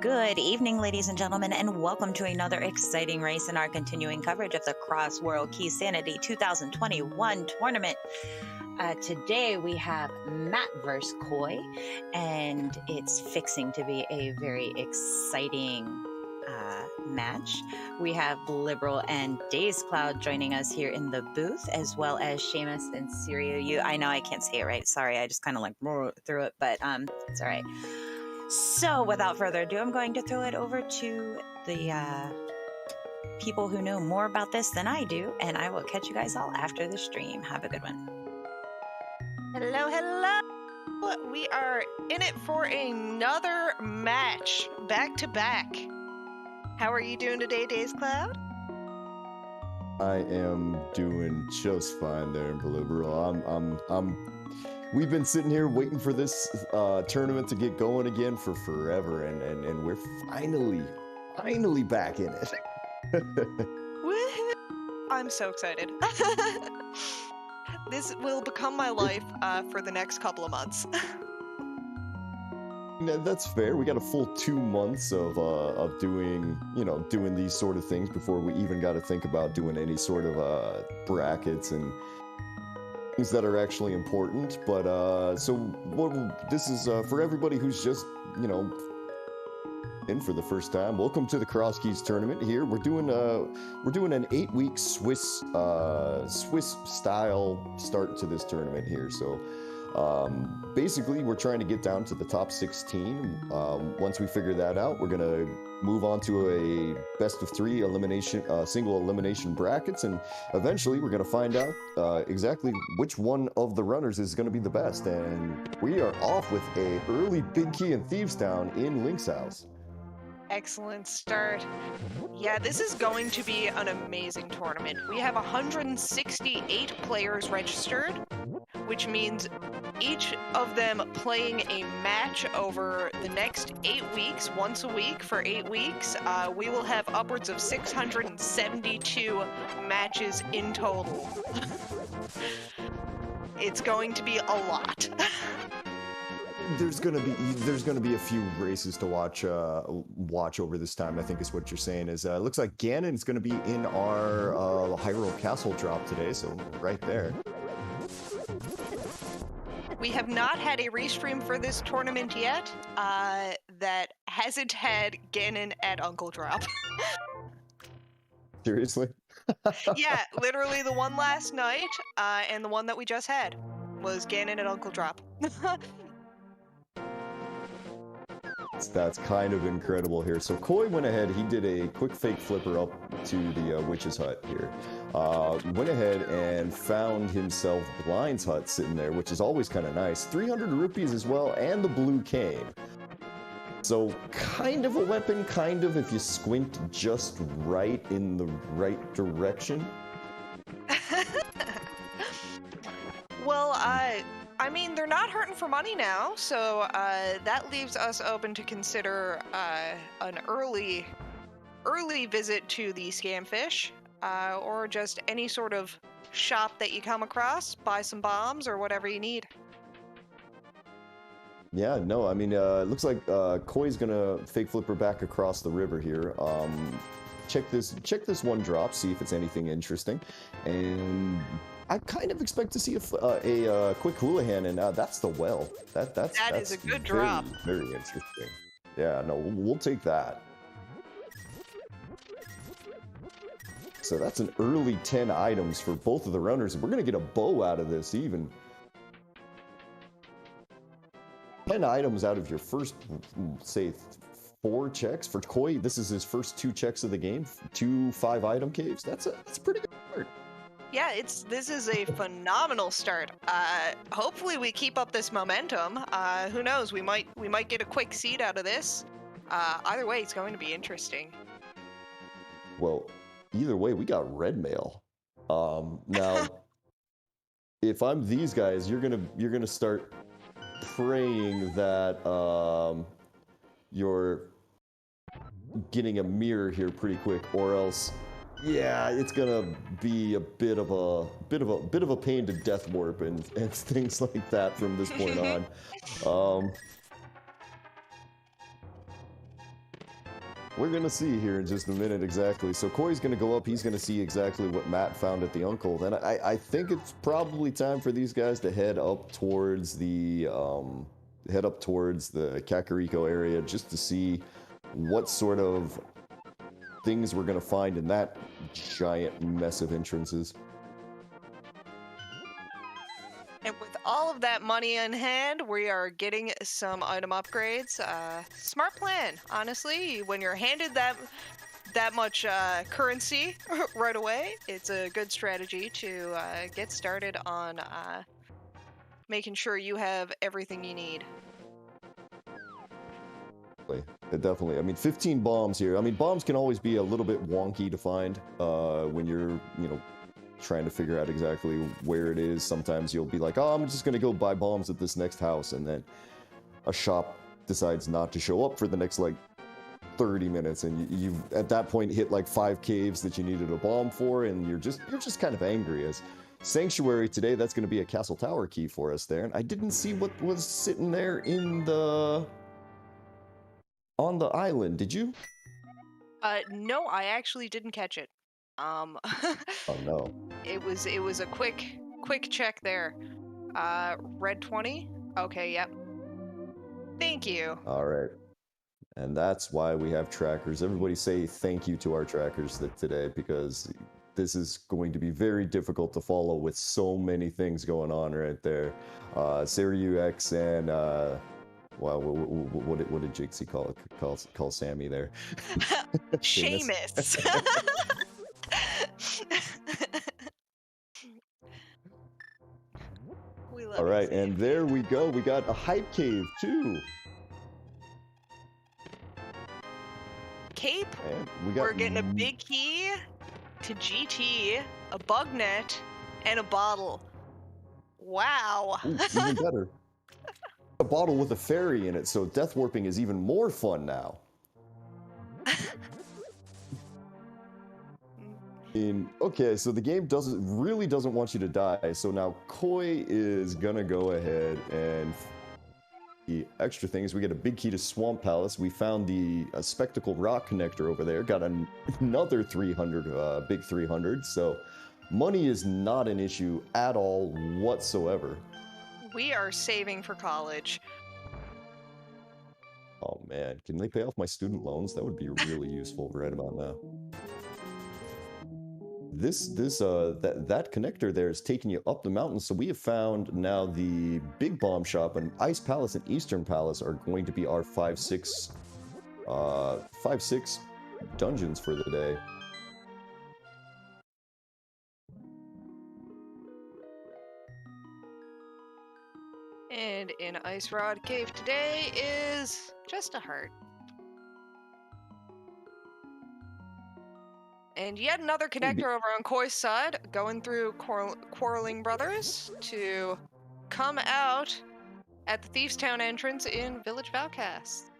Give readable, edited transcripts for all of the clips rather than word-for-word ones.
Good evening, ladies and gentlemen, and welcome to another exciting race in our continuing coverage of the Cross World Key Sanity 2021 tournament. Today we have Matt vs. Koi, and it's fixing to be a very exciting match. We have Liberal and Days Cloud joining us here in the booth, as well as Seamus and Sirio. I know I can't say it right. Sorry, I just kind of like threw it, but it's all right. So without further ado, I'm going to throw it over to the people who know more about this than I do, and I will catch you guys all after the stream. Have a good one. Hello, hello! We are in it for another match, back to back. How are you doing today, Days Cloud? I am doing just fine there, Liberal. We've been sitting here waiting for this tournament to get going again for forever, and we're finally back in it. Woohoo! I'm so excited. This will become my life for the next couple of months. That's fair. We got a full 2 months of doing these sort of things before we even got to think about doing any sort of brackets and things that are actually important. But this is for everybody who's just in for the first time. Welcome to the Crosskeys tournament. Here we're doing an 8-week Swiss style start to this tournament here. So basically we're trying to get down to the top 16. Once we figure that out, we're gonna move on to a best of 3 elimination, single elimination brackets, and eventually we're gonna find out exactly which one of the runners is gonna be the best. And we are off with a early Big Key in Thievestown in Link's house. Excellent start. Yeah, this is going to be an amazing tournament. We have 168 players registered, which means each of them playing a match over the next 8 weeks, once a week for 8 weeks. We will have upwards of 672 matches in total. It's going to be a lot. There's gonna be a few races to watch over this time. I think is what you're saying. Is it looks like Ganon's gonna be in our Hyrule Castle drop today, so right there. We have not had a restream for this tournament yet that hasn't had Ganon at Uncle Drop. Seriously? Yeah, literally the one last night and the one that we just had was Ganon at Uncle Drop. That's kind of incredible here. So Koi went ahead, he did a quick fake flipper up to the witch's hut here. Went ahead and found himself Blind's hut sitting there, which is always kind of nice. 300 rupees as well, and the blue cane. So kind of a weapon, kind of, if you squint just right in the right direction. Well, I mean, they're not hurting for money now, so that leaves us open to consider an early visit to the Scamfish, or just any sort of shop that you come across, buy some bombs or whatever you need. Yeah, no, I mean, it looks like Koi's gonna fake flipper back across the river here. Check this one drop, see if it's anything interesting, and I kind of expect to see a quick Houlihan, and that's the well. That's a good drop. Very interesting. Yeah, no, we'll take that. So that's an early 10 items for both of the runners. We're gonna get a bow out of this even. 10 items out of your first, say, 4 checks. For Koi, this is his first 2 checks of the game. 2 5-item caves. That's a pretty good start. Yeah, this is a phenomenal start. Hopefully we keep up this momentum. Who knows? We might get a quick seed out of this. Either way, it's going to be interesting. Well, either way, we got red mail. Now, if I'm these guys, you're gonna start praying that you're getting a mirror here pretty quick, or else. Yeah, it's gonna be a bit of a pain to death warp and things like that from this point on. We're going to see here in just a minute exactly. So Koi's going to go up. He's going to see exactly what Matt found at the Uncle. Then I think it's probably time for these guys to head up towards the Kakariko area just to see what sort of things we're going to find in that giant mess of entrances. And with all of that money in hand, we are getting some item upgrades. Smart plan, honestly. When you're handed that much currency right away, it's a good strategy to get started on making sure you have everything you need. Definitely. I mean, 15 bombs here. I mean, bombs can always be a little bit wonky to find when you're, trying to figure out exactly where it is. Sometimes you'll be like, oh, I'm just going to go buy bombs at this next house, and then a shop decides not to show up for the next, 30 minutes, and you've at that point hit, 5 caves that you needed a bomb for, and you're just kind of angry. As Sanctuary today, that's going to be a Castle Tower key for us there, and I didn't see what was sitting there on the island. Did you? No, I actually didn't catch it. Oh no. It was a quick check there. Red 20? Okay, yep. Thank you. All right. And that's why we have trackers. Everybody say thank you to our trackers today, because this is going to be very difficult to follow with so many things going on right there. Sarah UX and wow, what did Jixie call Sammy there? Seamus. We love All right, it, and there we go. We got a hype cave too. Cape. And We're getting a big key to GT, a bug net, and a bottle. Wow. Ooh, even better. A bottle with a fairy in it, so death warping is even more fun now. Okay, so the game really doesn't want you to die, so now Koi is gonna go ahead and the extra things. We get a big key to Swamp Palace. We found the Spectacle Rock connector over there. Got another 300, big 300, so money is not an issue at all whatsoever. We are saving for college. Oh man, can they pay off my student loans? That would be really useful right about now. That connector there is taking you up the mountain, so we have found now the Big Bomb Shop and Ice Palace and Eastern Palace are going to be our 5-6 dungeons for the day. And in Ice Rod Cave today is just a heart. And yet another connector over on Koi's side, going through Quarreling Brothers to come out at the Thieves Town entrance in Village of Outcasts.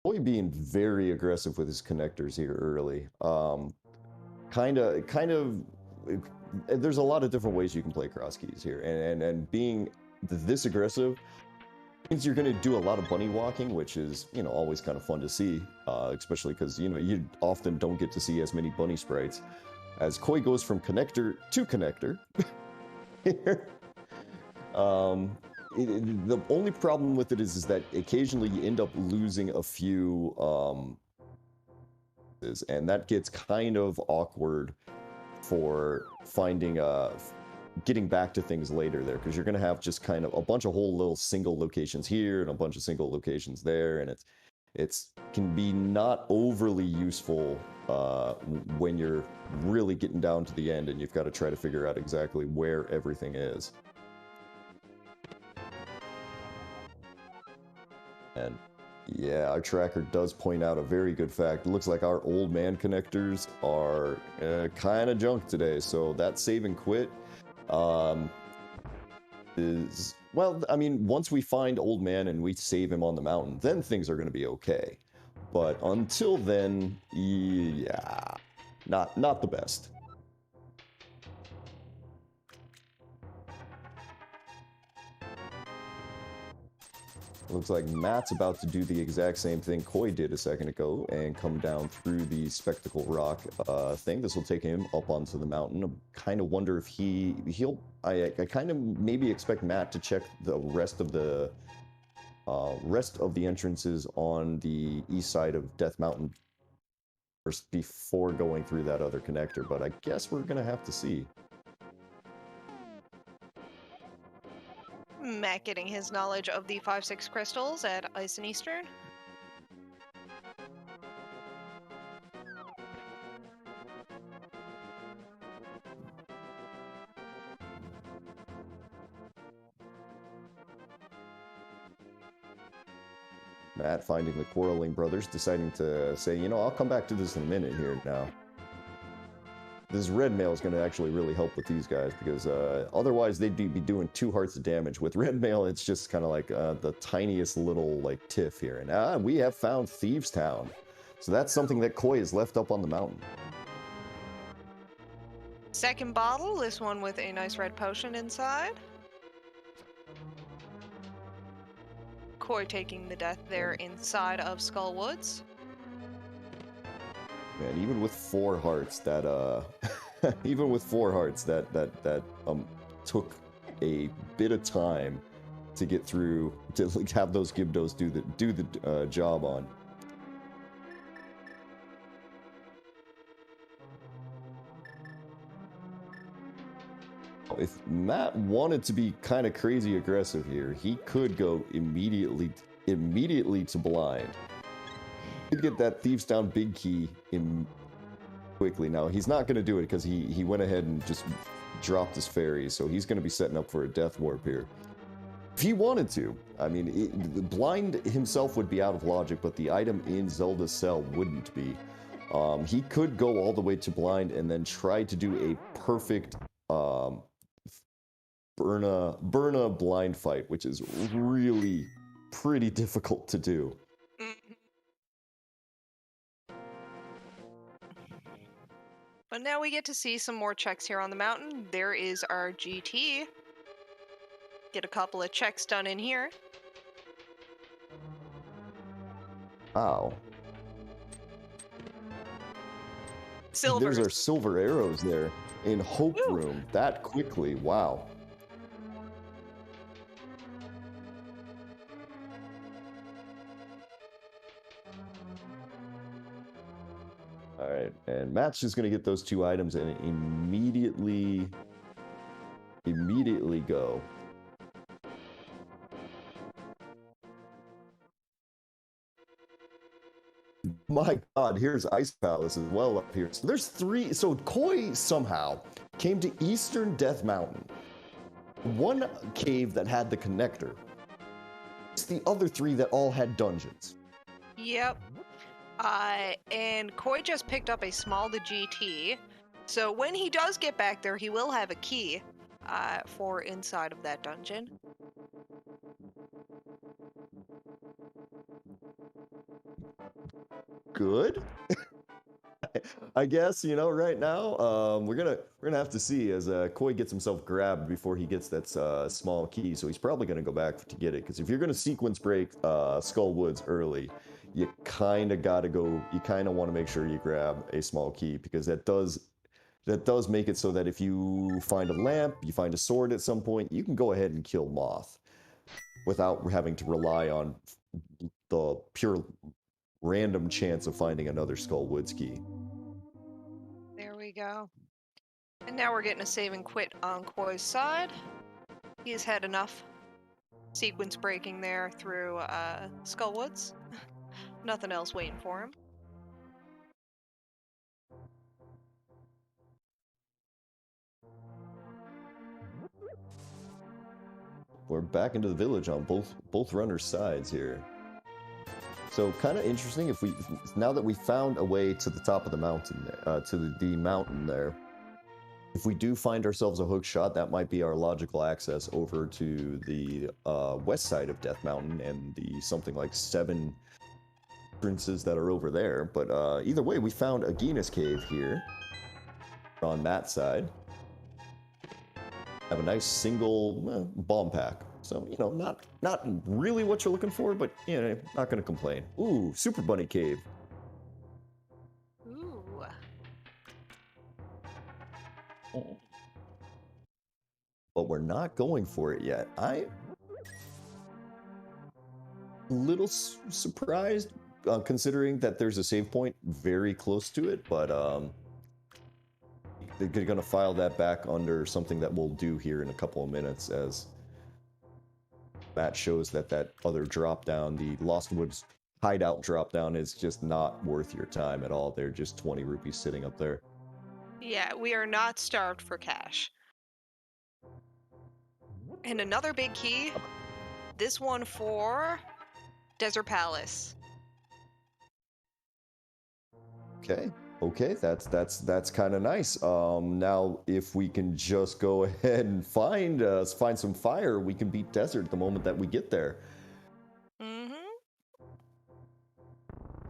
Koi being very aggressive with his connectors here early. Kind of. There's a lot of different ways you can play Crosskeys here, and being this aggressive means you're going to do a lot of bunny walking, which is, always kind of fun to see, especially because, you often don't get to see as many bunny sprites. As Koi goes from connector to connector. Here. The only problem with it is that occasionally you end up losing a few, and that gets kind of awkward for finding getting back to things later there, because you're going to have just kind of a bunch of whole little single locations here and a bunch of single locations there, and it's can be not overly useful when you're really getting down to the end and you've got to try to figure out exactly where everything is. And yeah, our tracker does point out a very good fact. It looks like our old man connectors are kind of junk today, so that save and quit is, well, I mean, once we find Old Man and we save him on the mountain, then things are going to be okay. But until then, yeah, not the best. Looks like Matt's about to do the exact same thing Koi did a second ago and come down through the Spectacle Rock thing. This will take him up onto the mountain. I kind of wonder if I kind of maybe expect Matt to check the rest of the entrances on the east side of Death Mountain first before going through that other connector, but I guess we're gonna have to see. Matt getting his knowledge of the 5-6 crystals at Ice and Eastern. Matt finding the quarreling brothers, deciding to say, you know, I'll come back to this in a minute here now. This red mail is going to actually really help with these guys because otherwise they'd be doing 2 hearts of damage. With red mail, it's just kind of like the tiniest little like tiff here. And we have found Thieves Town. So that's something that Koi has left up on the mountain. Second bottle, this one with a nice red potion inside. Koi taking the death there inside of Skull Woods. Man, even with 4 hearts, that even with 4 hearts, that took a bit of time to get through to like, have those Gibdos do the job on. If Matt wanted to be kind of crazy aggressive here, he could go immediately to blind. He'd get that Thieves Down big key in quickly. Now he's not going to do it because he went ahead and just dropped his fairy, so he's going to be setting up for a death warp here. If he wanted to, I mean, blind himself would be out of logic, but the item in Zelda's cell wouldn't be. He could go all the way to blind and then try to do a perfect Burna blind fight, which is really pretty difficult to do. But now we get to see some more checks here on the mountain. There is our GT. Get a couple of checks done in here. Wow. Silver. There's our silver arrows there in Hope Room that quickly. Wow. Alright, and Matt's just going to get those 2 items and immediately go. My god, here's Ice Palace as well up here. So there's 3, so Koi somehow came to Eastern Death Mountain. 1 cave that had the connector. It's the other 3 that all had dungeons. Yep. And Koi just picked up a small to GT, so when he does get back there, he will have a key for inside of that dungeon. Good. I guess, you know, right now, we're gonna have to see as Koi gets himself grabbed before he gets that small key, so he's probably gonna go back to get it, because if you're gonna sequence break Skull Woods early, you kind of gotta go, you kind of want to make sure you grab a small key, because that does make it so that if you find a lamp, you find a sword at some point, you can go ahead and kill Moth without having to rely on the pure random chance of finding another Skull Woods key. There we go. And now we're getting a save and quit on Koi's side. He's had enough sequence breaking there through Skull Woods. Nothing else waiting for him. We're back into the village on both runners' sides here. So kind of interesting now that we found a way to the top of the mountain, to the mountain there. If we do find ourselves a hook shot, that might be our logical access over to the west side of Death Mountain and the something like 7 entrances that are over there. But either way, we found a Genus Cave here on Matt's side. Have a nice single bomb pack. So, you know, not really what you're looking for, but, you know, not going to complain. Ooh, Super Bunny Cave. Ooh. But we're not going for it yet. I'm a little surprised, considering that there's a save point very close to it, but they're going to file that back under something that we'll do here in a couple of minutes, as that shows that that other drop down, the Lost Woods hideout drop down, is just not worth your time at all. They're just 20 rupees sitting up there. Yeah, we are not starved for cash. And another big key, this one for Desert Palace. Okay, that's kind of nice. Now if we can just go ahead and find some fire, we can beat Desert the moment that we get there.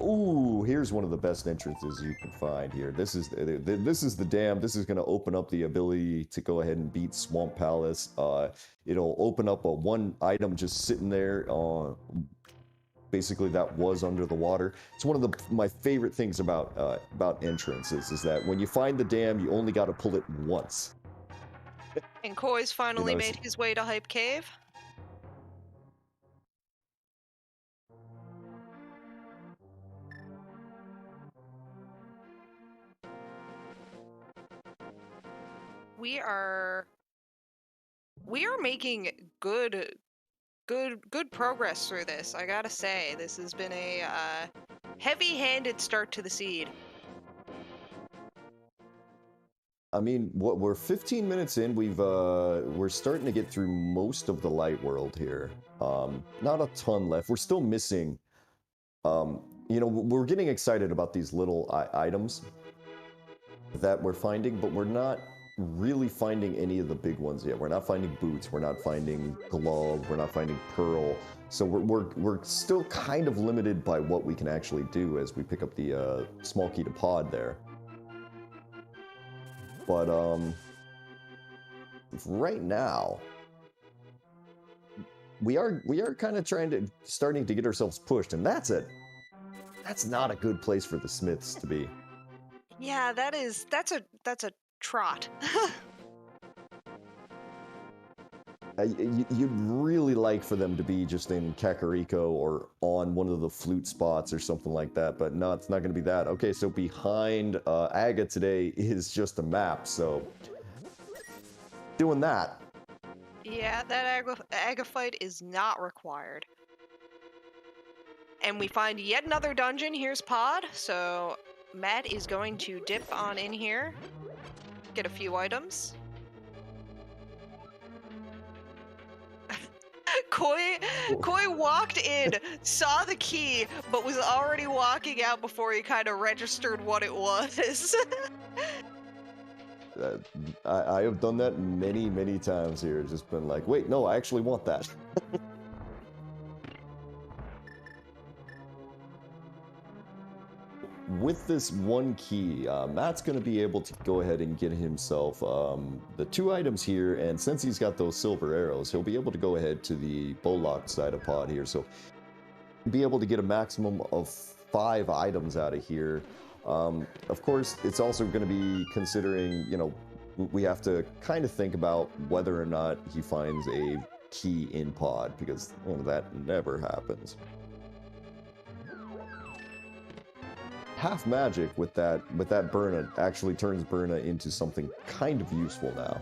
Ooh, here's one of the best entrances you can find here. This is the dam. This is going to open up the ability to go ahead and beat Swamp Palace. It'll open up a one item just sitting there. Basically, that was under the water. It's one of my favorite things about entrances, is that when you find the dam, you only got to pull it once. And Koi's finally made his way to Hype Cave. We are making good progress through this. I gotta say, this has been a heavy-handed start to the seed. I mean, we're 15 minutes in. We're starting to get through most of the light world here. Not a ton left. We're still missing. You know, we're getting excited about these little items that we're finding, but we're not really finding any of the big ones yet. We're not finding boots. We're not finding glove. We're not finding pearl. So we're still kind of limited by what we can actually do as we pick up the small key to pod there. But right now, we are kind of starting to get ourselves pushed, and that's not a good place for the smiths to be. Yeah, that's a trot. You'd really like for them to be just in Kakariko or on one of the flute spots or something like that, but no, it's not going to be that. Okay, so behind Aga today is just a map, so doing that. Yeah, that Aga fight is not required. And we find yet another dungeon. Here's Pod, so Matt is going to dip on in here, get a few items. Koi walked in, saw the key, but was already walking out before he kind of registered what it was. I have done that many times here. Just been like, wait, no, I actually want that. With this one key, Matt's going to be able to go ahead and get himself the two items here, and since he's got those silver arrows, he'll be able to go ahead to the Bollock side of pod here, so he'll be able to get a maximum of 5 items out of here. Of course, it's also going to be considering, you know, we have to kind of think about whether or not he finds a key in pod, because that never happens. Half magic with that Burna actually turns Burna into something kind of useful now.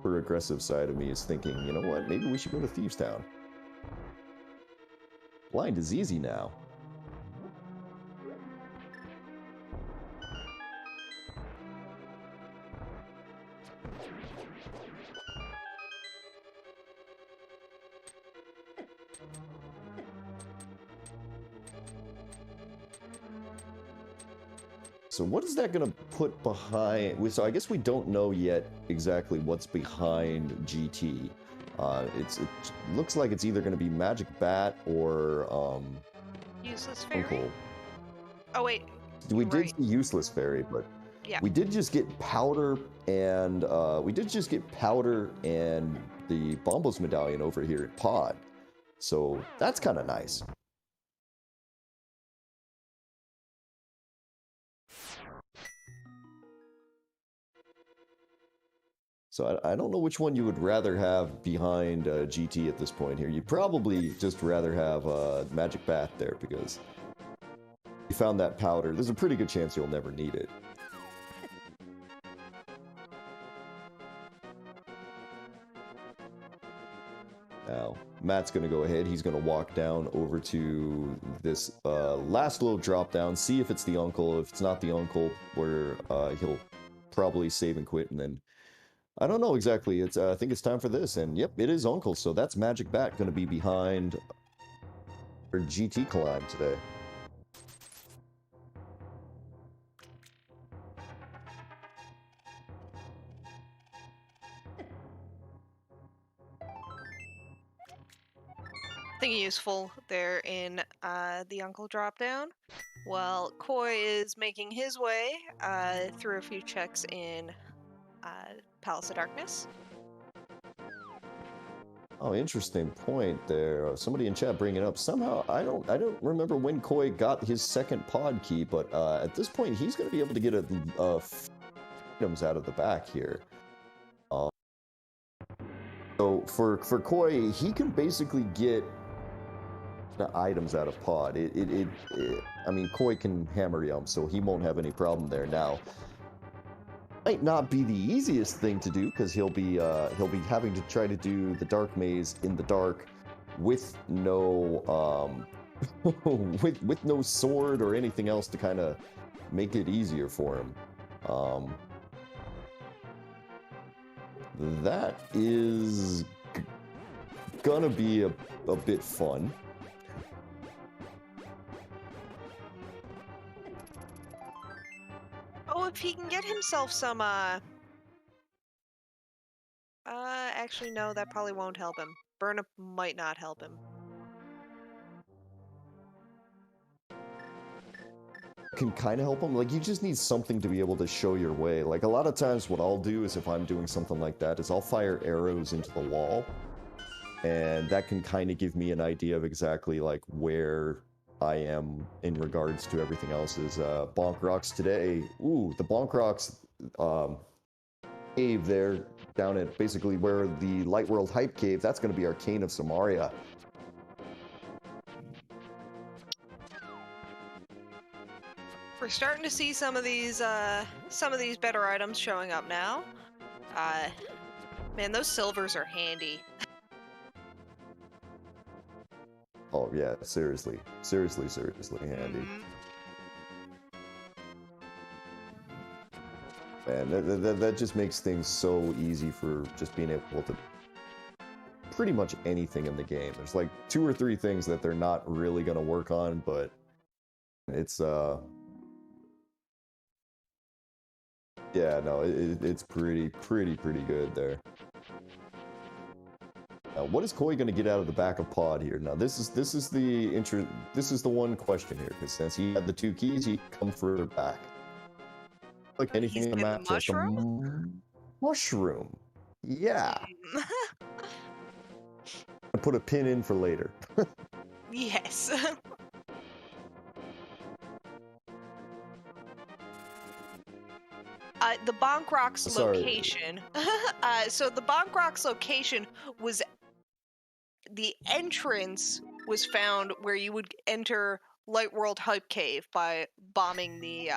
The aggressive side of me is thinking, you know what, maybe we should go to Thieves Town. Blind is easy now. So what is that going to put behind? So I guess we don't know yet exactly what's behind GT. It looks like it's either going to be Magic Bat or Useless Fairy. Uncle. Oh wait. We did see Useless Fairy, but Yeah. We did just get powder and the Bombos medallion over here at Pod. So that's kind of nice. So I don't know which one you would rather have behind GT at this point here. You'd probably just rather have Magic Bat there because you found that powder. There's a pretty good chance you'll never need it. Now, Matt's going to go ahead. He's going to walk down over to this last little drop down, see if it's the uncle. If it's not the uncle, where he'll probably save and quit, and then I don't know exactly. It's I think it's time for this, and yep, it is uncle. So that's Magic Bat going to be behind our GT climb today. Something useful there in the uncle drop down. While Koi is making his way through a few checks in Palace of Darkness. Oh, interesting point there. Somebody in chat bringing it up. Somehow, I don't remember when Koi got his second pod key, but at this point, he's going to be able to get items out of the back here. So for Koi, he can basically get the items out of pod. I mean, Koi can hammer yum, so he won't have any problem there. Now, might not be the easiest thing to do because he'll be having to try to do the dark maze in the dark with no with no sword or anything else to kind of make it easier for him. That is gonna be a bit fun. Oh, if he can get himself some, actually, no, that probably won't help him. Burnup might not help him. Can kind of help him. Like, you just need something to be able to show your way. Like, a lot of times what I'll do is if I'm doing something like that is I'll fire arrows into the wall, and that can kind of give me an idea of exactly like where I am in regards to everything else. Is Bonk Rocks today. Ooh, the Bonk Rocks cave there down at basically where the Light World Hype Cave, that's going to be Arcane of Samaria. We're starting to see some of these better items showing up now. Man, those silvers are handy. Oh yeah, seriously handy. Man, that just makes things so easy for just being able to pretty much anything in the game. There's like 2 or 3 things that they're not really gonna work on, but it's yeah, no, it's pretty good there. Now, what is Koi going to get out of the back of Pod here? Now, this is the one question here, because since he had the 2 keys, he can come further back. Like anything in the map, mushroom? Mushroom. Yeah. I put a pin in for later. Yes. The Bonk Rocks location. So the Bonk Rocks location was the entrance was found where you would enter Light World Hype Cave by bombing the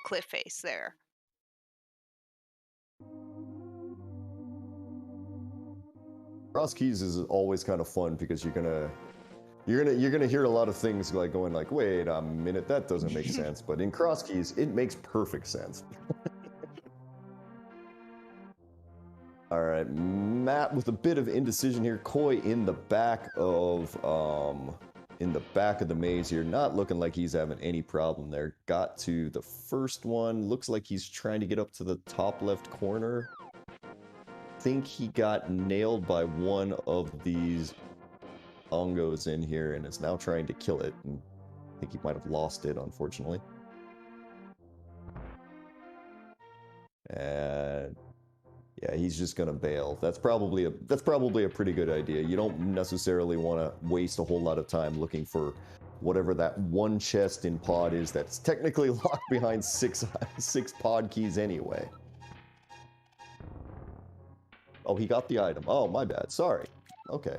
cliff face there. Crosskeys is always kind of fun because you're gonna hear a lot of things like going like, wait a minute, that doesn't make sense. But in Crosskeys, it makes perfect sense. All right, Matt with a bit of indecision here. Koi in the back of the maze here, not looking like he's having any problem there. Got to the first one. Looks like he's trying to get up to the top left corner. Think he got nailed by one of these bongos in here and is now trying to kill it. And I think he might have lost it, unfortunately. And yeah, he's just gonna bail. That's probably a pretty good idea. You don't necessarily want to waste a whole lot of time looking for whatever that one chest in pod is that's technically locked behind six pod keys anyway. Oh, he got the item. Oh, my bad. Sorry. Okay.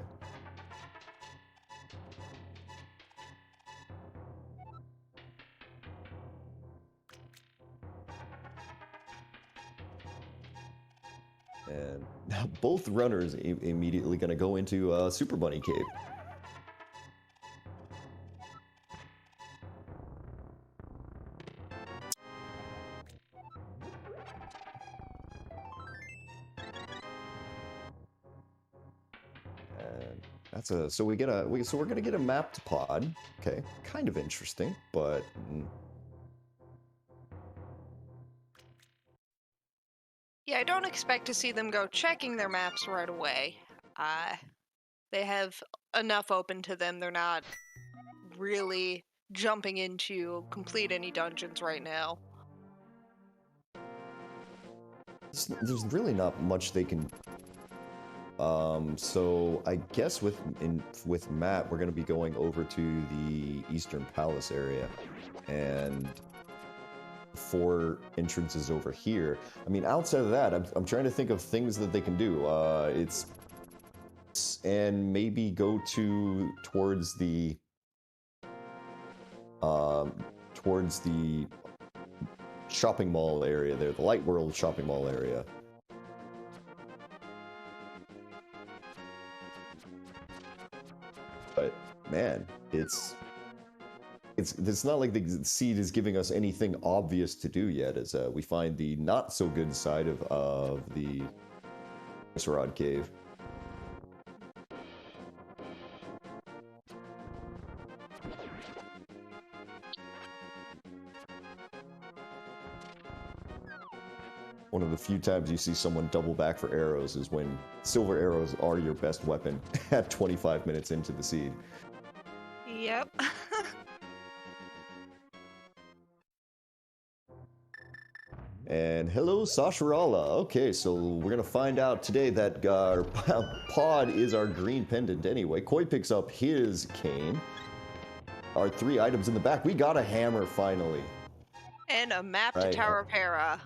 And now both runners immediately going to go into Super Bunny Cave. And that's so we're gonna get a mapped pod. Okay, kind of interesting, but. Yeah, I don't expect to see them go checking their maps right away. They have enough open to them. They're not really jumping into complete any dungeons right now. There's really not much they can. So I guess with Matt, we're gonna be going over to the Eastern Palace area, and 4 entrances over here. I mean, outside of that, I'm trying to think of things that they can do. And maybe go towards the shopping mall area there, the Light World shopping mall area. But man, it's not like the seed is giving us anything obvious to do yet, as we find the not so good side of the Ice Rod Cave. One of the few times you see someone double back for arrows is when silver arrows are your best weapon at 25 minutes into the seed. Yep. And hello, Sasharala. Okay, so we're gonna find out today that our pod is our green pendant anyway. Koi picks up his cane. Our 3 items in the back. We got a hammer finally. And a map to Right. Tarapera.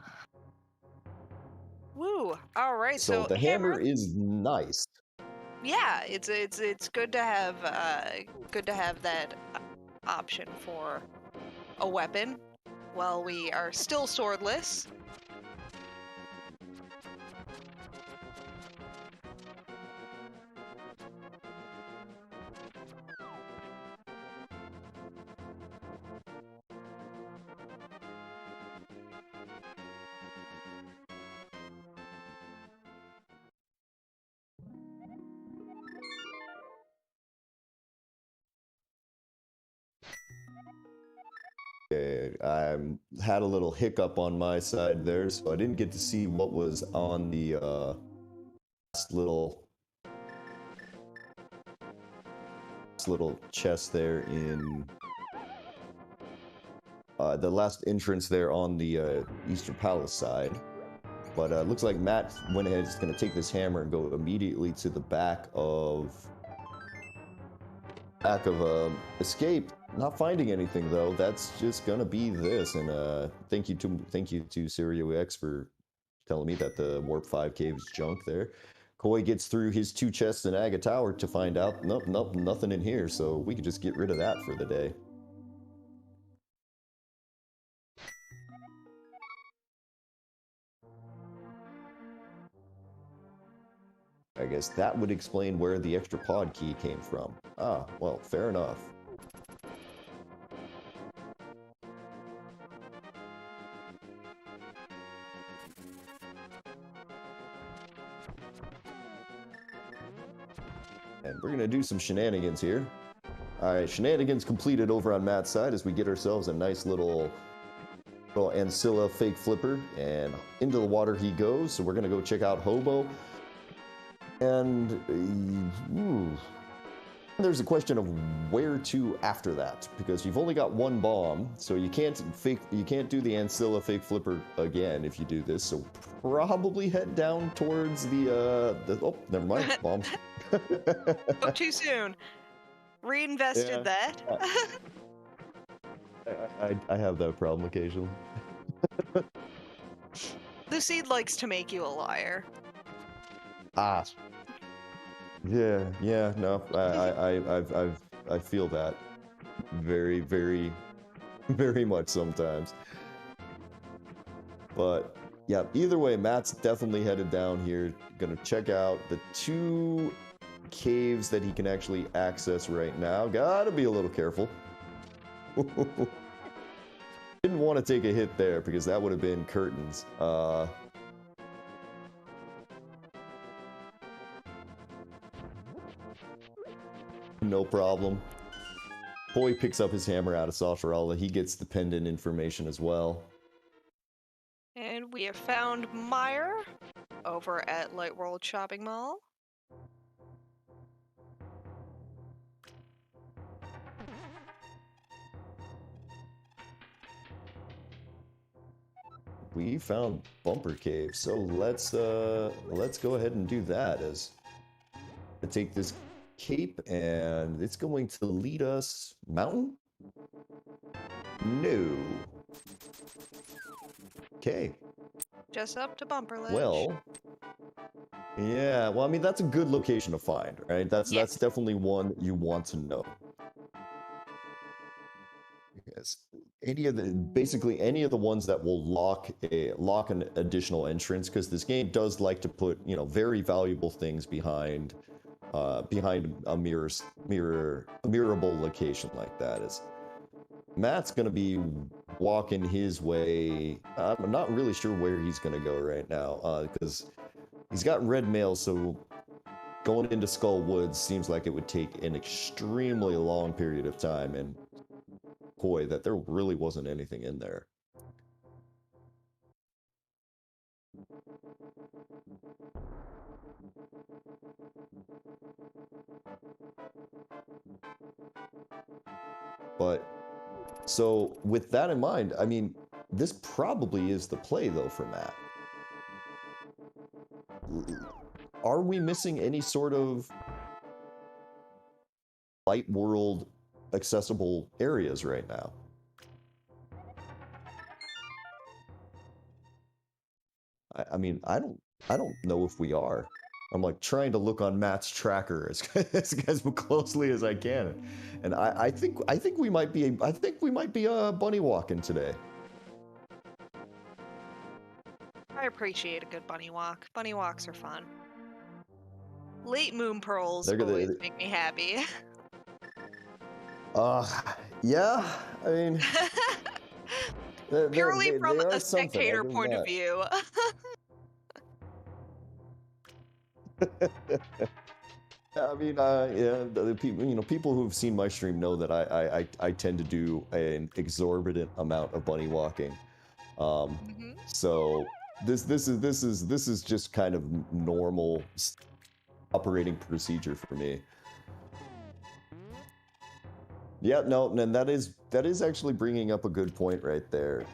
Woo! All right, So the hammer is nice. Yeah, it's good to have that option for a weapon while we are still swordless. Okay, I had a little hiccup on my side there, so I didn't get to see what was on the last little chest there in the last entrance there on the Eastern Palace side. But looks like Matt went ahead, is going to take this hammer and go immediately to the back of Escape. Not finding anything though. That's just gonna be this. And thank you to Serio X for telling me that the Warp 5 cave is junk there. Koi gets through his 2 chests in Aga Tower to find out nope, nothing in here. So we could just get rid of that for the day. I guess that would explain where the extra pod key came from. Ah, well, fair enough. And we're gonna do some shenanigans here. Alright, shenanigans completed over on Matt's side as we get ourselves a nice little Ancilla fake flipper, and into the water he goes. So we're gonna go check out Hobo. And there's a question of where to after that, because you've only got one bomb, so you can't do the Ancilla fake flipper again if you do this. So probably head down towards the oh, never mind, bombs. Spoke too soon. Reinvested that. I have that problem occasionally. The seed likes to make you a liar. Ah. Yeah, no, I feel that very, very, very much sometimes. But yeah, either way, Matt's definitely headed down here. Gonna check out the 2 caves that he can actually access right now. Gotta be a little careful. Didn't want to take a hit there because that would have been curtains. No problem. Boy picks up his hammer out of Sasharala. He gets the pendant information as well. And we have found Meyer over at Light World Shopping Mall. We found Bumper Cave, so let's go ahead and do that. As I take this cape, and it's going to lead us mountain. No. Okay. Just up to Bumper Ledge. Well. Yeah. Well, I mean that's a good location to find, right? That's definitely one that you want to know. Yes. Basically any of the ones that will lock an additional entrance, because this game does like to put, you know, very valuable things behind a mirrorable location like that. Is Matt's gonna be walking his way. I'm not really sure where he's gonna go right now, because he's got red mail, so going into Skull Woods seems like it would take an extremely long period of time, and boy, that there really wasn't anything in there. But, so with that in mind, I mean, this probably is the play though for Matt. Are we missing any sort of light world accessible areas right now? I mean, I don't know if we are. I'm like trying to look on Matt's tracker as closely as I can, and I think we might be bunny walking today. I appreciate a good bunny walk. Bunny walks are fun. Late moon pearls always make me happy. Yeah, I mean, purely from a spectator point point of view. I mean, yeah, the people, you know, people who've seen my stream know that I tend to do an exorbitant amount of bunny walking. So this is just kind of normal operating procedure for me. Yeah, no, and that is actually bringing up a good point right there.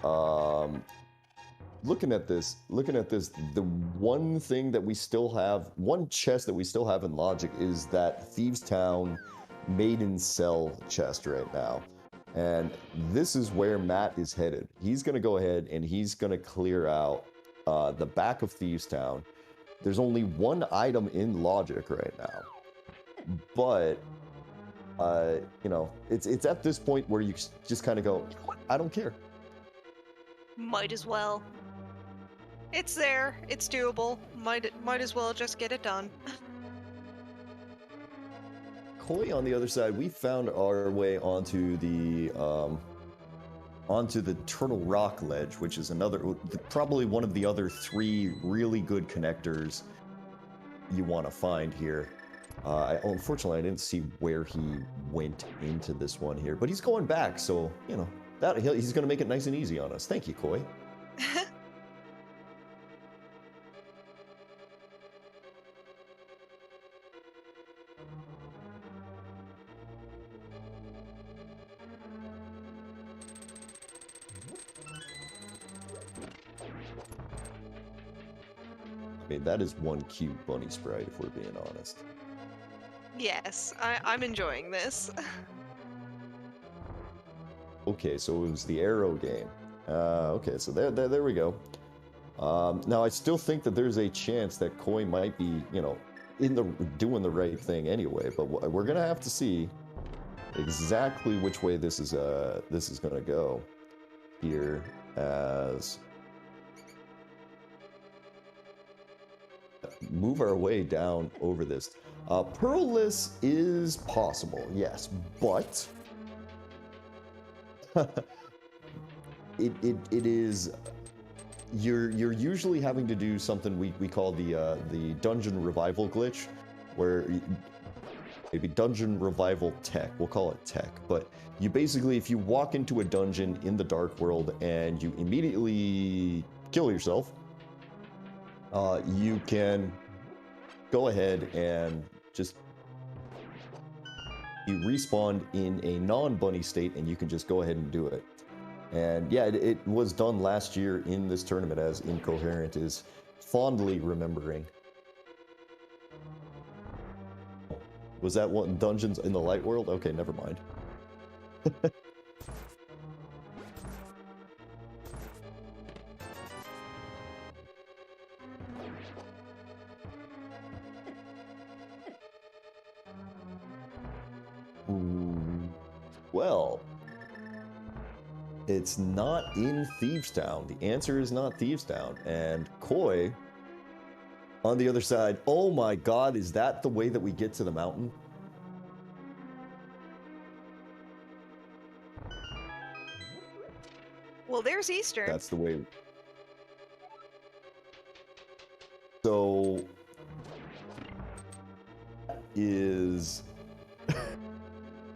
Looking at this, the one thing that we still have, one chest that we still have in Logic is that Thieves Town Maiden Cell chest right now. And this is where Matt is headed. He's going to go ahead and he's going to clear out the back of Thieves Town. There's only one item in Logic right now. But, you know, it's at this point where you just kind of go, I don't care. Might as well. It's there. It's doable. Might as well just get it done. Koi on the other side, we found our way onto the Turtle Rock Ledge, which is probably one of the other 3 really good connectors you want to find here. Unfortunately, I didn't see where he went into this one here, but he's going back, so you know that he's going to make it nice and easy on us. Thank you, Koi. mean, that is one cute bunny sprite, if we're being honest. Yes, I'm enjoying this. Okay, so it was the arrow game. Okay, so there we go. Now, I still think that there's a chance that Koi might be, you know, doing the right thing anyway, but we're gonna have to see exactly which way this is gonna go here as move our way down over this. Pearlless is possible, yes, but it is you're usually having to do something we call the dungeon revival glitch, where maybe dungeon revival tech, we'll call it tech, but you basically, if you walk into a dungeon in the dark world and you immediately kill yourself, you can go ahead and just you respawn in a non-bunny state and you can just go ahead and do it. And yeah, it was done last year in this tournament, as Incoherent is fondly remembering. Was that one Dungeons in the Light World? Okay, never mind. Well, it's not in Thieves Town. The answer is not Thieves Town. And Koi, on the other side, oh my god, is that the way that we get to the mountain? Well, there's Eastern. That's the way. So is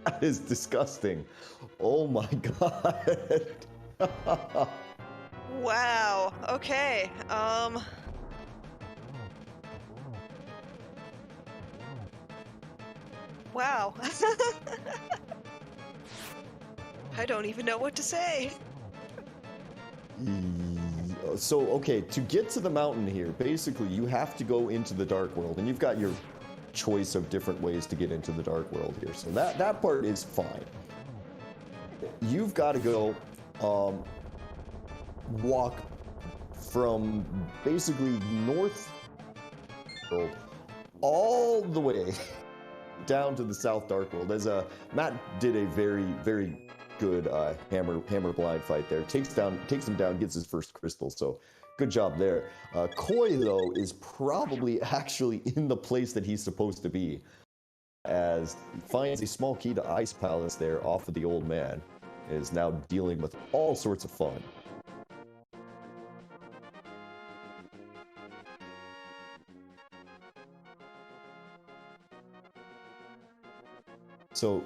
that is disgusting. Oh my god. Wow. Okay. Wow. I don't even know what to say. So, okay, to get to the mountain here, basically you have to go into the dark world, and you've got your choice of different ways to get into the dark world here. So that part is fine. You've got to go walk from basically north all the way down to the south dark world. As Matt did a very, very good hammer blind fight there. Takes him down, gets his first crystal. So good job there. Koi though is probably actually in the place that he's supposed to be, as he finds a small key to Ice Palace there off of the old man. Is now dealing with all sorts of fun. So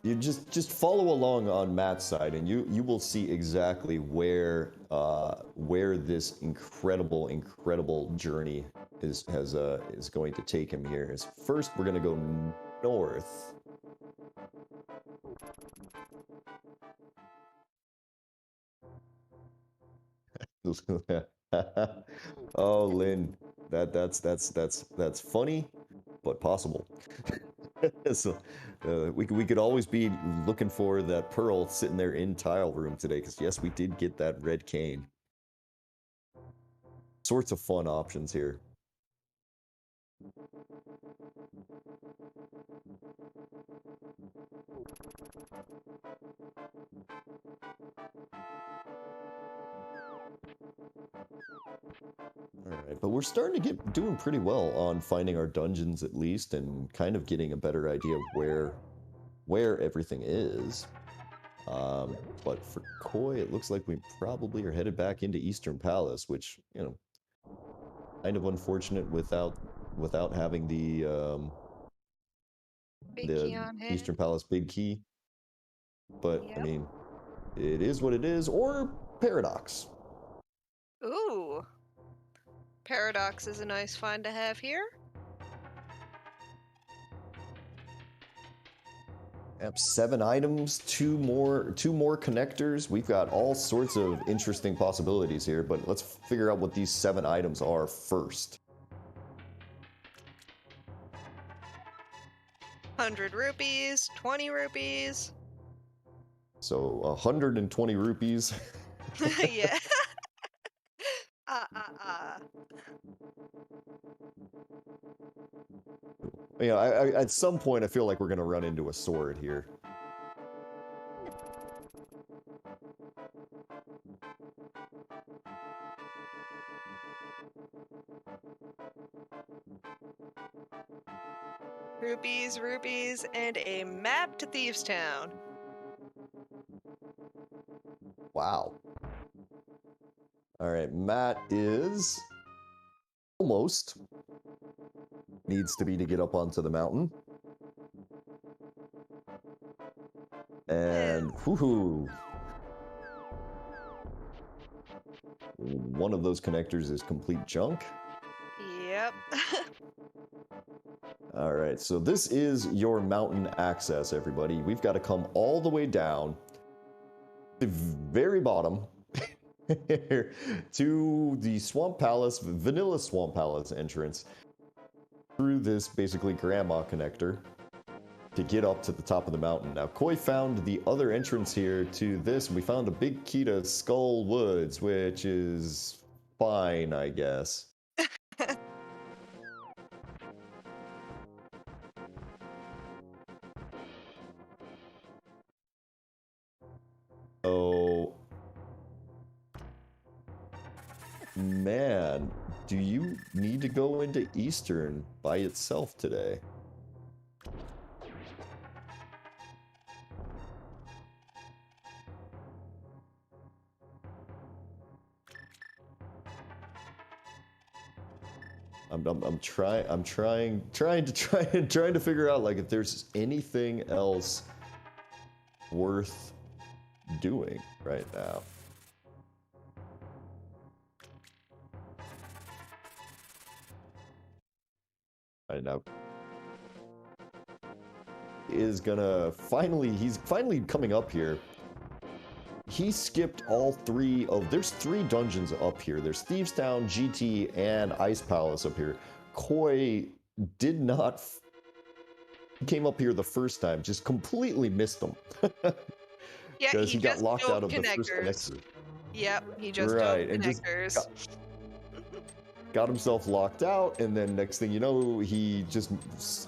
you just follow along on Matt's side, and you will see exactly where this incredible journey is going to take him here. Is first we're gonna go north. Oh, Lynn, that's funny, but possible. So we could always be looking for that pearl sitting there in tile room today, because yes, we did get that red cane. Sorts of fun options here. Alright, but we're starting to doing pretty well on finding our dungeons at least, and kind of getting a better idea of where everything is. But for Koi, it looks like we probably are headed back into Eastern Palace, which, you know, kind of unfortunate without having the Eastern Palace big key. But yep. I mean, it is what it is. Or Paradox. Ooh. Paradox is a nice find to have here. Yep, 7 items, two more connectors. We've got all sorts of interesting possibilities here, but let's figure out what these 7 items are first. 100 rupees, 20 rupees. So 120 rupees. Yeah. uh. Yeah, at some point I feel like we're gonna run into a sword here. Rupees, rupees, and a map to Thieves Town. Wow. All right, Matt is almost needs to get up onto the mountain. And whoo-hoo. One of those connectors is complete junk. Yep. All right, so this is your mountain access, everybody. We've got to come all the way down the very bottom to the Swamp Palace, Vanilla Swamp Palace entrance through this basically grandma connector to get up to the top of the mountain. Now, Koi found the other entrance here to this, and we found a big key to Skull Woods, which is fine, I guess. Oh, man, do you need to go into Eastern by itself today? I'm trying to figure out like if there's anything else worth doing right now. Right now is gonna he's finally coming up here. He skipped all three of, there's 3 dungeons up here. There's Thieves Town, GT, and Ice Palace up here. Koi did not, came up here the first time, just completely missed them. Yeah, Because he got just locked dove out of the first connectors. connector. Yep, he just Right, dove and just connectors. got himself locked out, and then next thing you know, he just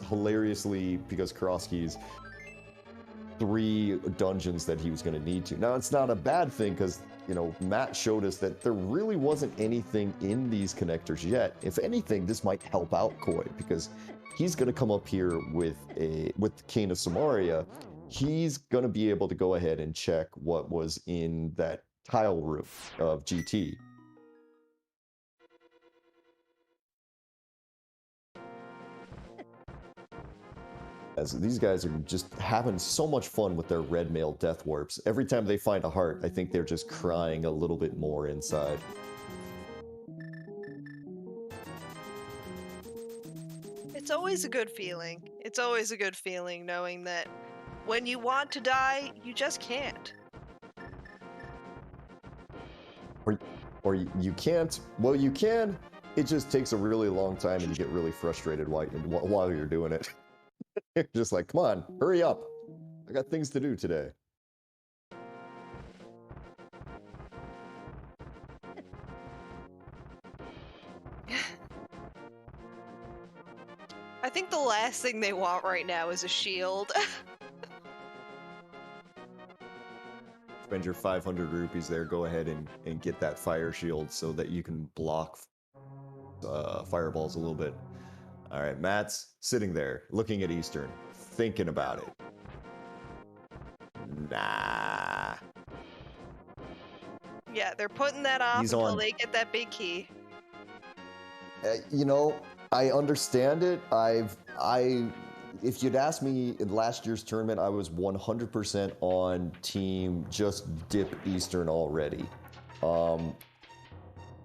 hilariously, because Crosskeys, 3 dungeons that he was going to need to. Now, it's not a bad thing, because, you know, Matt showed us that there really wasn't anything in these connectors yet. If anything, this might help out Koi, because he's going to come up here with the Cane of Samaria. He's going to be able to go ahead and check what was in that tile room of GT. As these guys are just having so much fun with their red mail death warps. Every time they find a heart, I think they're just crying a little bit more inside. It's always a good feeling. It's always a good feeling knowing that when you want to die, you just can't. Or you can't. Well, you can. It just takes a really long time and you get really frustrated while you're doing it. You're just like, come on, hurry up. I got things to do today. I think the last thing they want right now is a shield. Spend your 500 rupees there, go ahead and get that fire shield so that you can block fireballs a little bit. All right, Matt's sitting there, looking at Eastern, thinking about it. Nah. Yeah, they're putting that off He's until on. they get that big key. You know, I understand it. If you'd asked me in last year's tournament, I was 100% on team just dip Eastern already.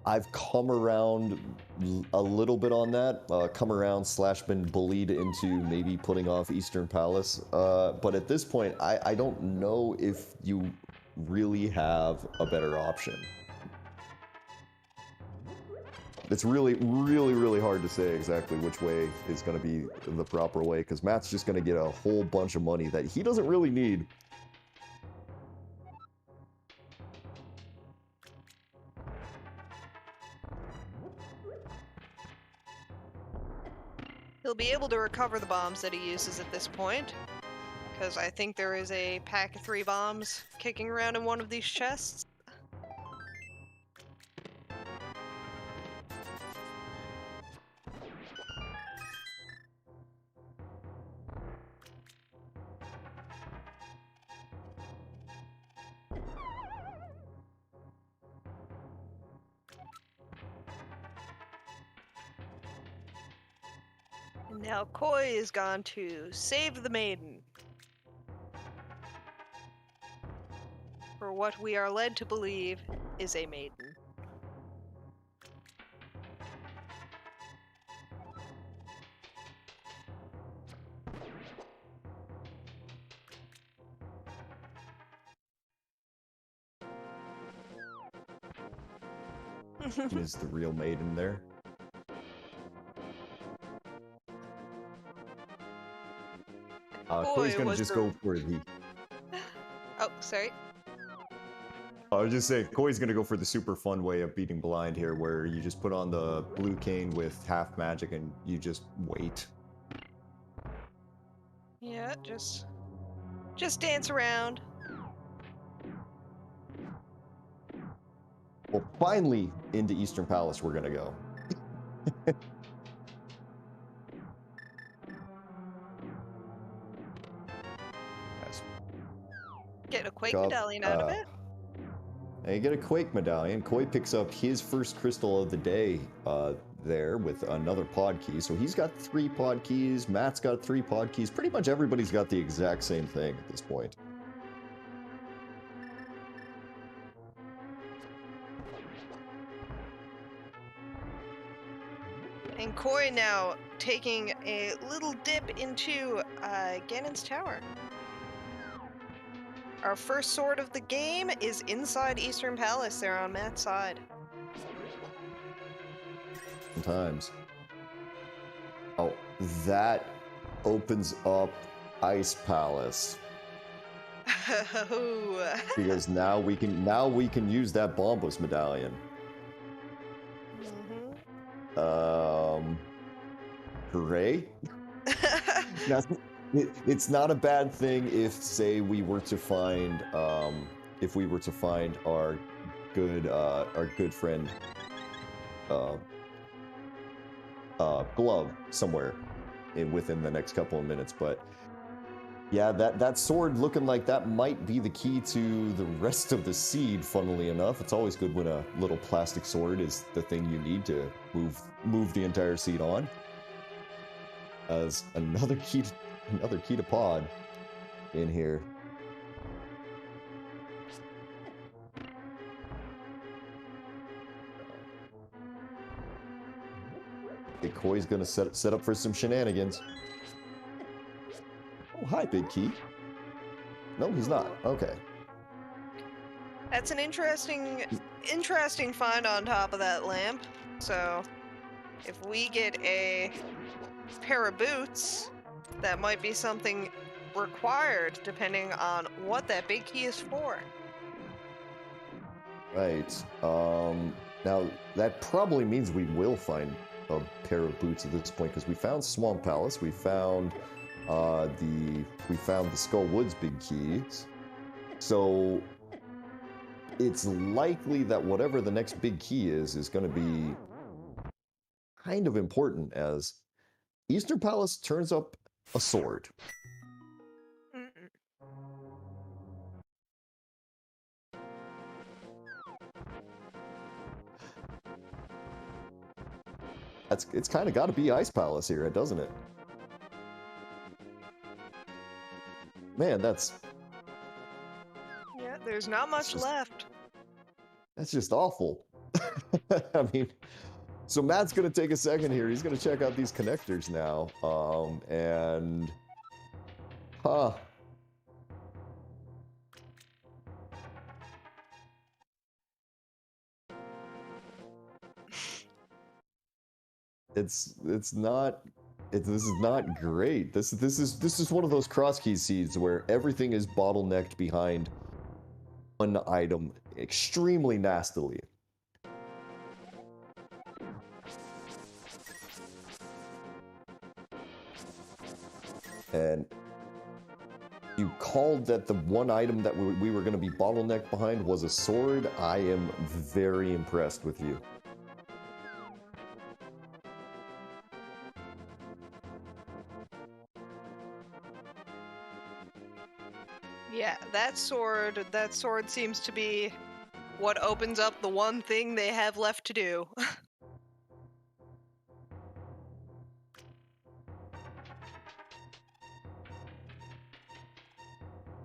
I've come around a little bit on that, / been bullied into maybe putting off Eastern Palace. But at this point, I don't know if you really have a better option. It's really, really, really hard to say exactly which way is going to be the proper way, because Matt's just going to get a whole bunch of money that he doesn't really need. He'll be able to recover the bombs that he uses at this point, because I think there is a pack of 3 bombs kicking around in one of these chests. And now Koi is gone to save the maiden. For what we are led to believe is a maiden. Is the real maiden there? Koi's gonna just go for the... Oh, sorry. I was just saying, Koi's gonna go for the super fun way of beating blind here, where you just put on the blue cane with half magic and you just wait. Yeah, just dance around. Well, finally, into Eastern Palace we're gonna go. Yes. Get a Quake medallion out of it. And you get a Quake medallion. Koi picks up his first crystal of the day there with another pod key. So he's got 3 pod keys. Matt's got 3 pod keys. Pretty much everybody's got the exact same thing at this point. And Koi now taking a little dip into Ganon's Tower. Our first sword of the game is inside Eastern Palace. They're on Matt's side. Sometimes. Oh, that opens up Ice Palace. Because now we can use that Bombos medallion. Hooray. Now, it's not a bad thing if, say, we were to find our good friend Glove somewhere within the next couple of minutes, but yeah, that sword looking like that might be the key to the rest of the seed, funnily enough. It's always good when a little plastic sword is the thing you need to move the entire seed on. As another key to pod in here. Okay, Koi's gonna set up for some shenanigans. Oh, hi, Big Key. No, he's not. Okay. That's an interesting find on top of that lamp. So, if we get a pair of boots, that might be something required depending on what that big key is for. Right. Now that probably means we will find a pair of boots at this point, because we found Swamp Palace, we found the Skull Woods big keys. So it's likely that whatever the next big key is going to be kind of important, as Eastern Palace turns up a sword. It's kind of got to be Ice Palace here, doesn't it? Man, yeah, there's not much left. That's just awful. I mean, so Matt's gonna take a second here. He's gonna check out these connectors now. it's not. This is not great. This is one of those Crosskeys seeds where everything is bottlenecked behind one item extremely nastily. And you called that the one item that we were going to be bottlenecked behind was a sword. I am very impressed with you. Yeah, that sword seems to be what opens up the one thing they have left to do.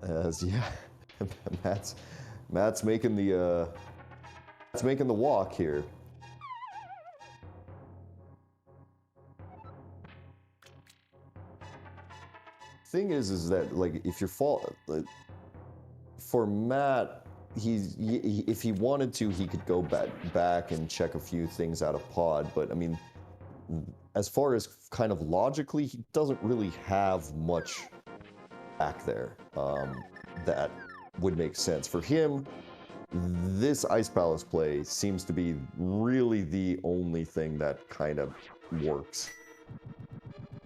As yeah, Matt's making the walk here. Thing is that like if you're for Matt, if he wanted to, he could go back and check a few things out of pod. But I mean, as far as kind of logically, he doesn't really have much back there that would make sense for him. This Ice Palace play seems to be really the only thing that kind of works.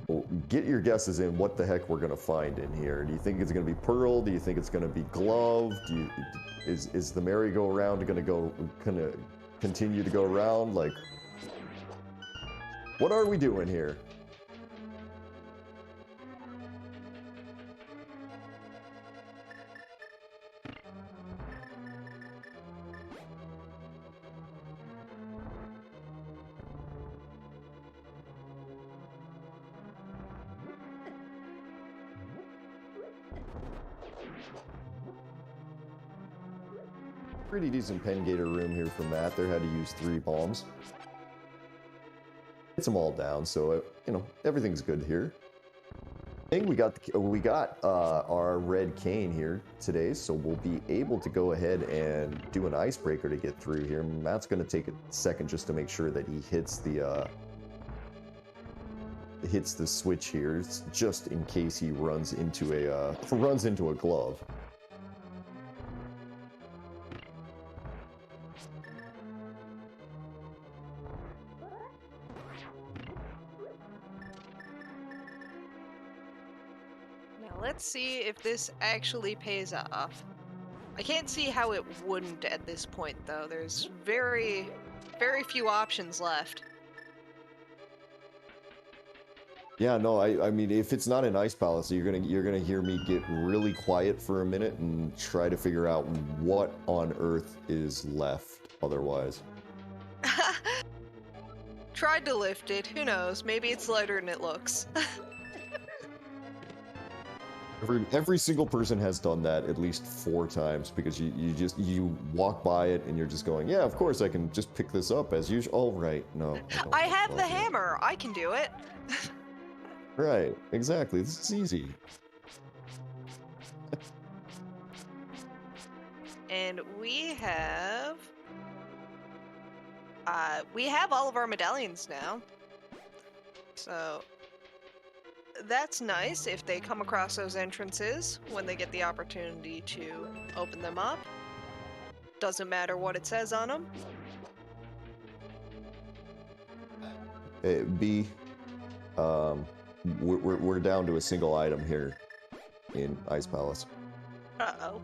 Well, get your guesses in what the heck we're gonna find in here. Do you think it's gonna be Pearl? Do you think it's gonna be Glove? Is the merry-go-round gonna continue to go around? Like, what are we doing here? Pretty decent pen gator room here for Matt. There had to use 3 bombs. Gets them all down, so you know everything's good here. I think we got our red cane here today, so we'll be able to go ahead and do an icebreaker to get through here. Matt's going to take a second just to make sure that he hits the switch here, just in case he runs into a glove. Let's see if this actually pays off. I can't see how it wouldn't at this point, though. There's very, very few options left. Yeah, no, I mean, if it's not an Ice Palace, you're gonna hear me get really quiet for a minute and try to figure out what on earth is left otherwise. Tried to lift it. Who knows? Maybe it's lighter than it looks. Every single person has done that at least 4 times because you walk by it and you're just going, yeah, of course I can just pick this up as usual. Oh, right, no. I have the hammer. I can do it. Right, exactly. This is easy. And we have all of our medallions now. So that's nice if they come across those entrances when they get the opportunity to open them up. Doesn't matter what it says on them. B, we're down to a single item here in Ice Palace. Uh-oh.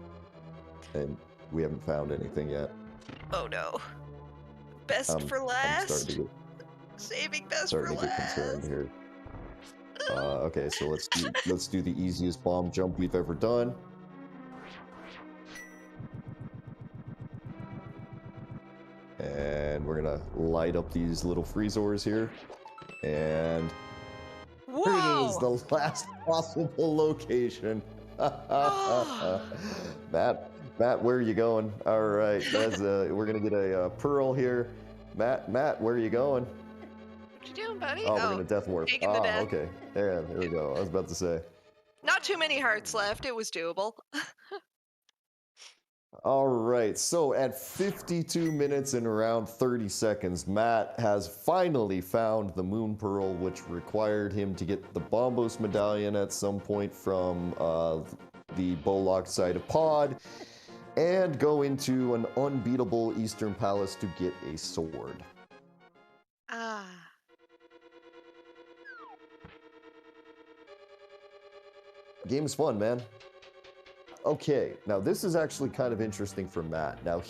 And we haven't found anything yet. Oh no. Best for last? Saving best for last. Starting to get concerned here. Okay, so let's do the easiest bomb jump we've ever done. And we're gonna light up these little freezors here. And whoa! Here it is, the last possible location. Matt, where are you going? All right, we're gonna get a pearl here. Matt, where are you going? What you doing, buddy? Oh, we're gonna death warp. Taking the death. Okay. There we go. I was about to say. Not too many hearts left. It was doable. All right, so at 52 minutes and around 30 seconds, Matt has finally found the Moon Pearl, which required him to get the Bombos medallion at some point from the Bollock side of Pod, and go into an unbeatable Eastern Palace to get a sword. Ah. Game's fun, man. Okay, now this is actually kind of interesting for Matt. Now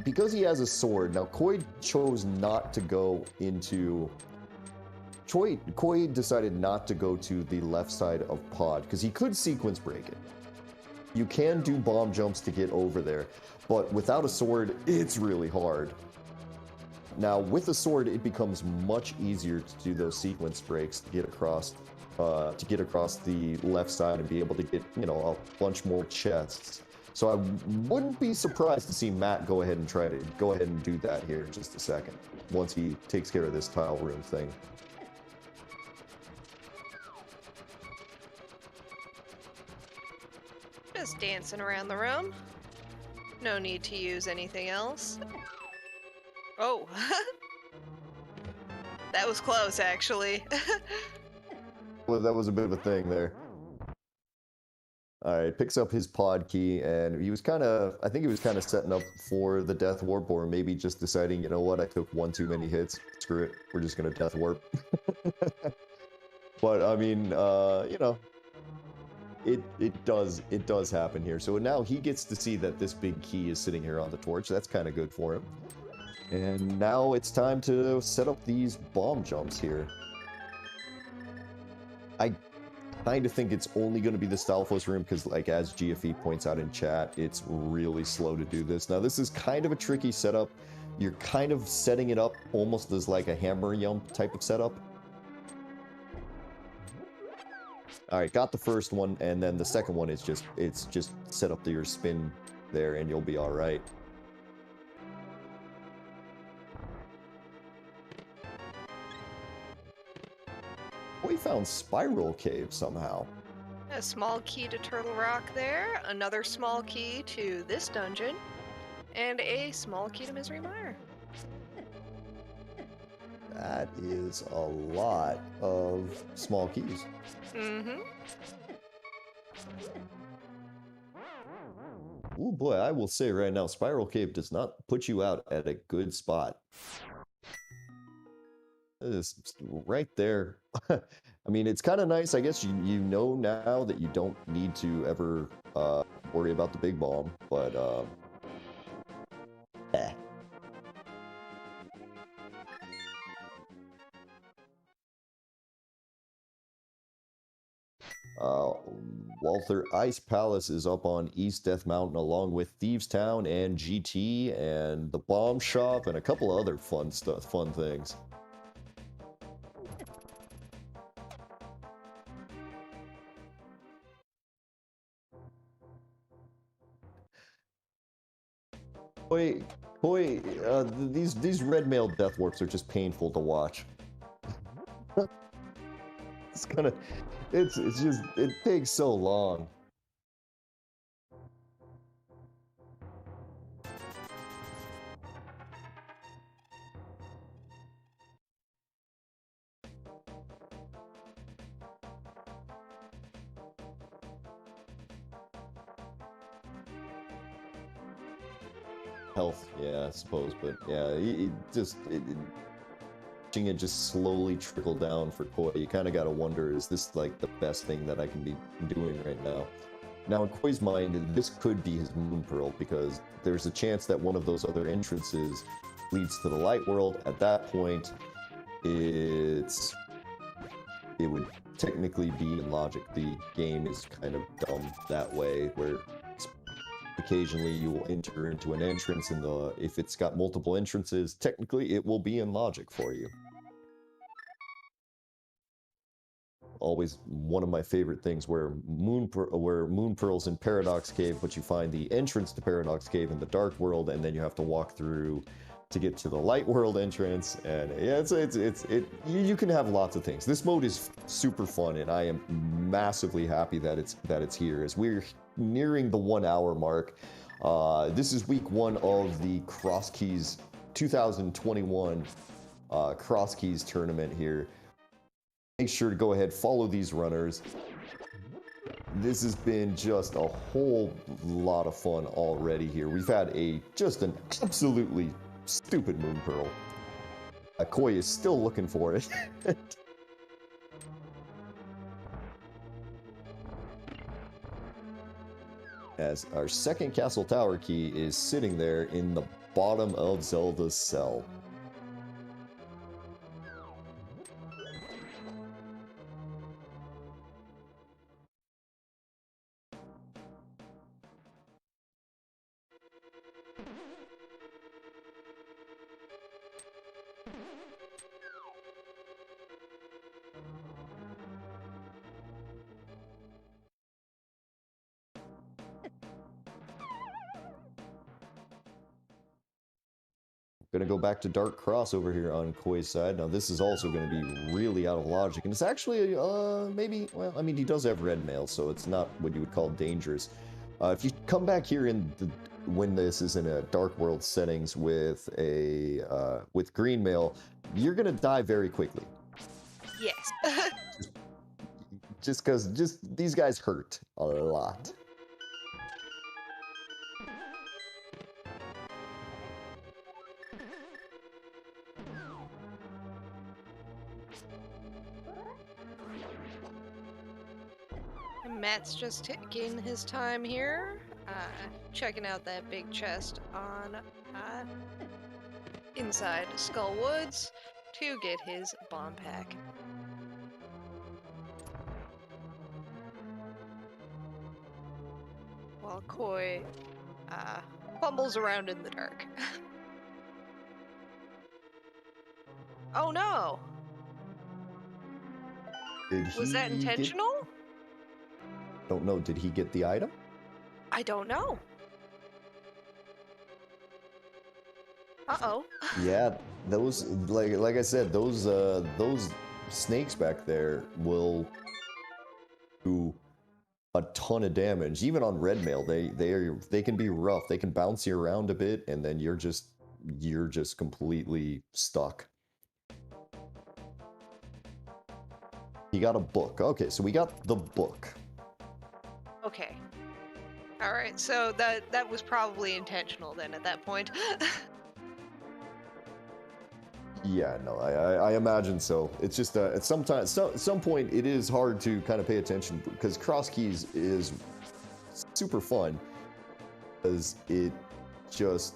because he has a sword, now Koi chose not to go into... Koi decided not to go to the left side of Pod, because he could sequence break it. You can do bomb jumps to get over there, but without a sword, it's really hard. Now, with a sword, it becomes much easier to do those sequence breaks to get across the left side and be able to get, you know, a bunch more chests. So I wouldn't be surprised to see Matt go ahead and do that here in just a second, once he takes care of this tile room thing. Just dancing around the room. No need to use anything else. Oh. That was close, actually. Well, that was a bit of a thing there. All right, picks up his pod key, and I think he was kind of setting up for the death warp, or maybe just deciding, you know what, I took one too many hits. Screw it, we're just gonna death warp. But I mean, you know, it does happen here. So now he gets to see that this big key is sitting here on the torch. That's kind of good for him. And now it's time to set up these bomb jumps here. I kind of think it's only going to be the Stalfos room because, like, as GFE points out in chat, it's really slow to do this. Now, this is kind of a tricky setup. You're kind of setting it up almost as like a hammer yump type of setup. All right, got the first one, and then the second one is just set up your spin there, and you'll be all right. We found Spiral Cave somehow. A small key to Turtle Rock there, another small key to this dungeon, and a small key to Misery Mire. That is a lot of small keys. Mm-hmm. Oh boy, I will say right now, Spiral Cave does not put you out at a good spot. It is right there. I mean, it's kind of nice. I guess you know now that you don't need to ever worry about the big bomb, but Walther Ice Palace is up on East Death Mountain, along with Thieves Town and GT and the Bomb Shop and a couple of other fun things. These red mail death warps are just painful to watch. It takes so long. Health, yeah, I suppose, but yeah, watching it just slowly trickle down for Koi, you kind of got to wonder, is this like the best thing that I can be doing right now? Now, in Koi's mind, this could be his Moon Pearl, because there's a chance that one of those other entrances leads to the Light World. At that point, it would technically be in logic. The game is kind of dumb that way, where occasionally you will enter into an entrance, and if it's got multiple entrances, technically it will be in logic for you. Always one of my favorite things, where Moon Pearl's in Paradox Cave, but you find the entrance to Paradox Cave in the Dark World, and then you have to walk through to get to the Light World entrance. And yeah, you can have lots of things. This mode is super fun, and I am massively happy that it's here. As we're nearing the 1 hour mark, This is week 1 of the Crosskeys 2021 Crosskeys tournament here. Make sure to go ahead, follow these runners. This has been just a whole lot of fun already here. We've had just an absolutely stupid Moon Pearl. Koi is still looking for it. As our second castle tower key is sitting there in the bottom of Zelda's cell. Gonna go back to Dark Cross over here on Koi's side. Now this is also gonna be really out of logic, and it's actually maybe, well, I mean, he does have red mail, so it's not what you would call dangerous. If you come back here when this is in a Dark World settings with green mail, you're gonna die very quickly. Yes. just because these guys hurt a lot. Matt's just taking his time here, checking out that big chest on inside Skull Woods to get his bomb pack. While Koi fumbles around in the dark. Oh no! Was that intentional? Don't know. Did he get the item? I don't know. Uh-oh. Yeah, those like I said, those snakes back there will do a ton of damage. Even on red mail, they can be rough. They can bounce you around a bit, and then you're just completely stuck. You got a book. Okay, so we got the book. Okay. All right. So that was probably intentional then at that point. Yeah, no, I imagine so. It's just at some point it is hard to kind of pay attention because Crosskeys is super fun because it just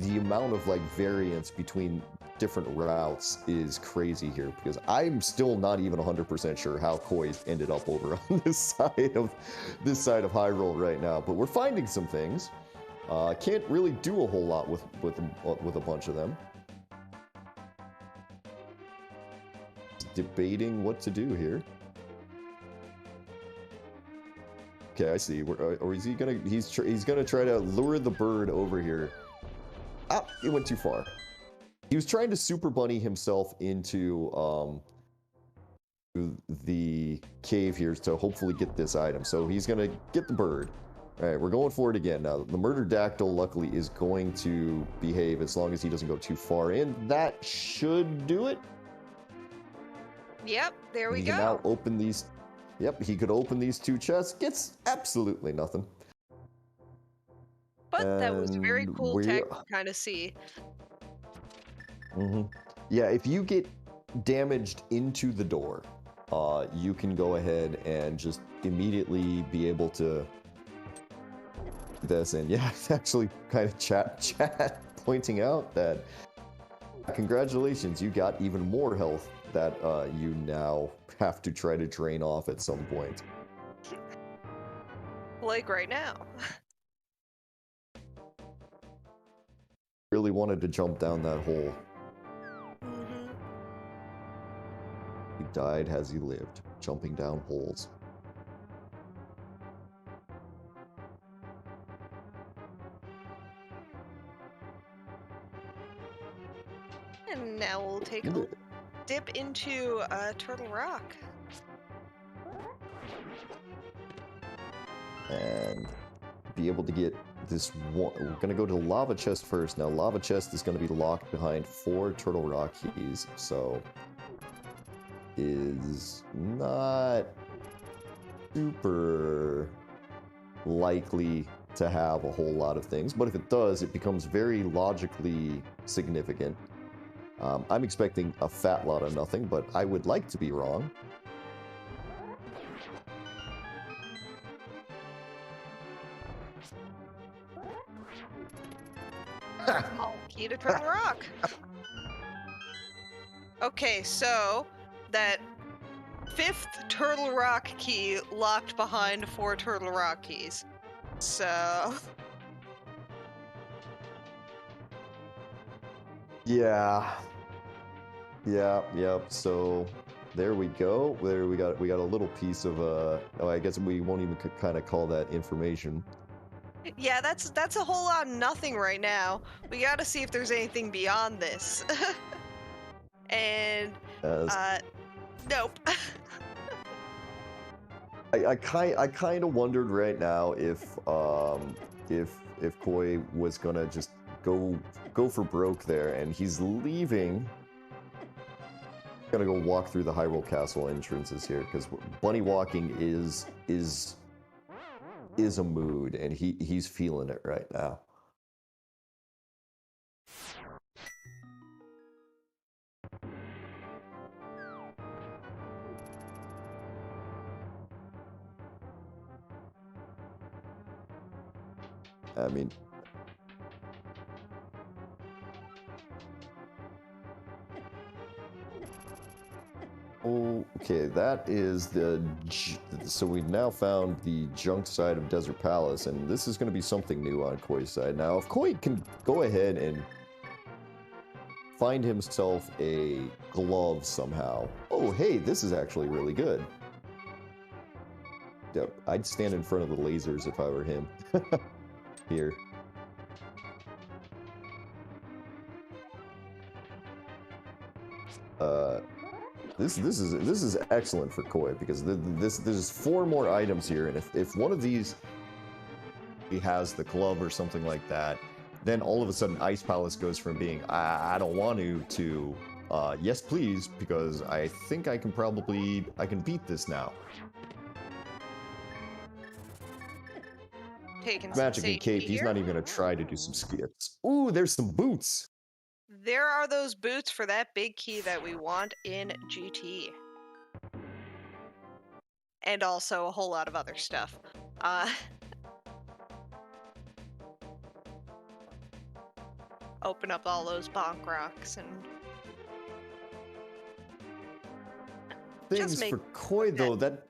the amount of like variance between different routes is crazy here because I'm still not even 100% sure how Koi's ended up over on this side of Hyrule right now, but we're finding some things. Can't really do a whole lot with a bunch of them. Debating what to do here. Okay, I see. Or is he gonna? He's gonna try to lure the bird over here. Ah, he went too far. He was trying to super bunny himself into the cave here to hopefully get this item. So he's gonna get the bird. All right, we're going for it again. Now the murder dactyl luckily is going to behave as long as he doesn't go too far in. That should do it. Yep, there we he go. Can now open these. Yep, he could open these 2 chests. Gets absolutely nothing. But that was a very cool tech to kind of see. Mm-hmm. Yeah, if you get damaged into the door, you can go ahead and just immediately be able to this. And yeah, it's actually kind of chat pointing out that congratulations, you got even more health that you now have to try to drain off at some point. Like right now. Really wanted to jump down that hole. Mm-hmm. He died as he lived, jumping down holes. And now we'll take a dip into Turtle Rock. And be able to get this one. We're going to go to the lava chest first. Now, lava chest is going to be locked behind 4 turtle rock keys, so is not super likely to have a whole lot of things, but if it does, it becomes very logically significant. I'm expecting a fat lot of nothing, but I would like to be wrong. Key to Turtle Rock. Okay, so that 5th Turtle Rock key locked behind 4 Turtle Rock keys. So... Yeah. Yep. So there we go. There we got a little piece of oh, I guess we won't even kind of call that information. Yeah, that's a whole lot of nothing right now. We gotta see if there's anything beyond this. And nope. I kind of wondered right now if Koi was gonna just go for broke there, and he's leaving. Gonna go walk through the Hyrule Castle entrances here, because bunny walking is a mood, and he's feeling it right now. I mean, okay, that is so we've now found the junk side of Desert Palace, and this is going to be something new on Koi's side. Now, if Koi can go ahead and find himself a glove somehow. Oh, hey, this is actually really good. I'd stand in front of the lasers if I were him. Here. This is excellent for Koi, because there's 4 more items here, and if one of these he has the glove or something like that, then all of a sudden Ice Palace goes from being I don't want to yes please, because I think I can beat this now. Magically, Kate, he's not even gonna try to do some skips. Ooh, there's some boots. There are those boots for that big key that we want in GT. And also a whole lot of other stuff. Open up all those bonk rocks and... Things for Koi, though, that...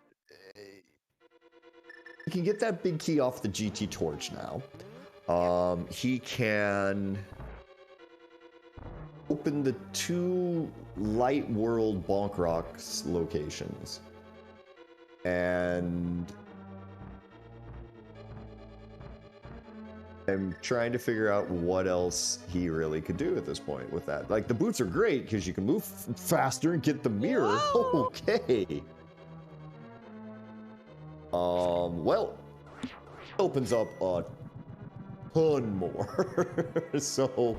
He can get that big key off the GT torch now. He can... open the 2 Light World Bonk Rocks locations. And I'm trying to figure out what else he really could do at this point with that. Like, the boots are great because you can move faster and get the mirror. Whoa. Okay. Well, opens up a ton more. So...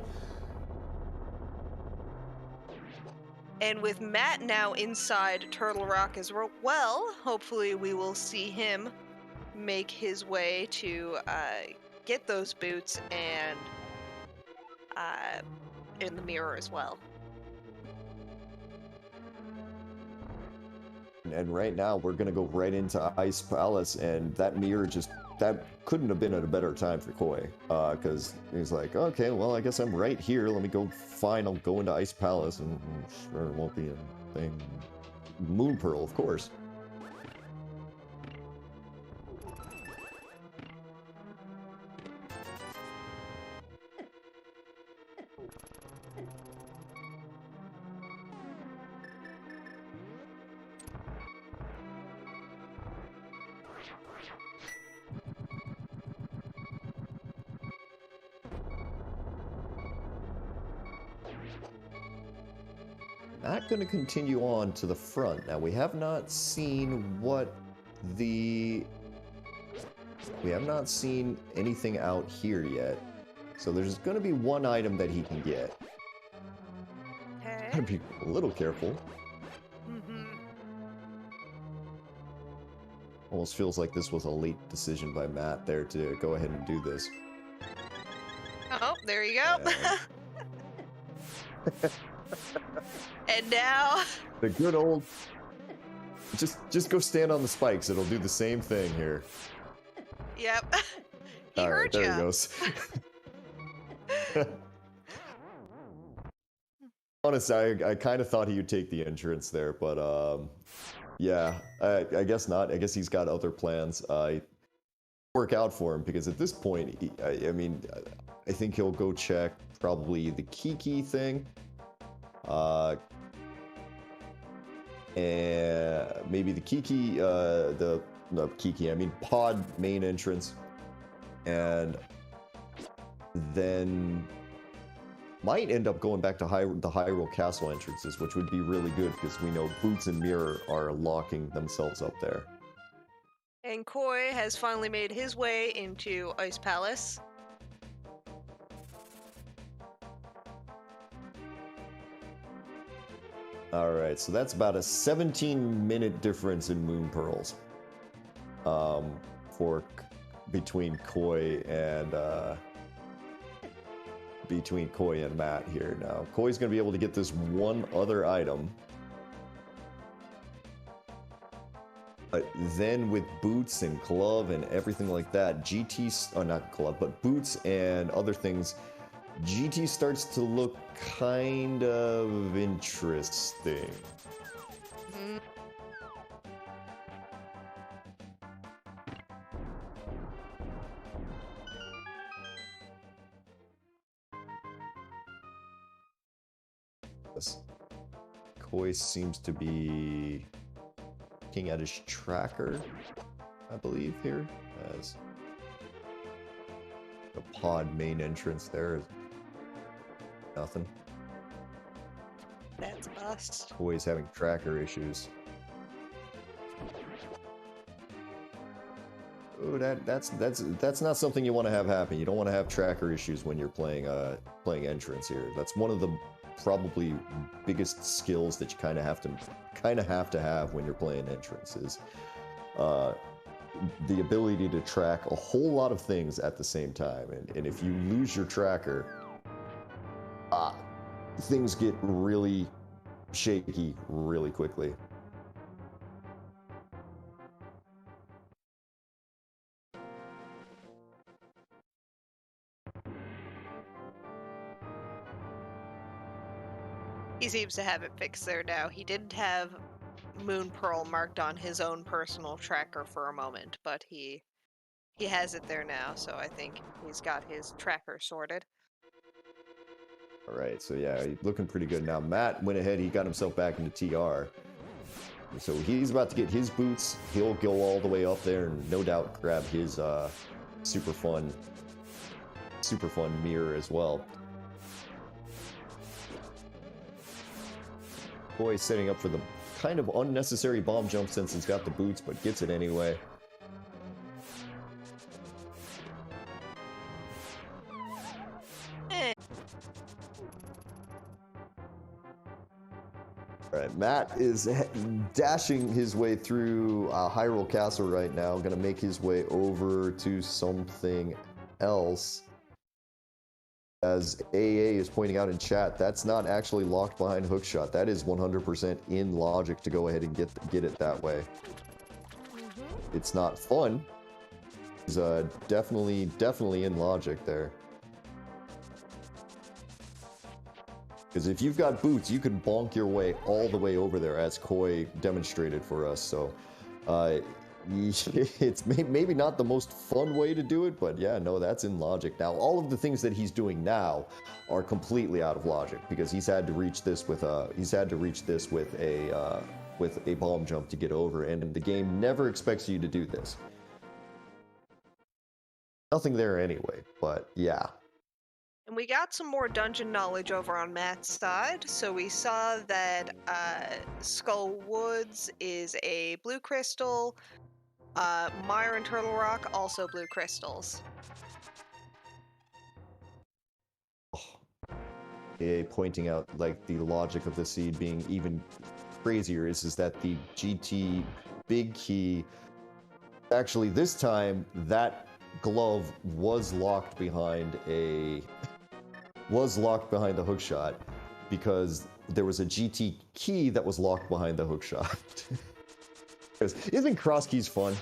And with Matt now inside Turtle Rock as well, hopefully we will see him make his way to get those boots and in the mirror as well. And right now we're gonna go right into Ice Palace, and that mirror that couldn't have been at a better time for Koi, because he's like, okay, well, I guess I'm right here. Let me go I'll go into Ice Palace, and sure, it won't be a thing. Moon Pearl, of course. Not going to continue on to the front. Now, we have not seen what the We have not seen anything out here yet. So there's going to be one item that he can get. Okay. Gotta be a little careful. Almost feels like this was a late decision by Matt there to go ahead and do this. Oh, there you go. And now The good old... Just go stand on the spikes. It'll do the same thing here. Yep. He All right, heard there ya. he goes. Honestly, I kind of thought he would take the entrance there, but yeah, I guess not. I guess he's got other plans. Work out for him because at this point, I mean, I think he'll go check probably the Kiki thing, and maybe the Kiki, I mean Pod main entrance, and then might end up going back to the Hyrule Castle entrances, which would be really good because we know Boots and Mirror are locking themselves up there. And Koi has finally made his way into Ice Palace. Alright, so that's about a 17-minute difference in Moon Pearls. Between Koi and Matt here. Now, Koi's going to be able to get this one other item. But then with Boots and Glove and everything like that, not Glove, but Boots and other things, GT starts to look kind of interesting. Koi seems to be looking at his tracker, I believe, here, as the pod main entrance there is nothing. That's a bust. Koi's having tracker issues. Oh, that's not something you want to have happen. You don't want to have tracker issues when you're playing entrance here. That's one of the probably biggest skills that you kind of have to have when you're playing entrances. The ability to track a whole lot of things at the same time, and if you lose your tracker, things get really shaky really quickly. He seems to have it fixed there now. He didn't have Moon Pearl marked on his own personal tracker for a moment, but he has it there now, so I think he's got his tracker sorted. All right, so yeah, he's looking pretty good now. Matt went ahead, he got himself back into TR. So he's about to get his boots. He'll go all the way up there and no doubt grab his super fun mirror as well. Boy's setting up for the kind of unnecessary bomb jump since he's got the boots, but gets it anyway. Alright, Matt is dashing his way through Hyrule Castle right now, gonna make his way over to something else. As AA is pointing out in chat, that's not actually locked behind hookshot. That is 100% in logic to go ahead and get it that way. It's not fun. It's definitely in logic there. Because if you've got boots, you can bonk your way all the way over there, as Koi demonstrated for us. So it's maybe not the most fun way to do it, but yeah, no, that's in logic. Now, all of the things that he's doing now are completely out of logic because he's had to reach this with a bomb jump to get over, and the game never expects you to do this. Nothing there anyway, but yeah. And we got some more dungeon knowledge over on Matt's side. So we saw that Skull Woods is a blue crystal. Mire and Turtle Rock, also blue crystals. Pointing out like the logic of the seed being even crazier is that the GT big key, actually this time that glove was locked behind the hook shot because there was a GT key that was locked behind the hook shot. Isn't Crosskeys fun?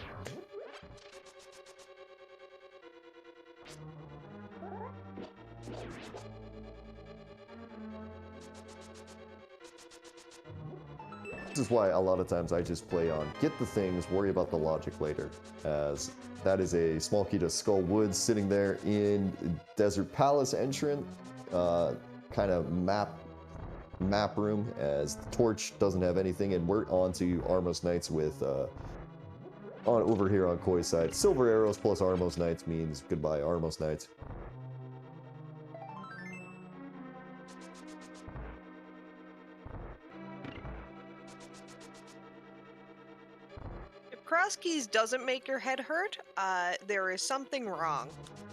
This is why a lot of times I just play on get the things, worry about the logic later, as that is a small key to Skull Woods sitting there in Desert Palace entrance, kind of map room, as the torch doesn't have anything, and we're on to Armos Knights with on over here on Koi's side. Silver arrows plus Armos Knights means goodbye Armos Knights. Crosskeys doesn't make your head hurt, there is something wrong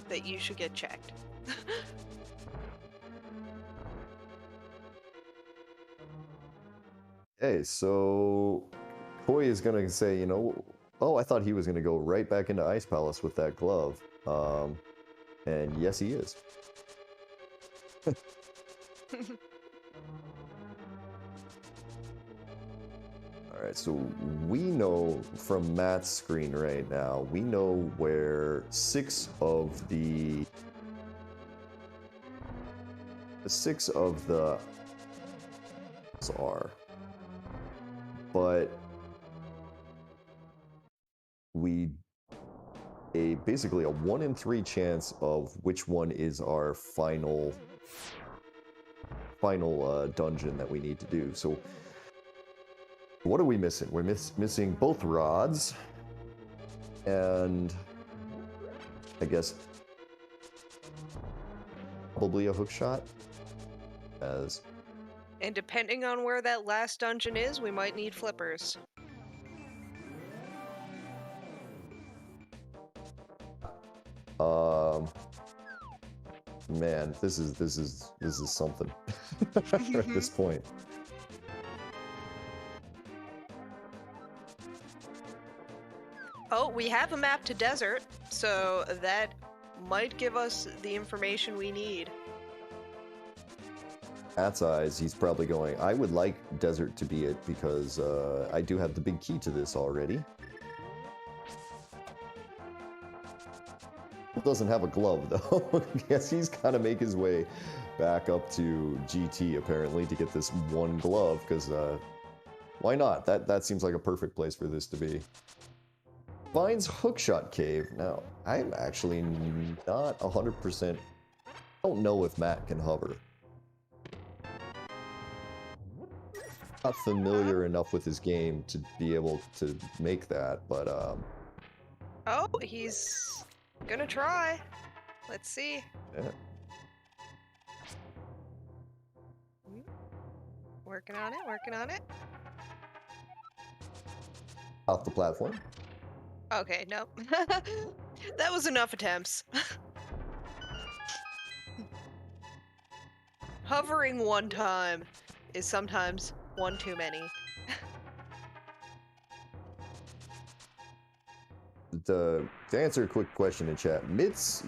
that you should get checked. Hey, so Koi is gonna say, you know, oh, I thought he was gonna go right back into Ice Palace with that glove. And yes, he is. Alright, so we know from Matt's screen right now, we know where 6 of the are. But basically a 1 in 3 chance of which one is our final dungeon that we need to do. So what are we missing? We're missing both rods, and I guess probably a hook shot. And depending on where that last dungeon is, we might need flippers. Man, this is something at this point. Oh, we have a map to desert, so that might give us the information we need. Matt's eyes, he's probably going, I would like desert to be it because I do have the big key to this already. Doesn't have a glove though. Guess he's gotta make his way back up to GT apparently to get this one glove, because why not? That seems like a perfect place for this to be. Finds Hookshot Cave. Now, I'm actually not 100%. I don't know if Matt can hover. Not familiar enough with his game to be able to make that, but Oh, he's gonna try. Let's see. yeah. Working on it, working on it. Off the platform. Okay, nope. That was enough attempts. Hovering one time is sometimes one too many. To answer a quick question in chat, mitts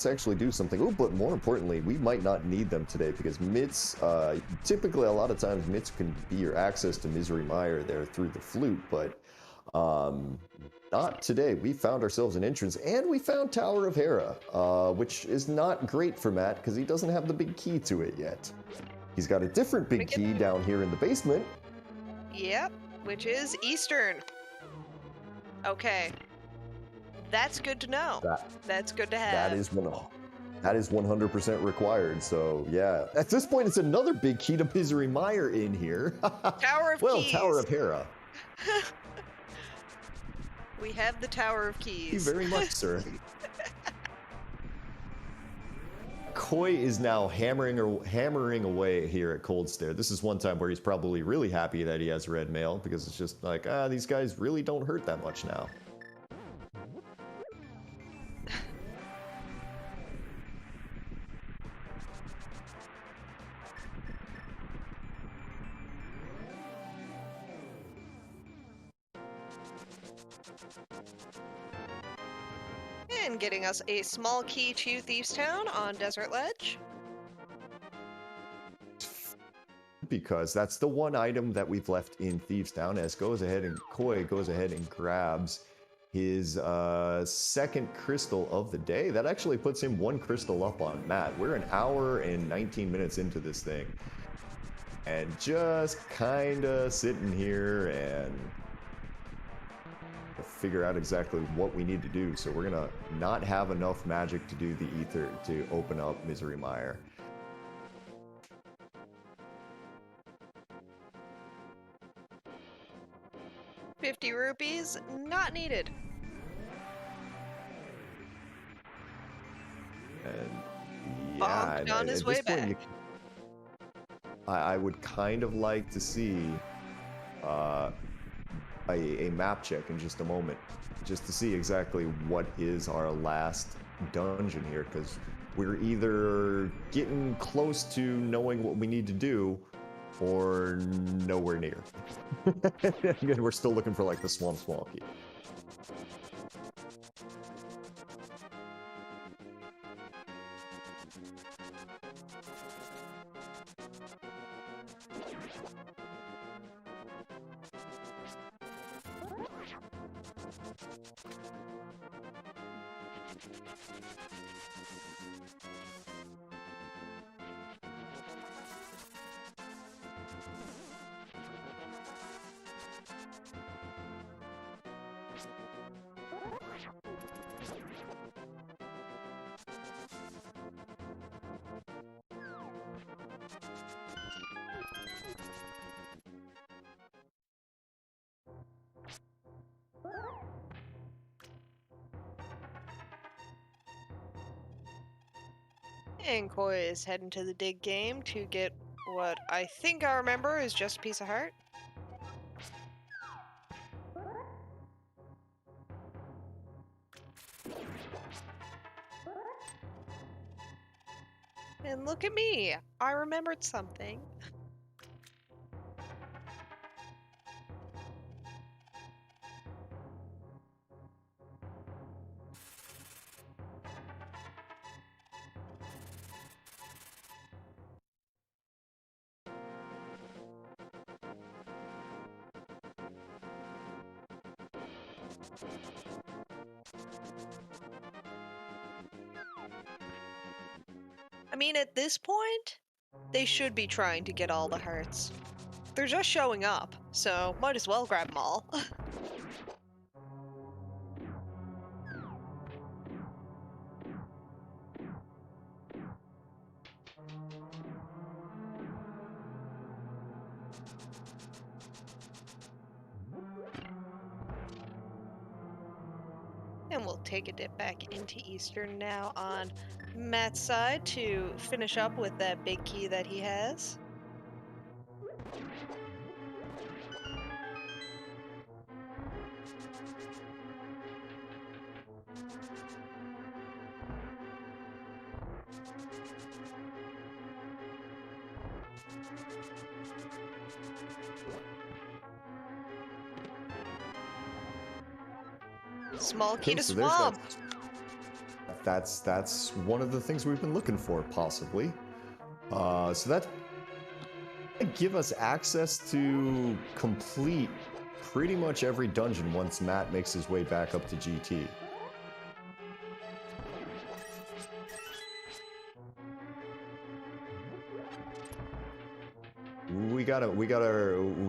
actually do something. Oh, but more importantly, we might not need them today because mitts, typically a lot of times mitts can be your access to Misery Mire there through the flute, but not today. We found ourselves an entrance, and we found Tower of Hera, which is not great for Matt because he doesn't have the big key to it yet. He's got a different big key down here in the basement. Yep, which is Eastern. Okay. That's good to know. That's good to have. That is 100% required. So yeah, at this point, it's another big key to Misery Mire in here. Tower of Keys. Well, Tower of Hera. We have the Tower of Keys. Thank you very much, sir. Koi is now hammering away here at Cold Stare. This is one time where he's probably really happy that he has red mail because it's just like, these guys really don't hurt that much now. and getting us a small key to Thieves Town on Desert Ledge. Because that's the one item that we've left in Thieves Town, as Koi goes ahead and grabs his second crystal of the day. That actually puts him one crystal up on Matt. We're an hour and 19 minutes into this thing. And just kind of sitting here and figure out exactly what we need to do. So we're going to not have enough magic to do the ether to open up Misery Mire. ₹50, not needed. And Bonked on his way back. I would kind of like to see a map check in just a moment, just to see exactly what is our last dungeon here, because we're either getting close to knowing what we need to do or nowhere near. Again, we're still looking for like the swamp key. And Koi is heading to the dig game to get what I think I remember is just a piece of heart. And look at me, I remembered something. I mean, at this point, they should be trying to get all the hearts. They're just showing up, so might as well grab them all. And we'll take a dip back into Eastern now on Matt's side to finish up with that big key that he has. Small key to swamp. That's one of the things we've been looking for, possibly. So that give us access to complete pretty much every dungeon once Matt makes his way back up to GT.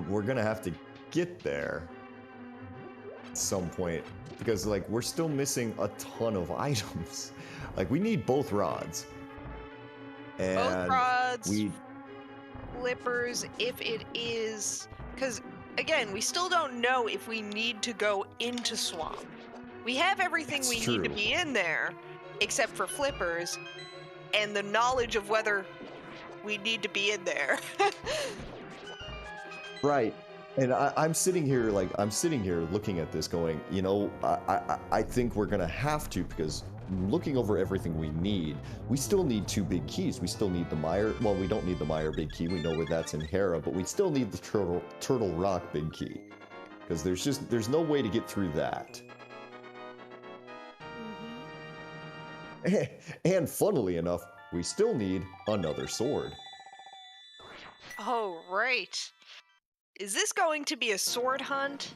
We're gonna have to get there at some point, because like we're still missing a ton of items. Like we need both rods. And both rods, flippers, if it is, because again, we still don't know if we need to go into swamp. We have everything we need to be in there, except for flippers, and the knowledge of whether we need to be in there. Right. And I'm sitting here looking at this going, you know, I think we're going to have to, because looking over everything we need, we still need two big keys. We still need the Mire. Well, we don't need the Mire big key. We know where that's in Hera, but we still need the Turtle Rock big key, because there's no way to get through that. And funnily enough, we still need another sword. Oh, right. Is this going to be a sword hunt?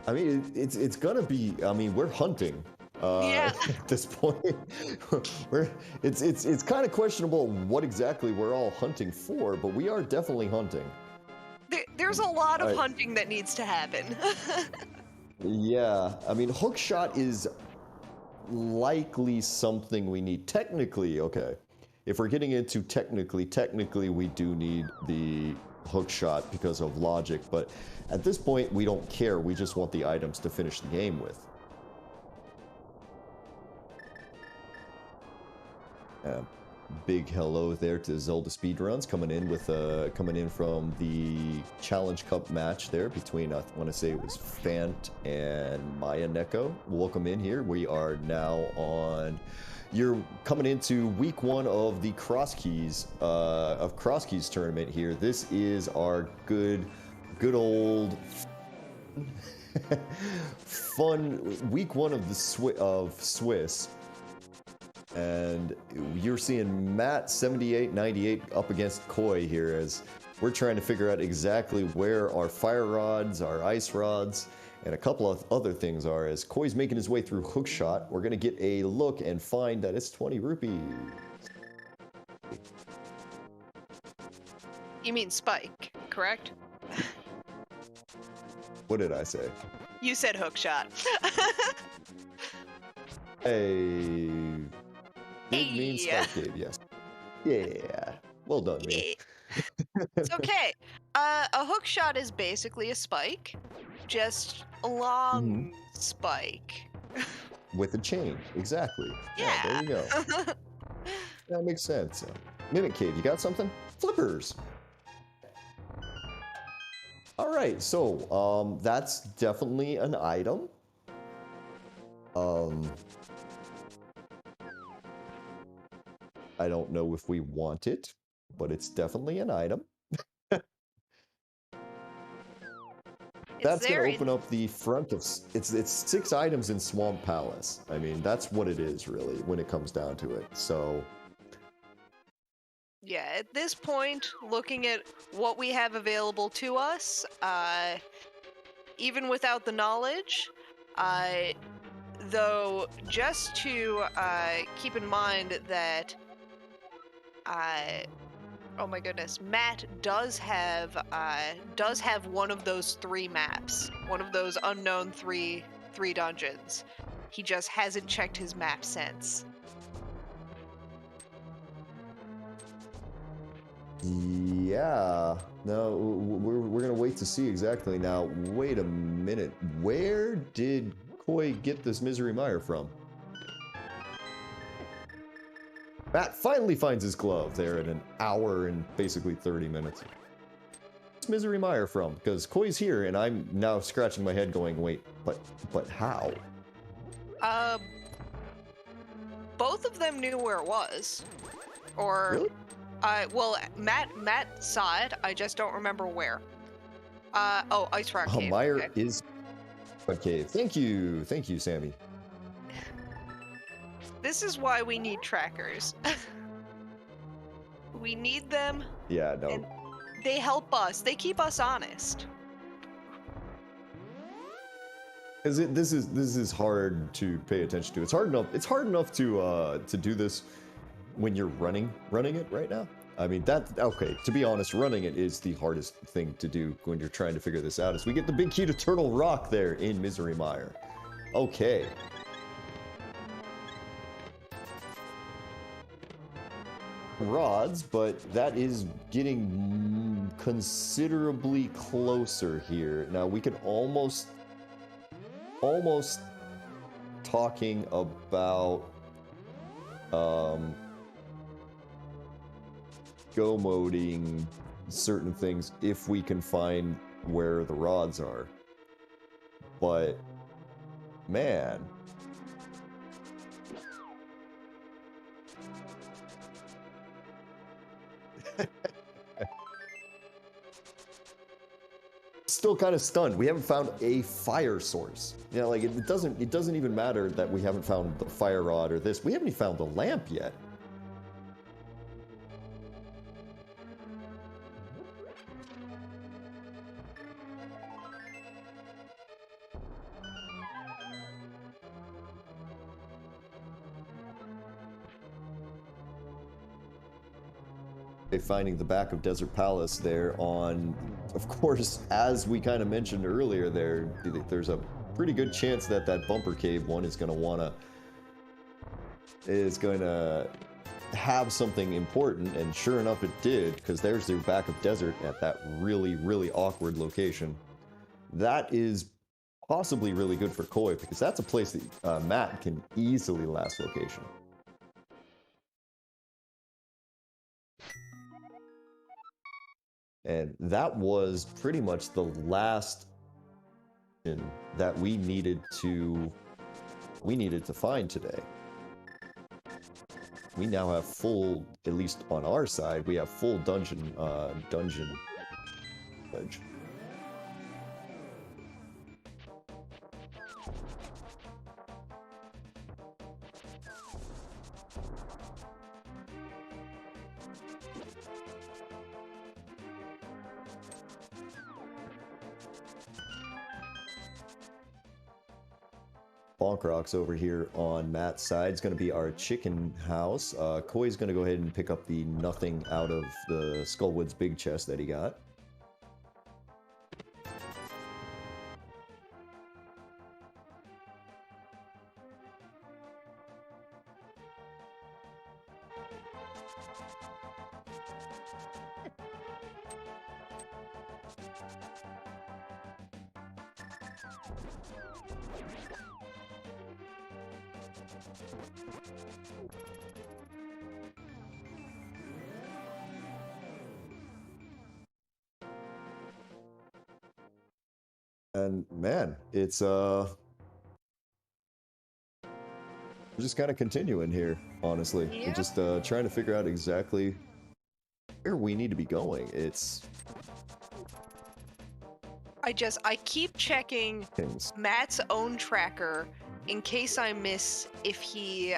I mean, it's gonna be. I mean, we're hunting. Yeah. At this point, it's kind of questionable what exactly we're all hunting for, but we are definitely hunting. There's a lot of hunting that needs to happen. Yeah, I mean, hook shot is likely something we need. Technically, okay. If we're getting into technically we do need the hook shot because of logic, but at this point we don't care. We just want the items to finish the game with. Big hello there to ZeldaSpeedRuns coming in from the Challenge Cup match there between, I want to say it was Fant and Maya Neko. Welcome in here. We are now on. You're coming into week 1 of the Crosskeys tournament here. This is our good old fun week 1 of the Swiss. And you're seeing matt7898 up against Koi here as we're trying to figure out exactly where our fire rods, our ice rods, and a couple of other things are. As Koi's making his way through hookshot, we're going to get a look and find that it's 20 rupees. You mean spike, correct? What did I say? You said hookshot. Hey. Big mean spike Dave, yes. Yeah. Well done, me. It's okay. A hook shot is basically a spike, just a long spike. With a chain, exactly. Yeah. There you go. That makes sense. Mimic Cave, you got something? Flippers. All right, so that's definitely an item. I don't know if we want it, but it's definitely an item. That's going to open up the front of it's 6 items in Swamp Palace. I mean, that's what it is really when it comes down to it. So yeah, at this point, looking at what we have available to us, even without the knowledge, though, just to keep in mind that oh my goodness, Matt does have one of those 3 maps, one of those unknown three dungeons. He just hasn't checked his map since. yeah, no, we're gonna wait to see exactly. Now, wait a minute. Where did Koi get this Misery Mire from? Matt finally finds his glove there in an hour and basically 30 minutes. Where's Misery Mire from? Because Koi's here, and I'm now scratching my head going, wait, but how? Both of them knew where it was. Or, really? Well, Matt saw it, I just don't remember where. Oh, Ice Rock Cave. Mire okay. is... Okay, thank you, Sammy. This is why we need trackers. We need them. Yeah, no. And they help us. They keep us honest. This is hard to pay attention to. It's hard enough to do this when you're running it right now. I mean, okay, to be honest, running it is the hardest thing to do when you're trying to figure this out. Is we get the big key to Turtle Rock there in Misery Mire. Okay. Rods, but that is getting considerably closer here. Now we can almost talking about go moding certain things if we can find where the rods are. But man, still kind of stunned. We haven't found a fire source. You know, like it doesn't even matter that we haven't found the fire rod or this. We haven't even found the lamp yet. Finding the back of Desert Palace there on, of course, as we kind of mentioned earlier, there's a pretty good chance that that bumper cave one is going to have something important, and sure enough it did, because there's their back of desert at that really, really awkward location. That is possibly really good for Koi, because that's a place that Matt can easily last location. And that was pretty much the last that we needed to find today. We now have full, at least on our side, we have full dungeon edge. Bonk Rocks over here on Matt's side is going to be our chicken house. Koi's going to go ahead and pick up the nothing out of the Skullwood's big chest that he got. And man, it's we're just kind of continuing here, honestly. Yeah. We're just trying to figure out exactly where we need to be going. It's I keep checking things. Matt's own tracker in case I miss if he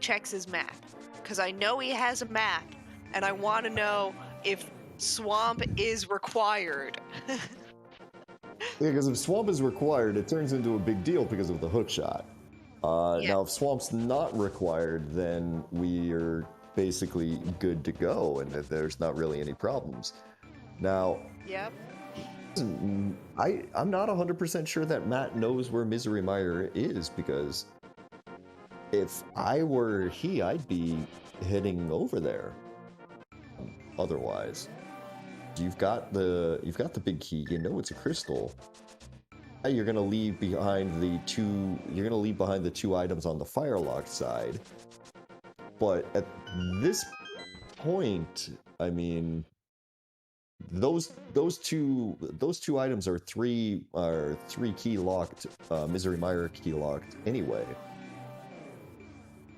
checks his map, because I know he has a map and I want to know if swamp is required. Yeah, because if swamp is required, it turns into a big deal because of the hook shot. Yeah. Now, if swamp's not required, then we are basically good to go, and that there's not really any problems. Now, Yep. I'm not 100% sure that Matt knows where Misery Mire is, because if I were he, I'd be heading over there. Otherwise, you've got the big key. You know it's a crystal. You're gonna leave behind the two. You're gonna leave behind the two items on the firelock side. But at this point, I mean, those two items are three key locked, Misery Mire key locked anyway.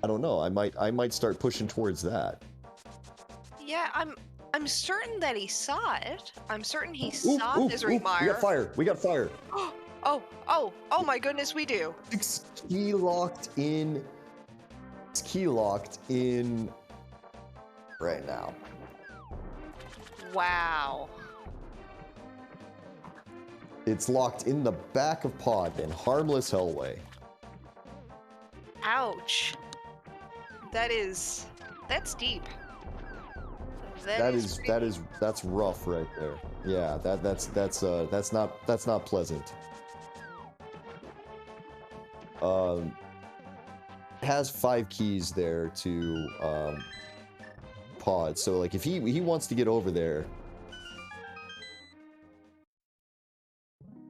I don't know. I might start pushing towards that. Yeah, I'm certain that he saw it. I'm certain he saw Misery Mire. We got fire. Oh my goodness, we do. It's key locked in right now. Wow. It's locked in the back of pod in harmless hellway. Ouch. That's deep. That's rough right there. Yeah, that's not pleasant. Has 5 keys there to pod, so like if he wants to get over there,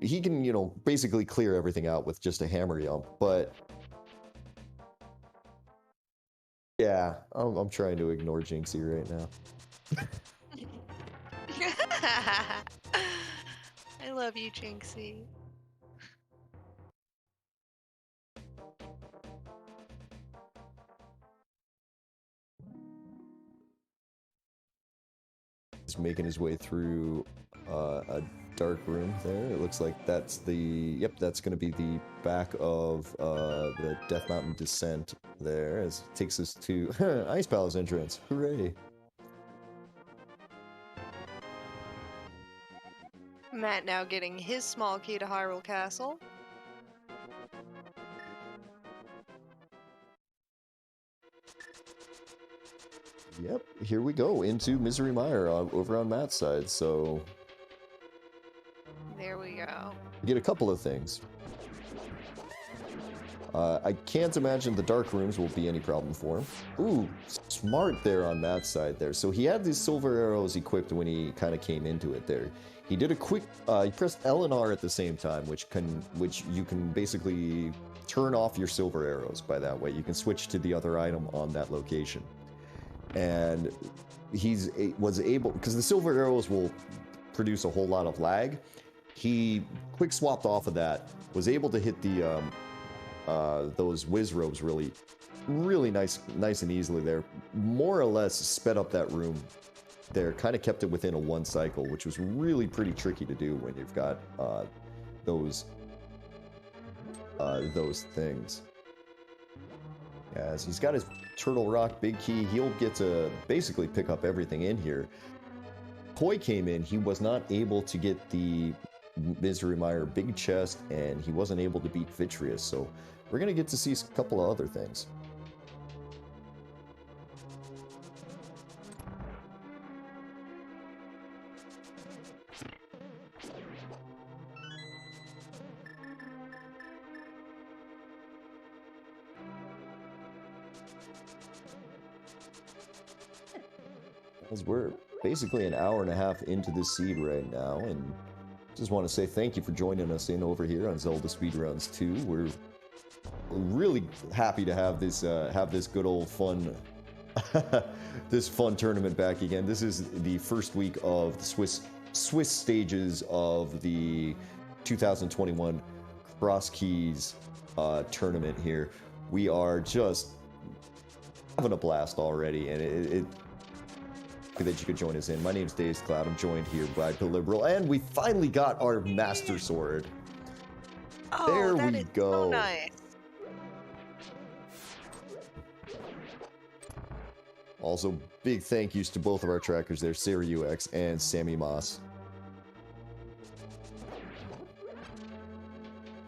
he can, you know, basically clear everything out with just a hammer jump. But yeah, I'm trying to ignore Jinxie right now. I love you, Jinxie. Just making his way through a dark room there. It looks like that's the... Yep, that's going to be the back of the Death Mountain Descent there, as it takes us to Ice Palace entrance. Hooray! Matt now getting his small key to Hyrule Castle. Yep, here we go into Misery Mire over on Matt's side, so... There we go. We get a couple of things. I can't imagine the dark rooms will be any problem for him. Ooh, smart there on Matt's side there. So he had these silver arrows equipped when he kind of came into it there. He did a quick, he pressed L and R at the same time, which you can basically turn off your silver arrows by that way. You can switch to the other item on that location. And was able, because the silver arrows will produce a whole lot of lag. He quick swapped off of that, was able to hit the those whiz robes really nice and easily there. More or less sped up that room there, kind of kept it within a one cycle, which was really pretty tricky to do when you've got those things. As he's got his Turtle Rock big key, he'll get to basically pick up everything in here. Koi came in, he was not able to get the Misery Mire big chest, and he wasn't able to beat Vitreous, so we're going to get to see a couple of other things. As we're basically an hour and a half into this seed right now, and just want to say thank you for joining us in over here on Zelda Speedruns 2. We're really happy to have this good old fun this fun tournament back again. This is the first week of the Swiss stages of the 2021 Crosskeys tournament here. We are just having a blast already, and it that you could join us in. My name's Dazed Cloud. I'm joined here by Liberal, and we finally got our Master Sword. Oh, there that we is go. So nice. Also, big thank yous to both of our trackers there, Sarah UX and Sammy Moss.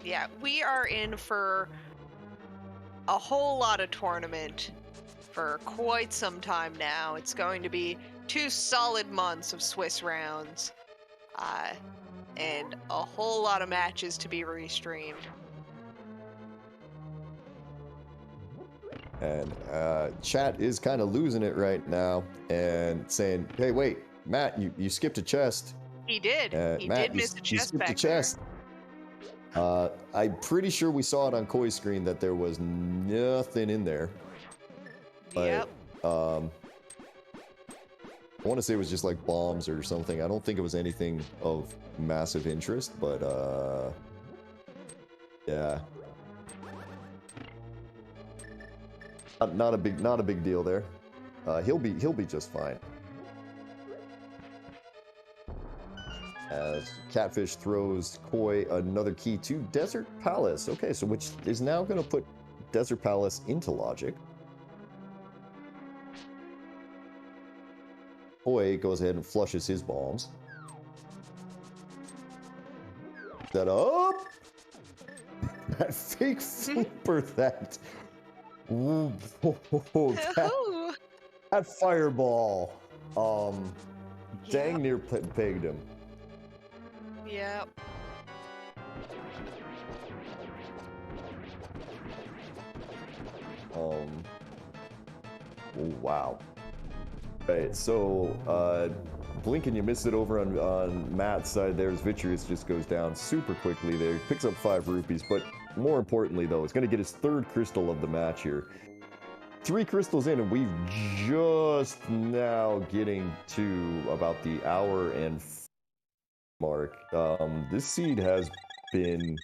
Yeah, we are in for a whole lot of tournament for quite some time now. It's going to be 2 solid months of Swiss rounds, and a whole lot of matches to be restreamed. And chat is kind of losing it right now and saying, hey, wait, Matt, you skipped a chest. He did. He Matt, did miss a you chest skipped back a chest. I'm pretty sure we saw it on Koi's screen that there was nothing in there. There. But, I want to say it was just like bombs or something. I don't think it was anything of massive interest, but yeah, not a big deal there. He'll be just fine. As Catfish throws Koi another key to Desert Palace. Okay, so which is now going to put Desert Palace into logic. Koi goes ahead and flushes his bombs. That up! That fake flipper, that... Ooh, that fireball. Dang near pegged him. Yep. Oh, wow. Right, so, blink and you miss it over on Matt's side there as Vitreous just goes down super quickly there. He picks up 5 rupees, but more importantly, though, it's going to get his 3rd crystal of the match here. 3 crystals in, and we've just now getting to about the hour and mark. This seed has been...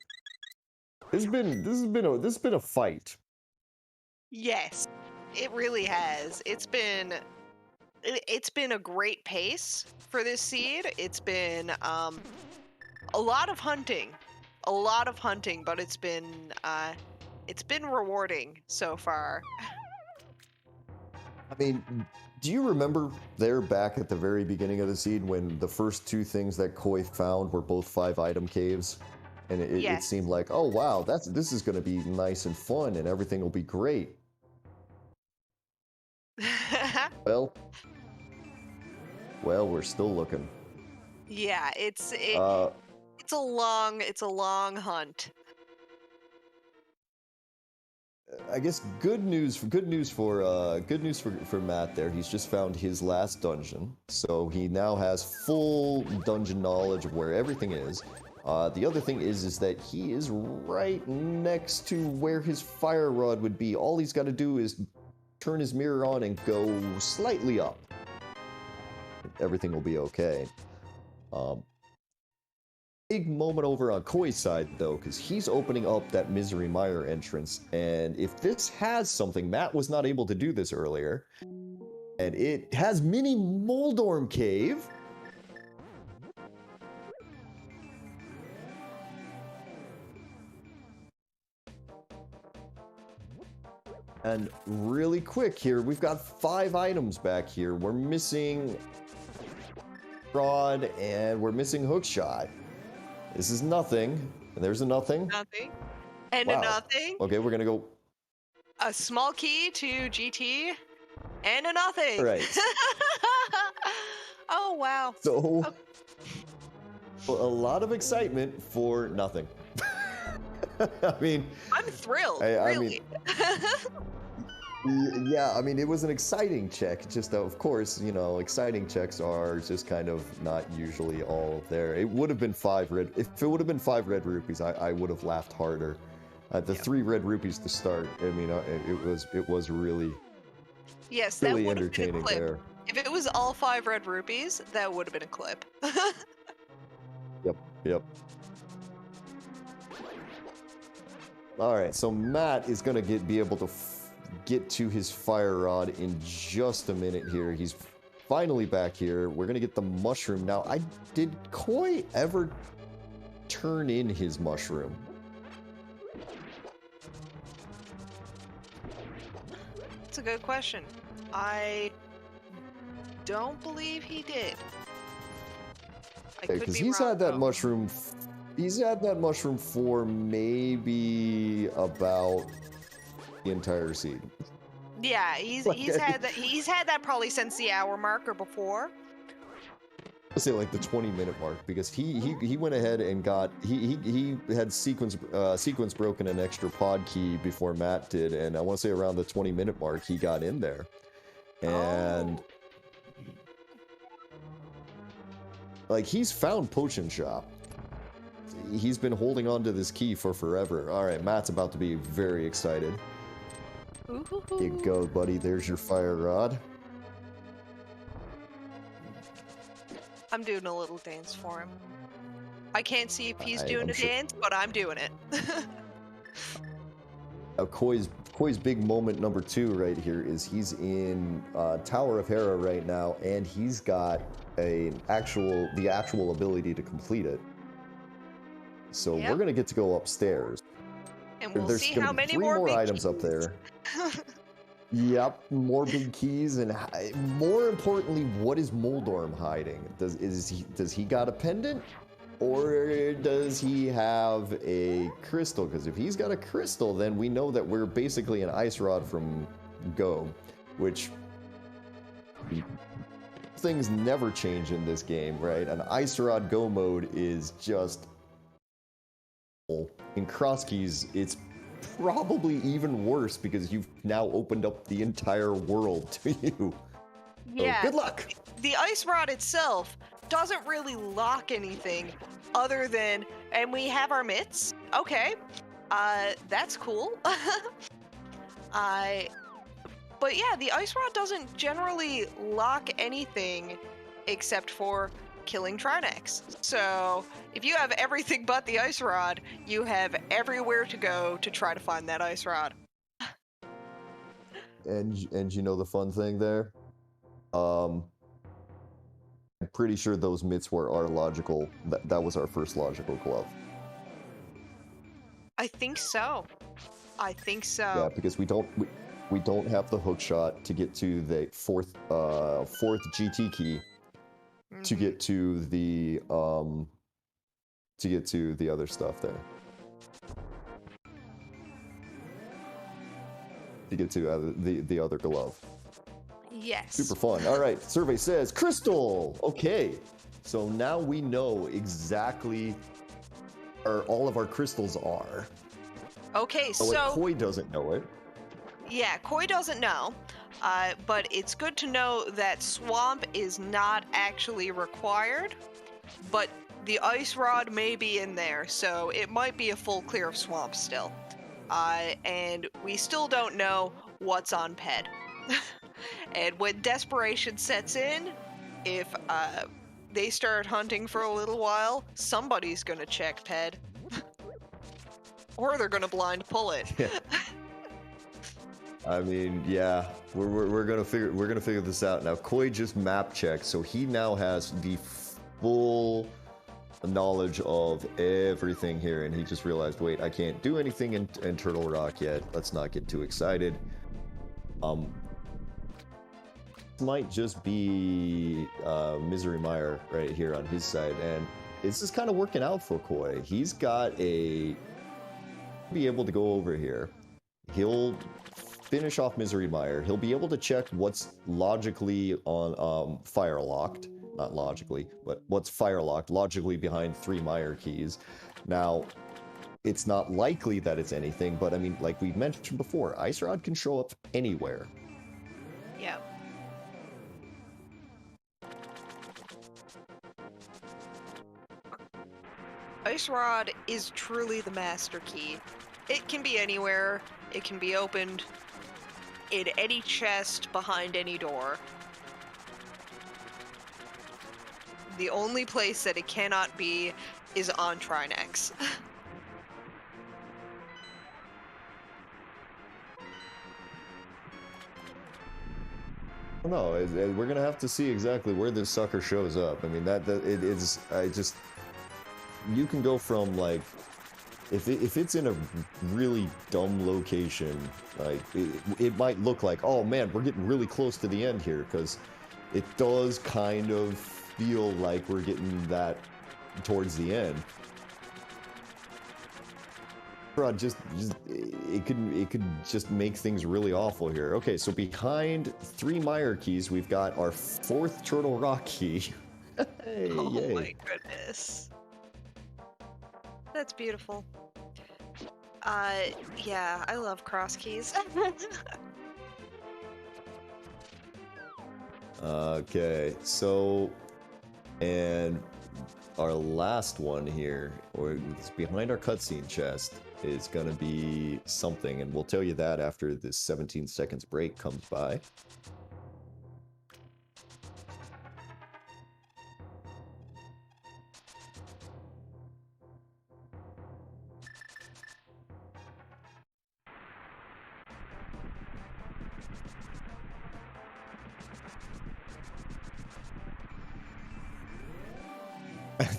This has been a fight. Yes, it really has. It's been it's been a great pace for this seed. It's been a lot of hunting, but it's been rewarding so far. I mean, do you remember there back at the very beginning of the seed when the first two things that Koi found were both 5-item caves? And it Yes. seemed like, oh wow, this is going to be nice and fun and everything will be great. Well, we're still looking. Yeah, it's a long hunt. I guess good news for Matt there. He's just found his last dungeon, so he now has full dungeon knowledge of where everything is. The other thing is that he is right next to where his fire rod would be. All he's got to do is turn his mirror on and go slightly up. Everything will be okay. Big moment over on Koi's side, though, because he's opening up that Misery Mire entrance, and if this has something, Matt was not able to do this earlier, and it has Mini Moldorm Cave. And really quick here, we've got 5 items back here. We're missing Rod, and we're missing Hookshot. This is nothing, and there's a nothing. Nothing. And Wow. a nothing. Okay, we're gonna go. A small key to GT. And a nothing. Right. Oh, wow. So, a lot of excitement for nothing. I mean, I'm thrilled, I really. Yeah, I mean, it was an exciting check. Just, of course, you know, exciting checks are just kind of not usually all there. It would have been 5 red. If it would have been 5 red rupees, I would have laughed harder. The 3 red rupees to start. I mean, it was really, yes, really that would have been a entertaining clip. there. If it was all 5 red rupees, that would have been a clip. Yep. All right, so Matt is gonna be able to get to his fire rod in just a minute here. He's finally back here. We're gonna get the mushroom now. Did Koi ever turn in his mushroom? That's a good question. I don't believe he did. Because he's had that mushroom. He's had that mushroom for maybe about the entire seed. Yeah, he's had that. He's had that probably since the hour mark or before. Let's say like the 20-minute mark, because he went ahead and got he had sequence broken an extra pod key before Matt did, and I want to say around the 20-minute mark he got in there, and like he's found Potion Shop. He's been holding on to this key for forever. All right, Matt's about to be very excited. Here you go, buddy. There's your fire rod. I'm doing a little dance for him. I can't see if he's doing I'm a sure. dance, but I'm doing it. Now, Koi's big moment number 2 right here is he's in Tower of Hera right now, and he's got the actual ability to complete it. So we're gonna get to go upstairs. And we'll There's see gonna how be many 3 more big items up keys. there. Yep, more big keys, and more importantly, what is Moldorm hiding? Does he got a pendant, or does he have a crystal? Because if he's got a crystal, then we know that we're basically an ice rod from Go, which things never change in this game, right? An ice rod Go mode is just in Crosskeys. It's probably even worse because you've now opened up the entire world to you. Yeah. So good luck. The ice rod itself doesn't really lock anything other than, and we have our mitts. Okay. That's cool. But yeah, the ice rod doesn't generally lock anything except for killing Trinex. So if you have everything but the ice rod, you have everywhere to go to try to find that ice rod. And you know the fun thing there? I'm pretty sure those mitts were our logical. That was our first logical glove. I think so. I think Yeah, so. because we don't have the hook shot to get to the fourth GT key to get to the other stuff there. To get to the other glove. Yes. Super fun. All right, survey says crystal. Okay, so now we know exactly where all of our crystals are. Okay, Oh, wait, so Koi doesn't know it. yeah, Koi doesn't know, but it's good to know that swamp is not actually required, but the ice rod may be in there, so it might be a full clear of swamp still. And we still don't know what's on Ped. And when desperation sets in, if they start hunting for a little while, somebody's gonna check Ped. Or they're gonna blind pull it. Yeah. I mean, yeah, we're gonna figure this out now. Koi just map checked, so he now has the full knowledge of everything here, and he just realized, wait, I can't do anything in Turtle Rock yet. Let's not get too excited. Might just be Misery Mire right here on his side, and this is kind of working out for Koi. He's got be able to go over here. He'll finish off Misery Mire. He'll be able to check what's logically on fire locked. Not logically, but what's fire locked logically behind 3 Mire keys. Now, it's not likely that it's anything, but I mean, like we mentioned before, Ice Rod can show up anywhere. Yeah. Ice Rod is truly the master key. It can be anywhere. It can be opened in any chest behind any door. The only place that it cannot be is on Trinex. No, we're gonna have to see exactly where this sucker shows up. I mean, it is. You can go from like, if it's in a really dumb location, like it might look like, oh man, we're getting really close to the end here, because it does kind of feel like we're getting that towards the end. It could just make things really awful here. Okay, so behind 3 Mire keys, we've got our 4th Turtle Rock key. Hey, Oh yay. my goodness. That's beautiful. Yeah, I love Crosskeys. Okay, so, and our last one here, or it's behind our cutscene chest, is gonna be something, and we'll tell you that after this 17 seconds break comes by.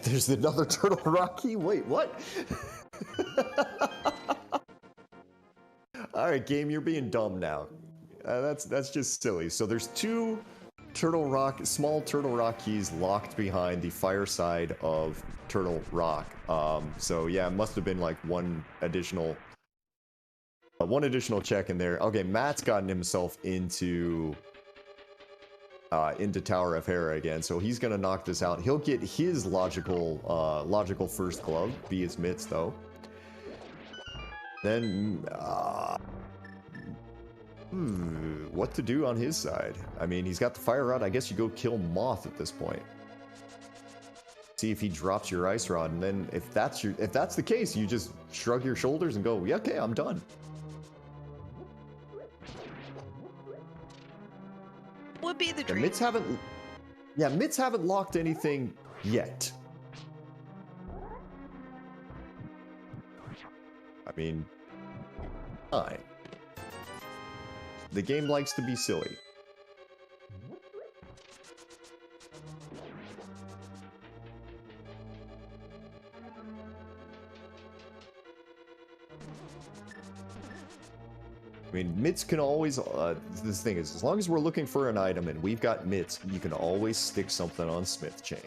There's another Turtle Rock key? Wait, what? Alright, game, you're being dumb now. That's just silly. So there's 2 small Turtle Rock keys locked behind the fire side of Turtle Rock. So yeah, it must have been like one additional check in there. Okay, Matt's gotten himself into Tower of Hera again, so he's gonna knock this out. He'll get his logical first glove, be his mitts though. Then, what to do on his side? I mean, he's got the fire rod. I guess you go kill Moth at this point. See if he drops your ice rod, and then if that's the case, you just shrug your shoulders and go, yeah, okay, I'm done. Would be the dream. Mitts haven't locked anything yet. I mean, fine. The game likes to be silly. I mean, mitts can always, this thing is, as long as we're looking for an item and we've got mitts, you can always stick something on Smith Chain.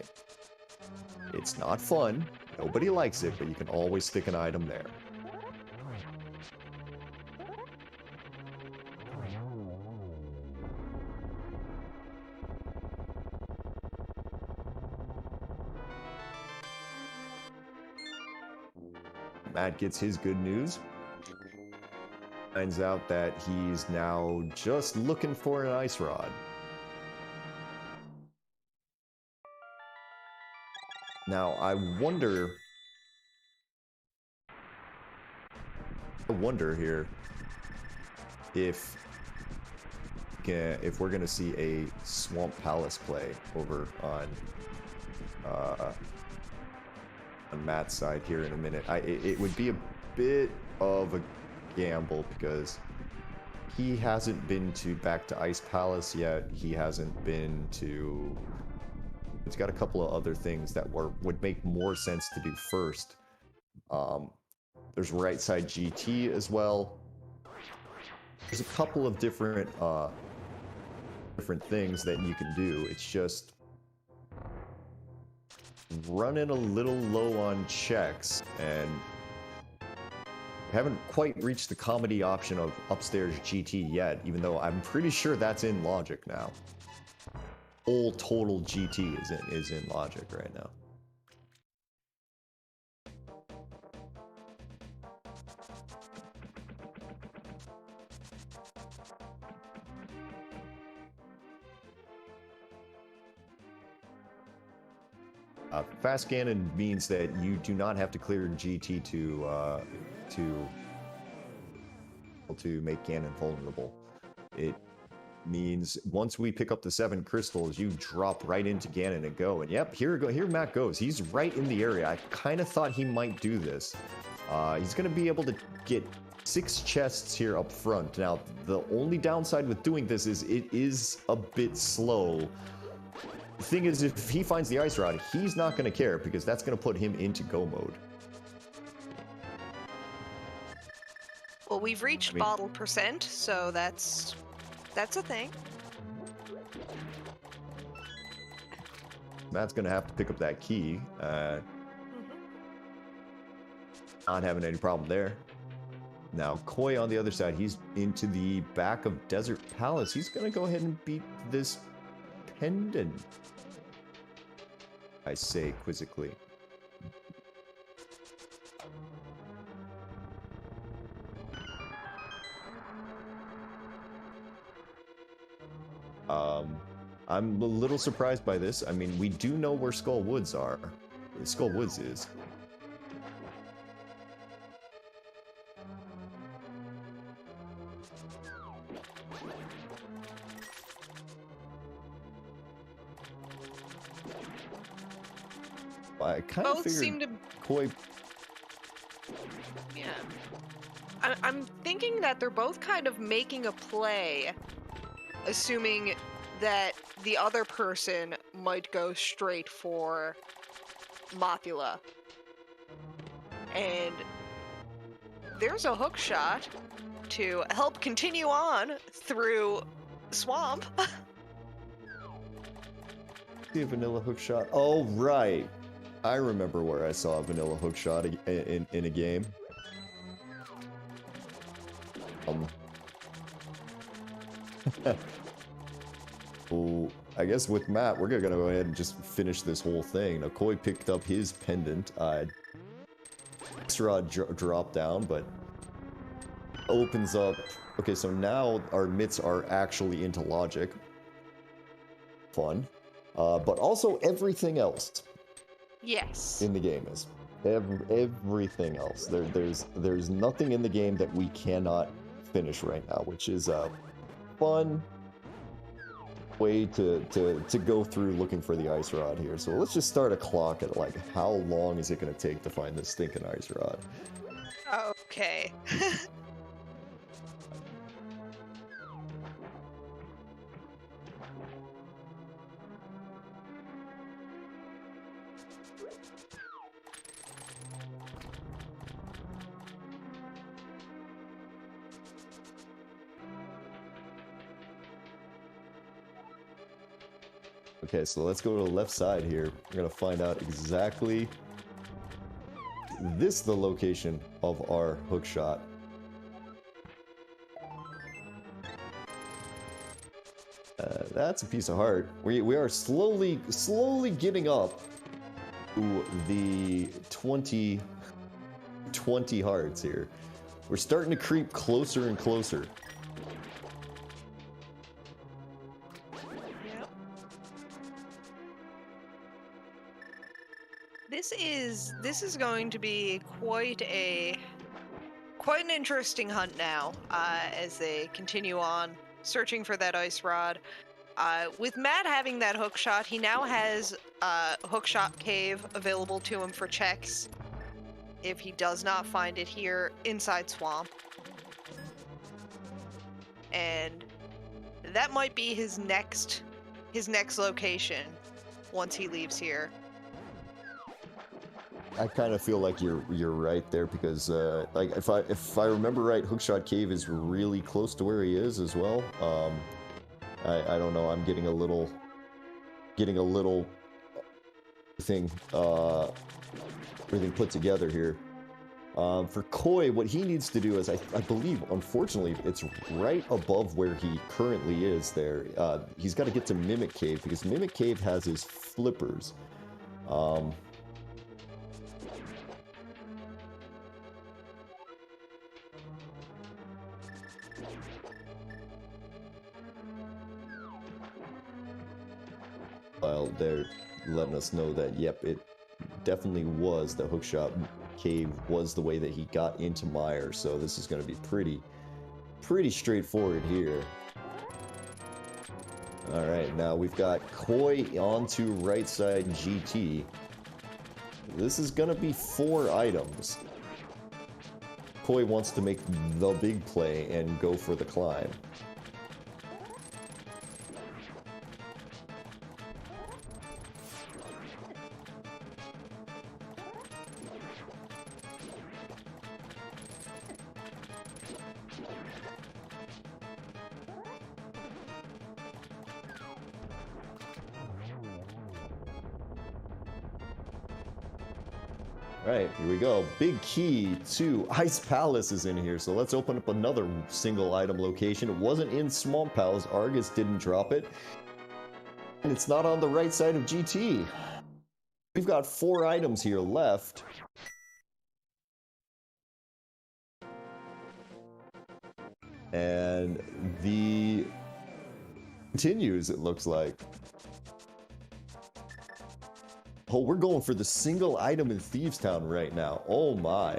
It's not fun, nobody likes it, but you can always stick an item there. Matt gets his good news. Finds out that he's now just looking for an ice rod. Now, I wonder here if we're gonna see a Swamp Palace play over on Matt's side here in a minute. It would be a bit of a gamble because he hasn't been back to Ice Palace yet. He hasn't been to. It's got a couple of other things that would make more sense to do first. There's right side GT as well. There's a couple of different things that you can do. It's just running a little low on checks, and haven't quite reached the comedy option of upstairs GT yet, even though I'm pretty sure that's in Logic now. Full total GT is in Logic right now. Fast Ganon means that you do not have to clear GT to make Ganon vulnerable. It means once we pick up the 7 crystals, you drop right into Ganon and go. And yep, here Matt goes. He's right in the area. I kind of thought he might do this. He's going to be able to get 6 chests here up front. Now, the only downside with doing this is it is a bit slow. The thing is, if he finds the Ice Rod, he's not going to care because that's going to put him into go mode. Well, we've reached bottle percent, so that's a thing. Matt's going to have to pick up that key. Not having any problem there. Now, Koi on the other side, he's into the back of Desert Palace. He's going to go ahead and beat this pendant, I say quizzically. I'm a little surprised by this. I mean, we do know where Skull Woods are. Skull Woods is. I kind of figured seem to... Koi... Yeah. I'm thinking that they're both kind of making a play, assuming that the other person might go straight for Mothula. And there's a hook shot to help continue on through Swamp. See a vanilla hook shot? Oh, right. I remember where I saw a vanilla hook shot in a game. Oh, I guess with Matt, we're gonna go ahead and just finish this whole thing. Now, Koi picked up his pendant. X-Rod dropped down, but opens up. Okay, so now our mitts are actually into Logic. Fun. But also everything else. Yes. In the game is everything else. There's nothing in the game that we cannot finish right now, which is a fun way to go through looking for the Ice Rod here. So let's just start a clock at like how long is it going to take to find this stinking Ice Rod? Okay. Okay, so let's go to the left side here. We're gonna find out exactly the location of our hook shot. That's a piece of heart. We are slowly getting up to the 20 hearts here. We're starting to creep closer and closer. Yep. This is going to be quite an interesting hunt now, as they continue on searching for that ice rod. With Matt having that hook shot, he now has hook shot cave available to him for checks if he does not find it here inside swamp. And that might be his next location once he leaves here. I kind of feel like you're right there because like if I remember right, Hookshot Cave is really close to where he is as well. I don't know. I'm getting a little thing everything put together here. For Koi, what he needs to do is, I believe, unfortunately, it's right above where he currently is there. He's got to get to Mimic Cave because Mimic Cave has his flippers. Well, they're letting us know that, yep, it definitely was the Hookshot Cave was the way that he got into Mire, so this is going to be pretty straightforward here. Alright, now we've got Koi onto right side GT. This is going to be 4 items. Koi wants to make the big play and go for the climb. Right, here we go. Big key to Ice Palace is in here, so let's open up another single item location. It wasn't in Swamp Palace. Argus didn't drop it. And it's not on the right side of GT. We've got 4 items here left. And the continues, it looks like. Oh, we're going for the single item in Thieves Town right now. Oh my.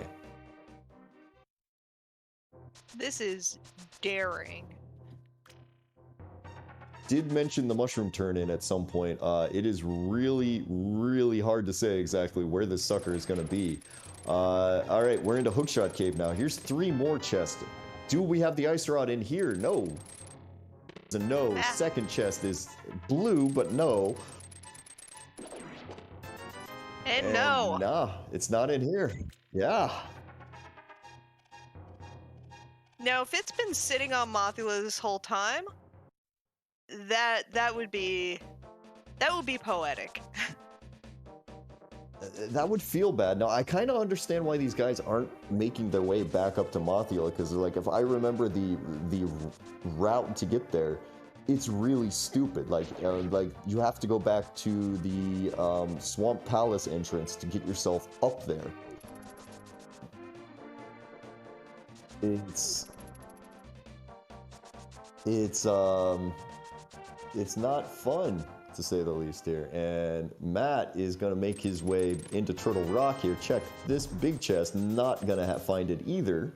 This is daring. Did mention the mushroom turn-in at some point. It is really hard to say exactly where this sucker is going to be. Alright, we're into Hookshot Cave now. Here's 3 more chests. Do we have the ice rod in here? No. It's a no. Second chest is blue, but no. And no. Nah, it's not in here. Yeah. Now, if it's been sitting on Mothula this whole time, that would be poetic. That would feel bad. Now, I kind of understand why these guys aren't making their way back up to Mothula, because, like, if I remember the route to get there, it's really stupid. Like you have to go back to the Swamp Palace entrance to get yourself up there. It's not fun, to say the least here. And Matt is going to make his way into Turtle Rock here. Check this big chest. Not going to find it either.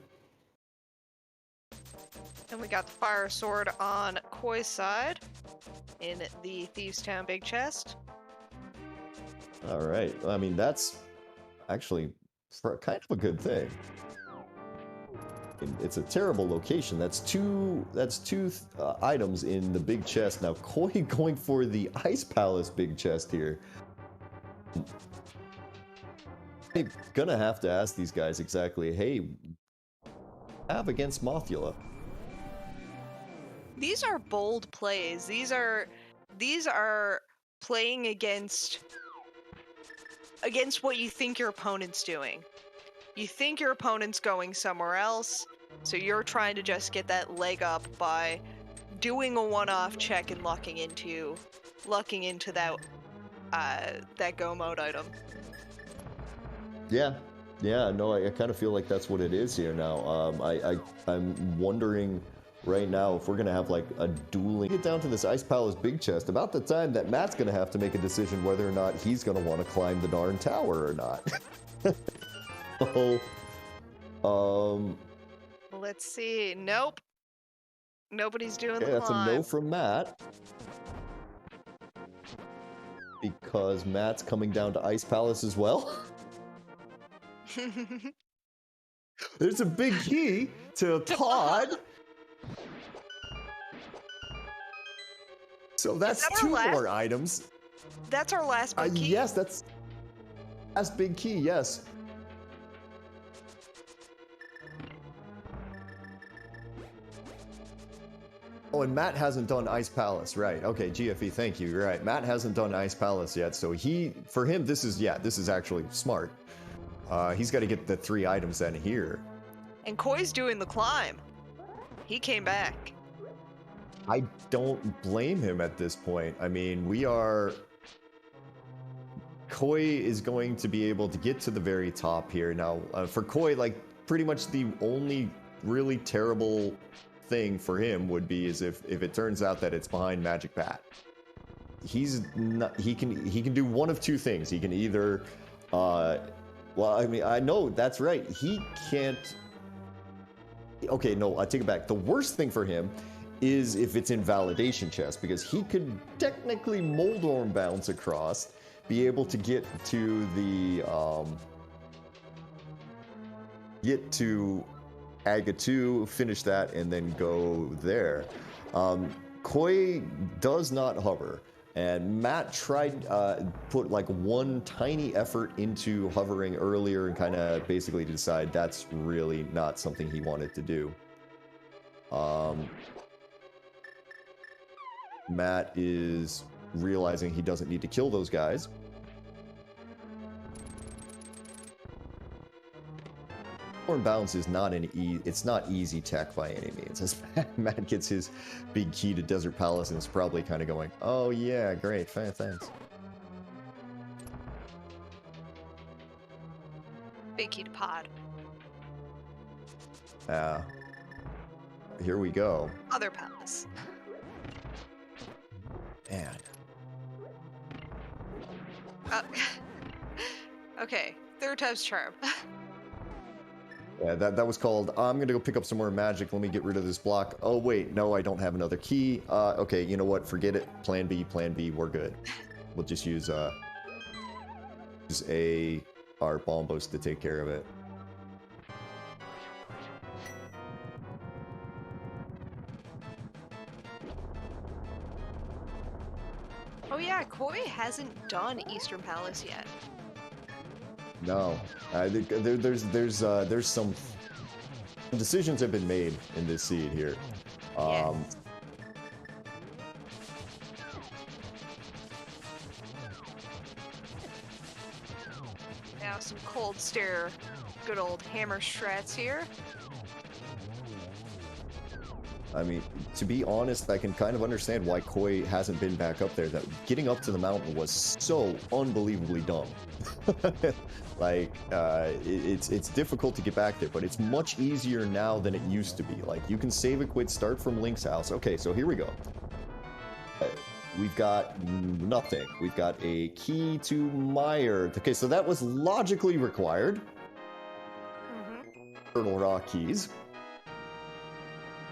And we got the fire sword on Koi's side in the Thieves Town big chest. All right. I mean, that's actually kind of a good thing. It's a terrible location. That's two items in the big chest. Now, Koi going for the Ice Palace big chest here. I'm gonna have to ask these guys exactly, hey, have against Mothula. These are bold plays. These are playing against what you think your opponent's doing. You think your opponent's going somewhere else, so you're trying to just get that leg up by doing a one-off check and lucking into that go mode item. Yeah, no, I kind of feel like that's what it is here now. I'm wondering right now if we're gonna have like a dueling. Get down to this Ice Palace big chest. About the time that Matt's gonna have to make a decision whether or not he's gonna want to climb the darn tower or not. Let's see. Nope. Nobody's doing the that's climb. a no from Matt. Because Matt's coming down to Ice Palace as well. There's a big key to pod. So that's that two last? more items. That's our last big key? Yes, that's big key, yes. Oh, and Matt hasn't done Ice Palace, right? Okay, GFE, thank you. You're right. Matt hasn't done Ice Palace yet, so for him, this is actually smart. He's got to get the 3 items then here. And Koi's doing the climb. He came back. I don't blame him at this point. I mean, Koi is going to be able to get to the very top here. Now, for Koi, like, pretty much the only really terrible thing for him would be is if it turns out that it's behind Magic Bat. He can do one of two things. He can either, well, I mean, I know that's right. He can't. Okay, no, I take it back. The worst thing for him is if it's in validation chest, because he could technically Moldorm bounce across, be able to get to the Aga 2, finish that, and then go there. Koi does not hover, and Matt tried put like one tiny effort into hovering earlier and kind of basically decide that's really not something he wanted to do. Matt is realizing he doesn't need to kill those guys. Moldorm bounce is not it's not easy tech by any means. As Matt gets his big key to Desert Palace and is probably kind of going, oh yeah, great, thanks. Big key to pod. Here we go. Other palace. Man. Okay, third time's charm. Yeah, that was called, I'm gonna go pick up some more magic, let me get rid of this block. Oh wait, no, I don't have another key. Okay, you know what, forget it. Plan B, we're good. We'll just use our bombos to take care of it. Oh yeah, Koi hasn't done Eastern Palace yet. No, there's some decisions have been made in this seed here. Yes. Now some cold stare, good old hammer strats here. I mean, to be honest, I can kind of understand why Koi hasn't been back up there. That getting up to the mountain was so unbelievably dumb. Like, it's difficult to get back there, but it's much easier now than it used to be. Like, you can save a quit, start from Link's house. Okay, so here we go. We've got nothing. We've got a key to Meyer. Okay, so that was logically required. Turtle Rock keys.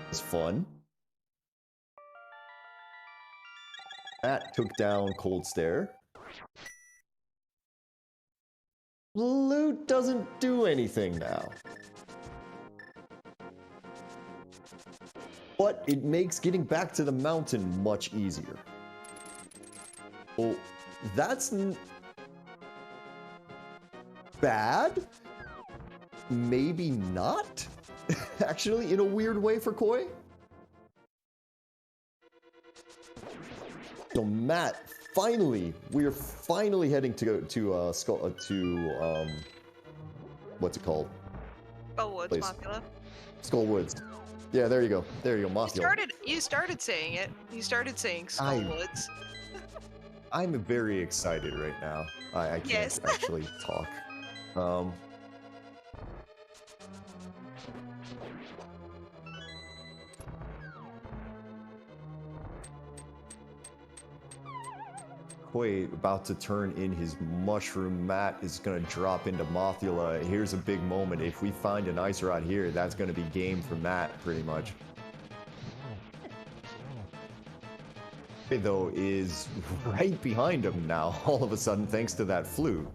It's fun. Matt took down Cold Stare. Loot doesn't do anything now. But it makes getting back to the mountain much easier. Well, that's bad? Maybe not? Actually, in a weird way for Koi. So Matt finally, we are finally heading to what's it called? Oh, what's Place. Mothula? Skull Woods. Yeah, there you go. There you go, Mothula. You started saying it. You started saying Skull Woods. I'm very excited right now. I can't Yes. actually talk. Koi about to turn in his mushroom. Matt is gonna drop into Mothula. Here's a big moment. If we find an ice rod here, that's gonna be game for Matt, pretty much. Though is right behind him now, all of a sudden, thanks to that flute.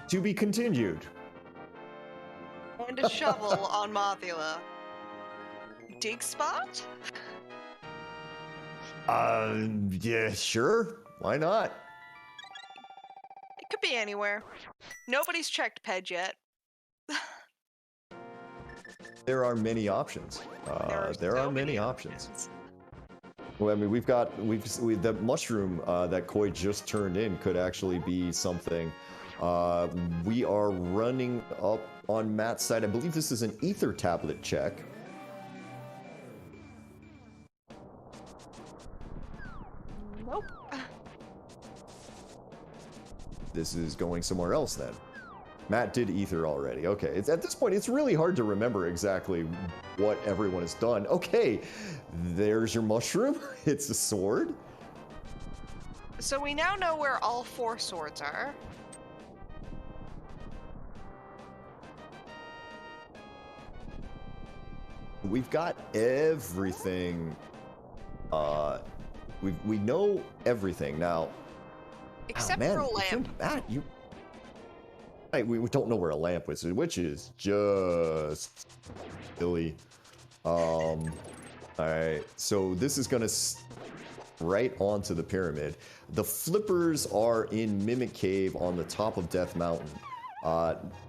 To be continued. And a shovel on Mothula. Dig spot? Yeah, sure. Why not? It could be anywhere. Nobody's checked Ped yet. There are many options. There are many options. Well, I mean, the mushroom that Koi just turned in could actually be something. We are running up on Matt's side. I believe this is an ether tablet check. Nope. This is going somewhere else then. Matt did ether already. Okay, it's at this point, it's really hard to remember exactly what everyone has done. Okay, there's your mushroom. It's a sword. So we now know where all 4 swords are. We've got everything. We know everything now. Except man, for a lamp. Matt, we don't know where a lamp is, which is just silly. All right, so this is gonna right onto the pyramid. The flippers are in Mimic Cave on the top of Death Mountain.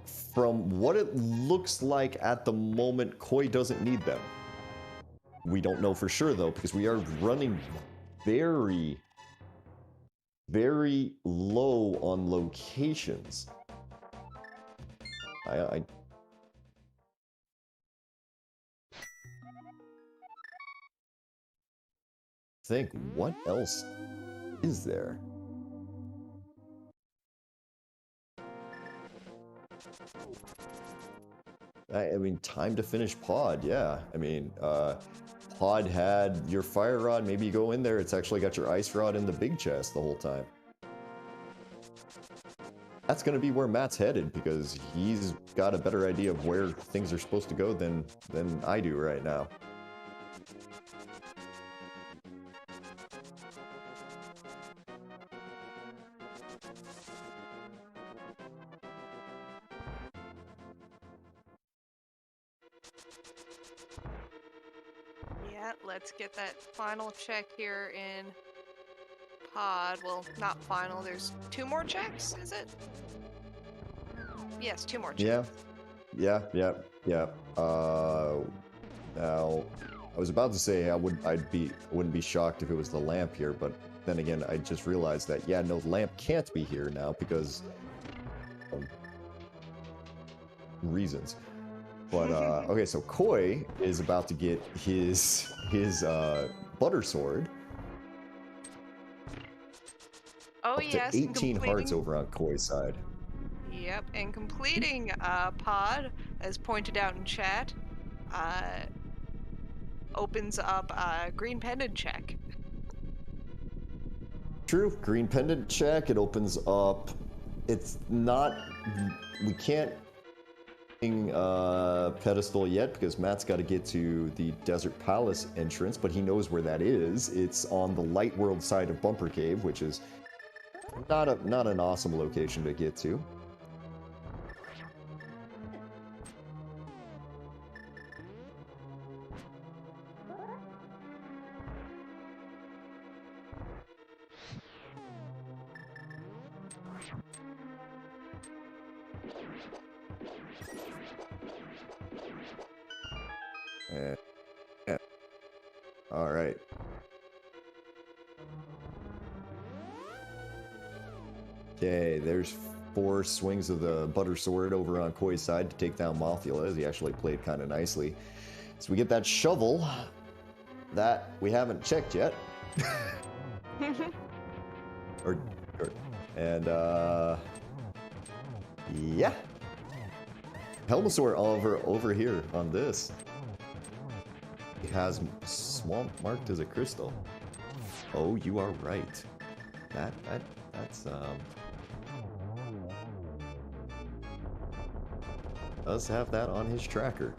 From what it looks like at the moment, Koi doesn't need them. We don't know for sure though, because we are running very, very low on locations. I think, what else is there? I mean, time to finish pod, yeah. I mean, pod had your fire rod, maybe you go in there, it's actually got your ice rod in the big chest the whole time. That's going to be where Matt's headed, because he's got a better idea of where things are supposed to go than I do right now. Yeah, let's get that final check here in pod. Well, not final. There's 2 more checks, is it? Yes, 2 more checks. Yeah. Now, I was about to say I wouldn't be shocked if it was the lamp here, but then again, I just realized that no, the lamp can't be here now because reasons. But okay, so Koi is about to get his butter sword. Oh, up yes. to 18 hearts over on Koi's side. Yep, and completing pod, as pointed out in chat, opens up a green pendant check. True, green pendant check. It opens up. It's not. We can't pedestal yet because Matt's got to get to the Desert Palace entrance, but he knows where that is. It's on the Light World side of Bumper Cave, which is not an awesome location to get to. All right. Okay, there's 4 swings of the butter sword over on Koi's side to take down Mothula, as he actually played kind of nicely. So we get that shovel that we haven't checked yet. Yeah. Helmasaur over here on this. He has swamp marked as a crystal. Oh, you are right. That's does have that on his tracker.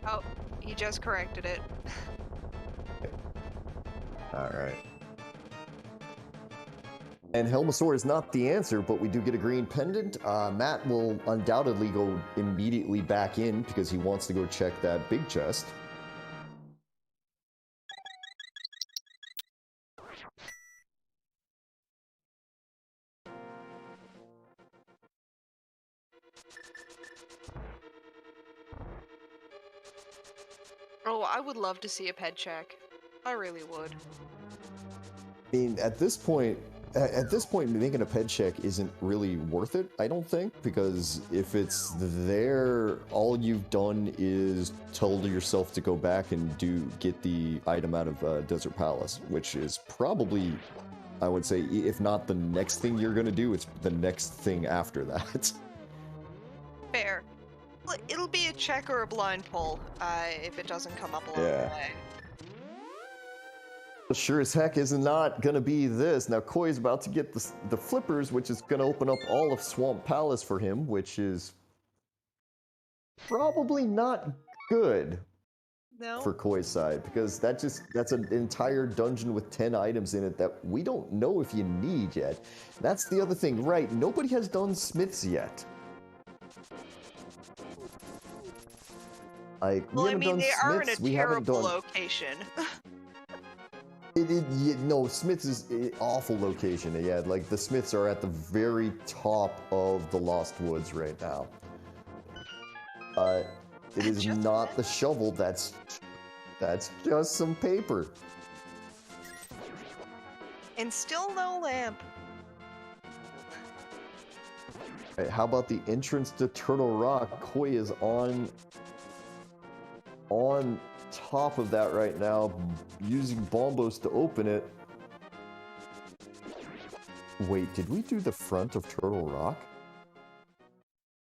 Oh, he just corrected it. Alright. And Helmasaur is not the answer, but we do get a green pendant. Matt will undoubtedly go immediately back in because he wants to go check that big chest. Oh, I would love to see a ped check. I really would. I mean, at this point, making a ped check isn't really worth it, I don't think, because if it's there, all you've done is told yourself to go back and get the item out of Desert Palace, which is probably, I would say, if not the next thing you're gonna do, it's the next thing after that. Fair. It'll be a check or a blind pull if it doesn't come up along the way. Sure as heck is not gonna be this. Now Koi's about to get the flippers, which is gonna open up all of Swamp Palace for him, which is probably not good for Koi's side, because that's an entire dungeon with 10 items in it that we don't know if you need yet. That's the other thing, right? Nobody has done Smiths yet. Like, well, we haven't done they are in a Smiths, terrible location. No, Smiths is an awful location. Yeah, like the Smiths are at the very top of the Lost Woods right now. It is not the shovel. That's just some paper. And still no lamp. Right, how about the entrance to Turtle Rock? Koi is on top of that right now, using bombos to open it. Wait, did we do the front of Turtle Rock?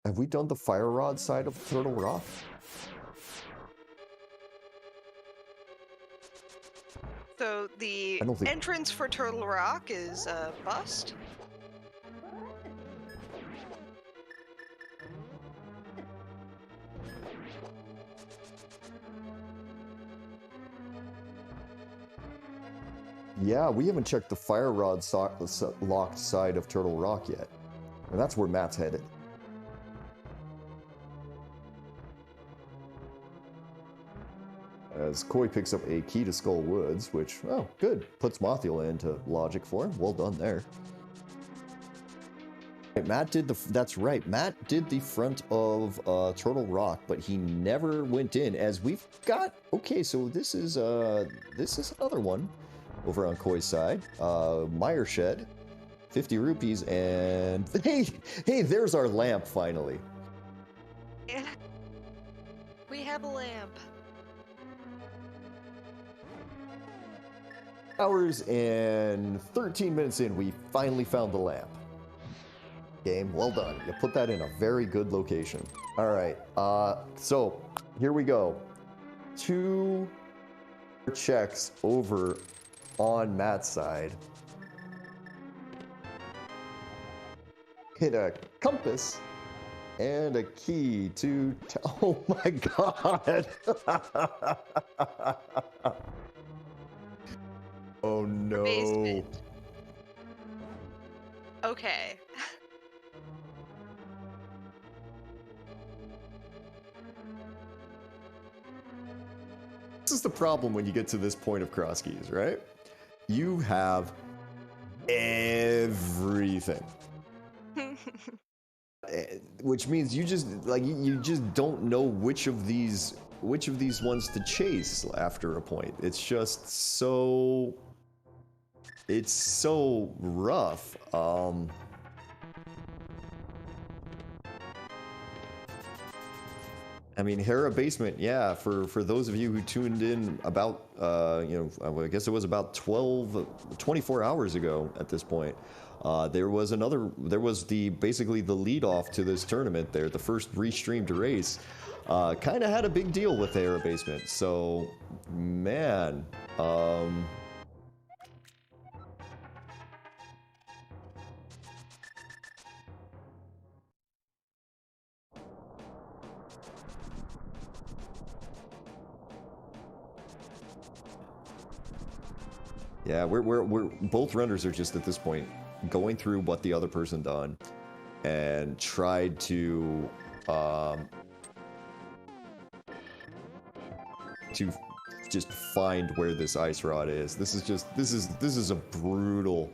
Have we done the Fire Rod side of Turtle Rock? So the entrance for Turtle Rock is a bust? Yeah, we haven't checked the Fire Rod locked side of Turtle Rock yet. And that's where Matt's headed. As Koi picks up a key to Skull Woods, which, oh, good. Puts Mothula into logic for him. Well done there. Matt did that's right. Matt did the front of Turtle Rock, but he never went in. As we've got, okay, so this is another one over on Koi's side. Meyer Shed, 50 rupees, and hey, there's our lamp finally. Yeah, we have a lamp. Hours and 13 minutes in, we finally found the lamp. Game, well done. You put that in a very good location. All right, so here we go. 2 checks over on Matt's side. Hit a compass and a key to... Oh my god! Oh no. Basement. Okay. This is the problem when you get to this point of Crosskeys, right? You have everything. Which means you just don't know which of these which of these ones to chase after a point. It's just so... It's so rough. I mean, Hera Basement, yeah, for those of you who tuned in about, you know, I guess it was about 24 hours ago at this point, there was basically the lead off to this tournament there, the first restreamed race, kind of had a big deal with Hera Basement, so, man, yeah, we're both runners are just at this point going through what the other person done and tried to just find where this ice rod is. This is a brutal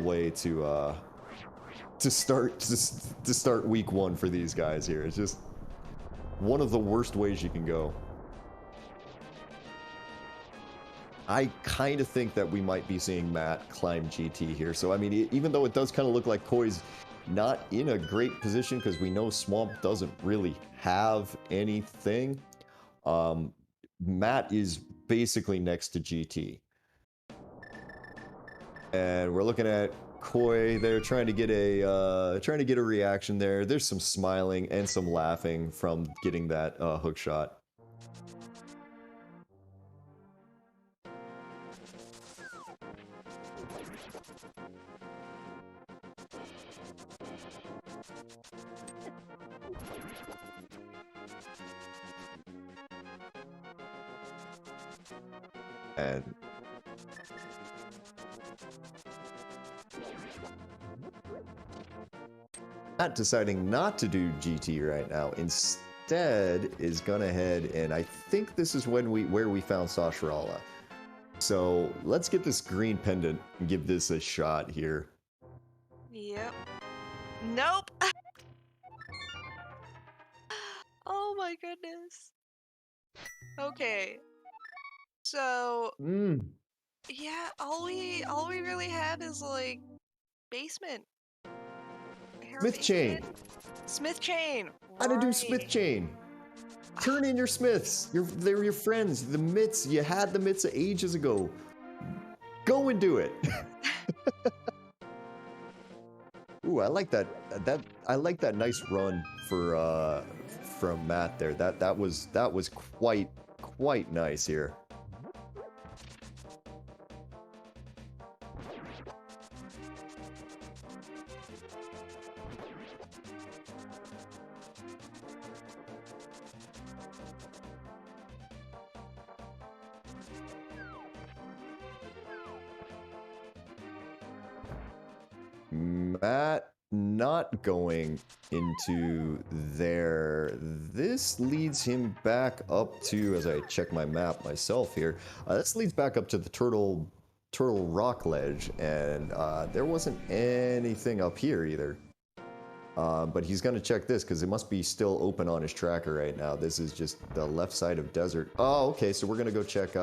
way to start week one for these guys here. It's just one of the worst ways you can go. I kind of think that we might be seeing Matt climb GT here. So, I mean, even though it does kind of look like Koi's not in a great position because we know Swamp doesn't really have anything, Matt is basically next to GT. And we're looking at Koi there trying to get a reaction there. There's some smiling and some laughing from getting that hook shot. And Matt deciding not to do GT right now. Instead is gonna head, and I think this is where we found Sasharala. So let's get this green pendant and give this a shot here. Yep. Nope. Oh my goodness. Okay. So yeah, all we really had is like basement. Smith chain. Smith chain. How to do Smith chain. Turn in your Smiths. They're your friends. The mitts. You had the mitts ages ago. Go and do it. Ooh, I like that. I like that nice run for from Matt there. That was quite nice here. Matt not going into there. This leads him back up to, as I check my map myself here, this leads back up to the Turtle Rock Ledge, and there wasn't anything up here either. But he's gonna check this because it must be still open on his tracker right now. This is just the left side of desert. Oh, okay, so we're gonna go check,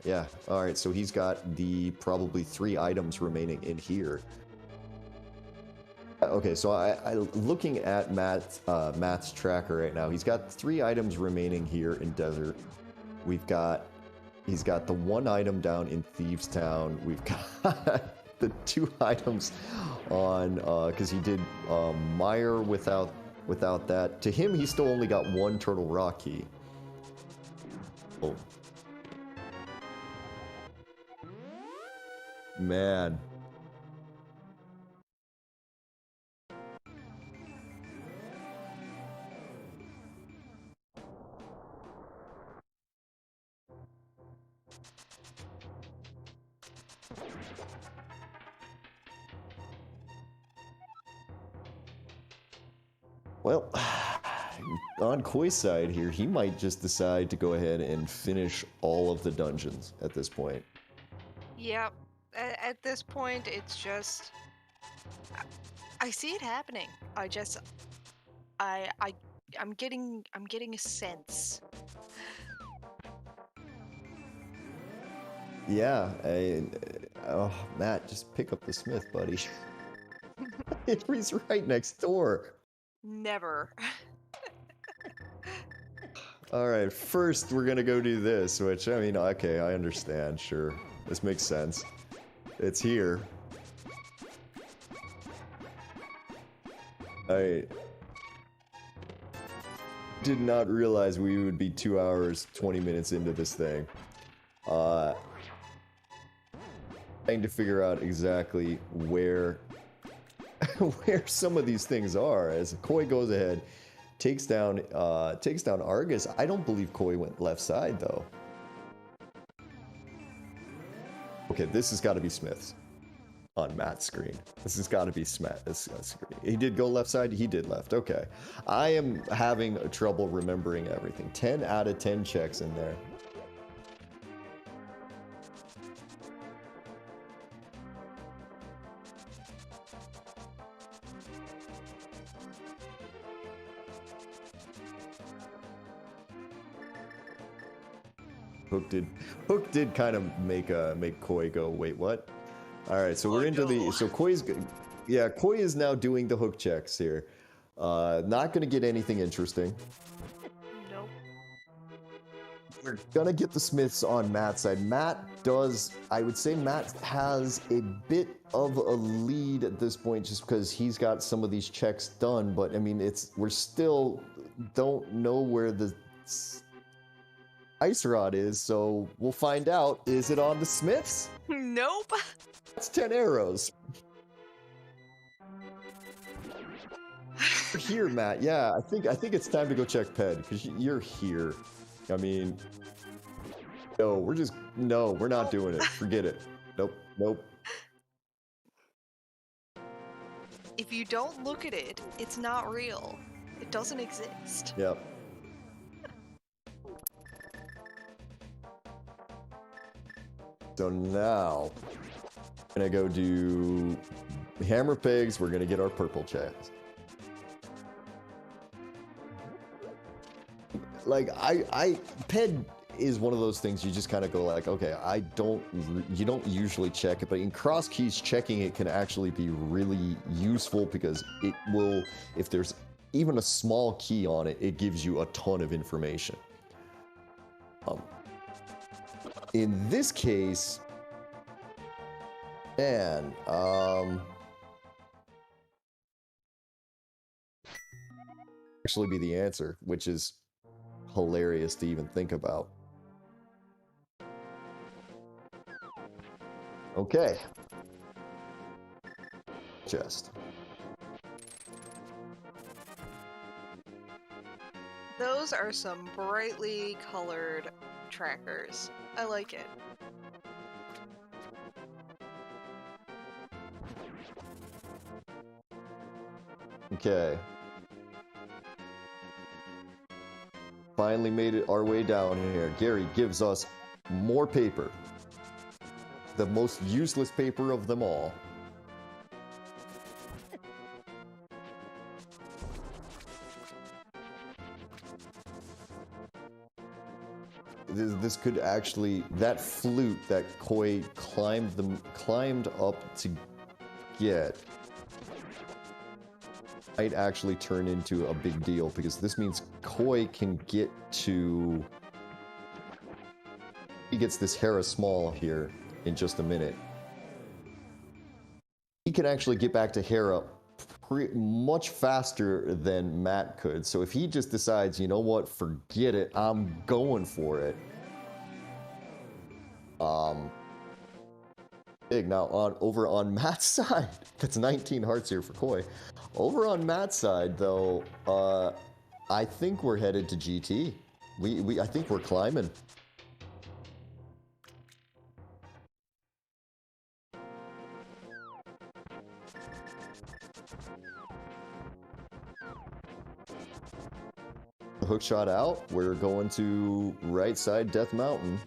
yeah. All right, so he's got the probably 3 items remaining in here. Okay, so I looking at Matt's tracker right now. He's got 3 items remaining here in desert. He's got the 1 item down in Thieves Town. We've got the 2 items on because he did Mire without that. To him, he still only got 1 Turtle Rock key. Oh, man. Well, on Koi's side here, he might just decide to go ahead and finish all of the dungeons at this point. Yep. At this point, it's just... I see it happening. I I'm getting a sense. Yeah, oh, Matt, just pick up the Smith, buddy. He's right next door. Never. All right, first we're gonna go do this, which, I mean, okay, I understand, sure. This makes sense. It's here. I did not realize we would be 2 hours, 20 minutes into this thing. Trying to figure out exactly where where some of these things are as Koi goes ahead, takes down Argus. I don't believe Koi went left side though. Okay, this has got to be Smith's on Matt's screen. This has got to be Smith's screen. He did go left side, he did left. Okay. I am having trouble remembering everything. 10 out of 10 checks in there. Hook did kind of make Koi go, wait, what? All right, so we're into the, so Koi's, yeah, Koi is now doing the hook checks here. Not gonna get anything interesting. Nope. We're gonna get the Smiths on Matt's side. Matt does, I would say Matt has a bit of a lead at this point just because he's got some of these checks done, but I mean, we're still don't know where the ice rod is, so we'll find out. Is it on the Smiths? Nope. That's 10 arrows. You're here, Matt. Yeah, I think it's time to go check Ped because you're here. I mean, no, we're not doing it. Forget it. Nope. If you don't look at it, it's not real. It doesn't exist. Yep. So now, I'm gonna go do hammer pegs. We're gonna get our purple checks. Like Ped is one of those things you just kind of go like, okay, you don't usually check it, but in Crosskeys, checking it can actually be really useful because it will, if there's even a small key on it, it gives you a ton of information. In this case, man, actually be the answer, which is hilarious to even think about. Okay. Chest. Those are some brightly colored trackers. I like it. Okay. Finally made it our way down here. Gary gives us more paper. The most useless paper of them all. This could actually, that flute that Koi climbed up to get might actually turn into a big deal because this means Koi can get to, he gets this Hera Small here in just a minute. He can actually get back to Hera much faster than Matt could. So if he just decides, you know what, forget it, I'm going for it. Big. Now over on Matt's side, that's 19 hearts here for Koi. Over on Matt's side though, I think we're headed to GT. I think we're climbing. Hook shot out. We're going to right side Death Mountain.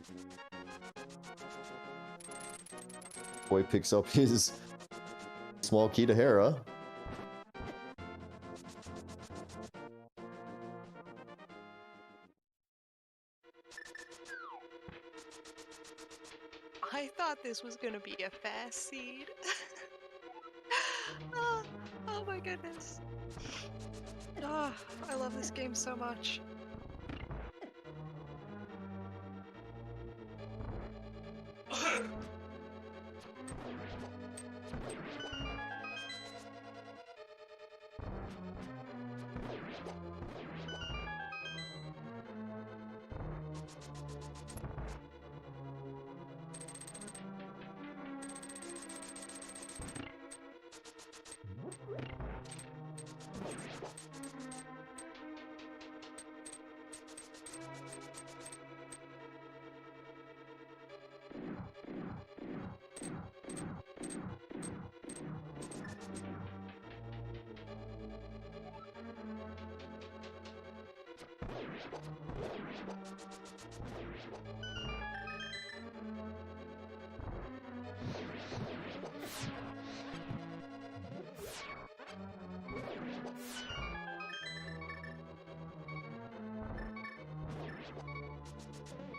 Boy picks up his small key to Hera. I thought this was gonna be a fast seed. Oh my goodness. Oh, I love this game so much.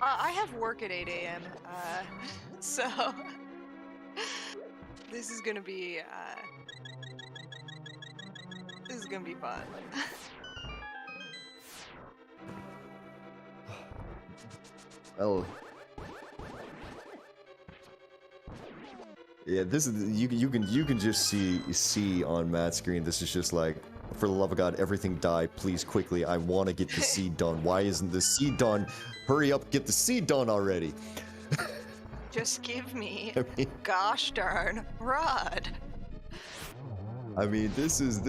I have work at 8 a.m. So this is gonna be fun. Oh. Yeah, this is you can just see on Matt's screen. This is just like, for the love of God, everything die, please, quickly. I want to get the seed done. Why isn't the seed done? Hurry up, get the seed done already. Just give me gosh darn rod. I mean, this is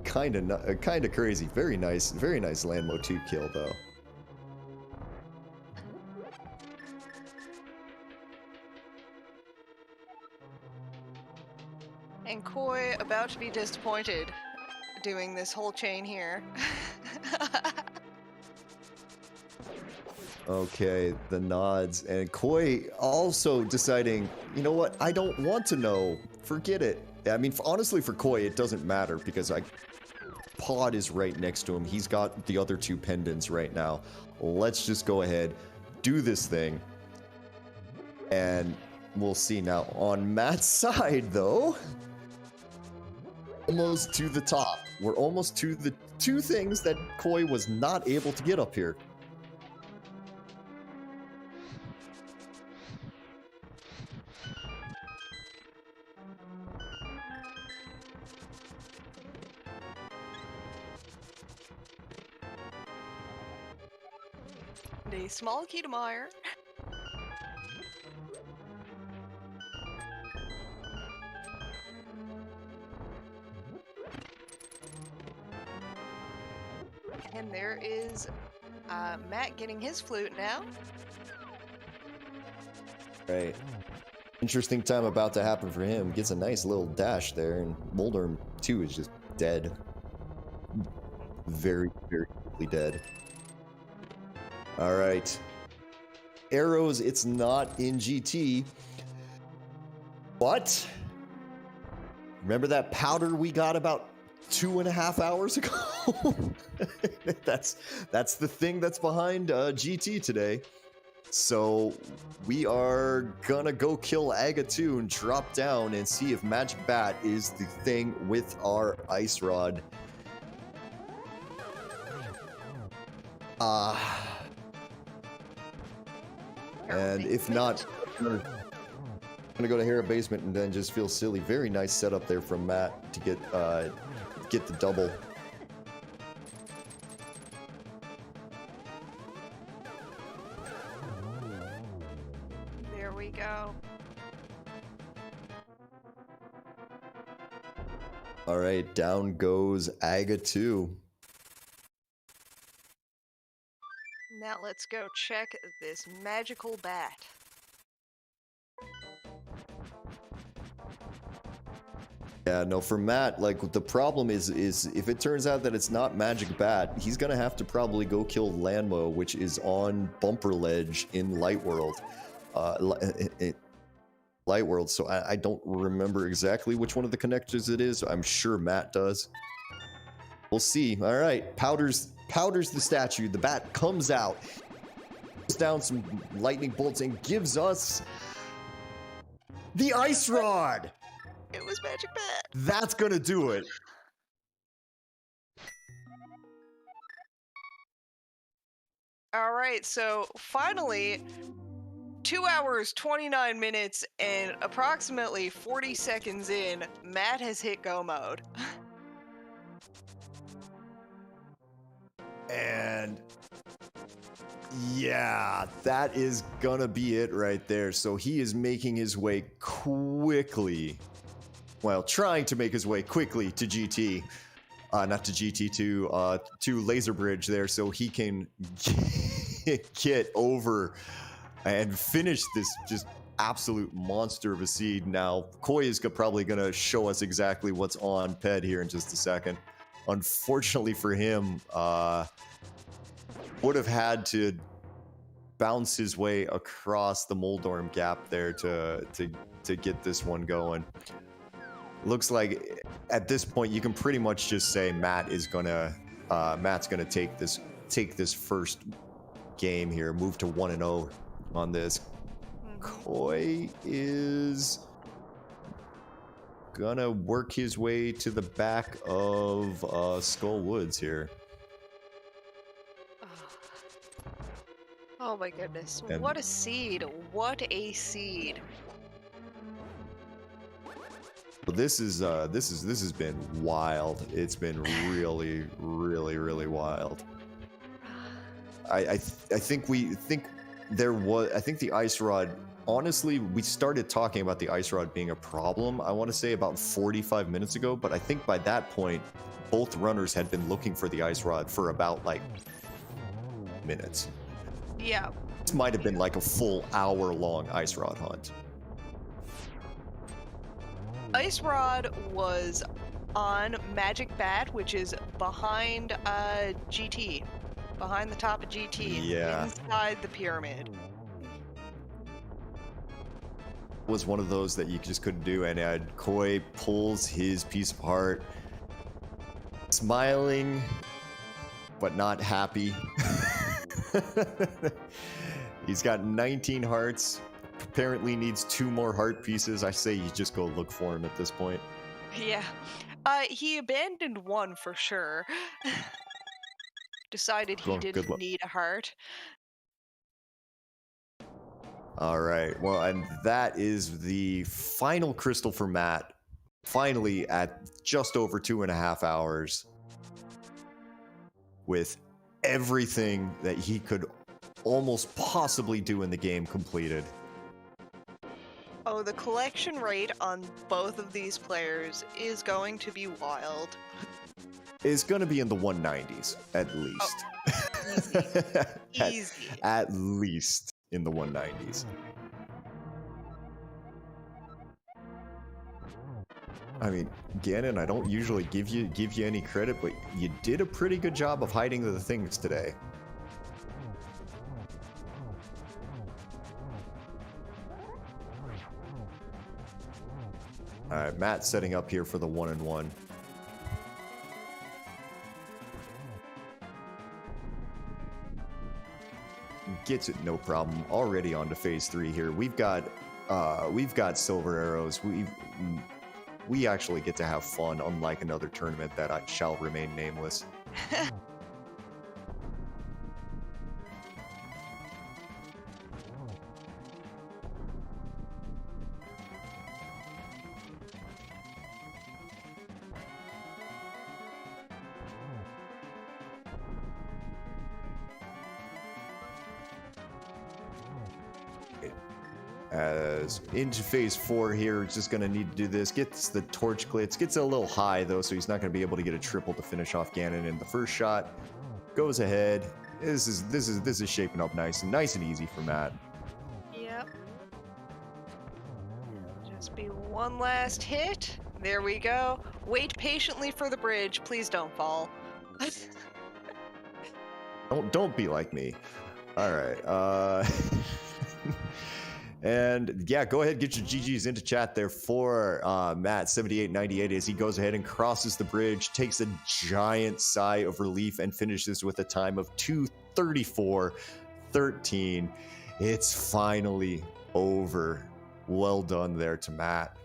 kind of crazy. Very nice Landmo 2 kill though. And Koi about to be disappointed doing this whole chain here. Okay, the nods, and Koi also deciding, you know what, I don't want to know, forget it. I mean, honestly, for Koi, it doesn't matter, because Pod is right next to him, he's got the other two pendants right now. Let's just go ahead, do this thing, and we'll see. Now, on Matt's side, though, almost to the top. We're almost to the two things that Koi was not able to get up here. A small Kiedemeyer. And there is Matt getting his flute now. Right. Interesting time about to happen for him. Gets a nice little dash there, and Moldorm 2 is just dead. Very, very quickly dead. Alright. Arrows, it's not in GT. But remember that powder we got about 2.5 hours ago? that's the thing that's behind GT today. So we are gonna go kill Aga 2 and drop down and see if Magic Bat is the thing with our ice rod. And if not, I'm gonna go to Hera Basement and then just feel silly. Very nice setup there from Matt to get the double. There we go. All right, down goes Aga 2. Now let's go check this magical bat. Yeah, no, for Matt, like, the problem is if it turns out that it's not Magic Bat, he's gonna have to probably go kill Landmo, which is on Bumper Ledge in Light World. Light World, so I don't remember exactly which one of the connectors it is. I'm sure Matt does. We'll see. All right, powders the statue. The bat comes out. down some lightning bolts and gives us the ice rod. It was Magic Bat. That's gonna do it. All right, so finally, 2 hours, 29 minutes, and approximately 40 seconds in, Matt has hit go mode. And yeah, that is gonna be it right there. So he is making his way quickly, well, trying to make his way quickly to GT, not to GT, to Laser Bridge there, so he can get over and finish this just absolute monster of a seed. Now, Koi is probably gonna show us exactly what's on Ped here in just a second. Unfortunately for him, would have had to bounce his way across the Moldorm gap there to get this one going. Looks like at this point you can pretty much just say Matt's gonna take this first game here, move to 1-0 on this. Koi is gonna work his way to the back of Skull Woods here. Oh my goodness. And what a seed. What a seed. this has been wild. It's been really, really, really wild. I think the ice rod, honestly, we started talking about the ice rod being a problem, I want to say about 45 minutes ago, but I think by that point both runners had been looking for the ice rod for about like minutes. Yeah. This might have been like a full hour-long ice rod hunt. Ice Rod was on Magic Bat, which is behind GT. Behind the top of GT. Yeah. Inside the pyramid. Was one of those that you just couldn't do, and Koi pulls his piece apart, smiling, but not happy. He's got 19 hearts. Apparently needs 2 more heart pieces. I say you just go look for him at this point. Yeah. He abandoned one for sure. Decided he didn't need a heart. All right. Well, and that is the final crystal for Matt. Finally, at just over 2.5 hours, with everything that he could almost possibly do in the game completed. Oh, the collection rate on both of these players is going to be wild. It's going to be in the 190s, at least. Oh, easy. At least in the 190s. I mean, Gannon, I don't usually give you any credit, but you did a pretty good job of hiding the things today. All right, Matt's setting up here for the 1-1. Gets it, no problem. Already on to phase 3 here. We've got silver arrows. We actually get to have fun, unlike another tournament that shall remain nameless. As into phase 4 here, just going to need to do this. Gets the torch glitz. Gets it a little high, though, so he's not going to be able to get a triple to finish off Ganon in the first shot. Goes ahead. This is shaping up nice and easy for Matt. Yep. Just be one last hit. There we go. Wait patiently for the bridge. Please don't fall. Don't be like me. All right. And yeah, go ahead, get your GGs into chat there for Matt7898 as he goes ahead and crosses the bridge, takes a giant sigh of relief, and finishes with a time of 2:34. 13. It's finally over. Well done there to Matt.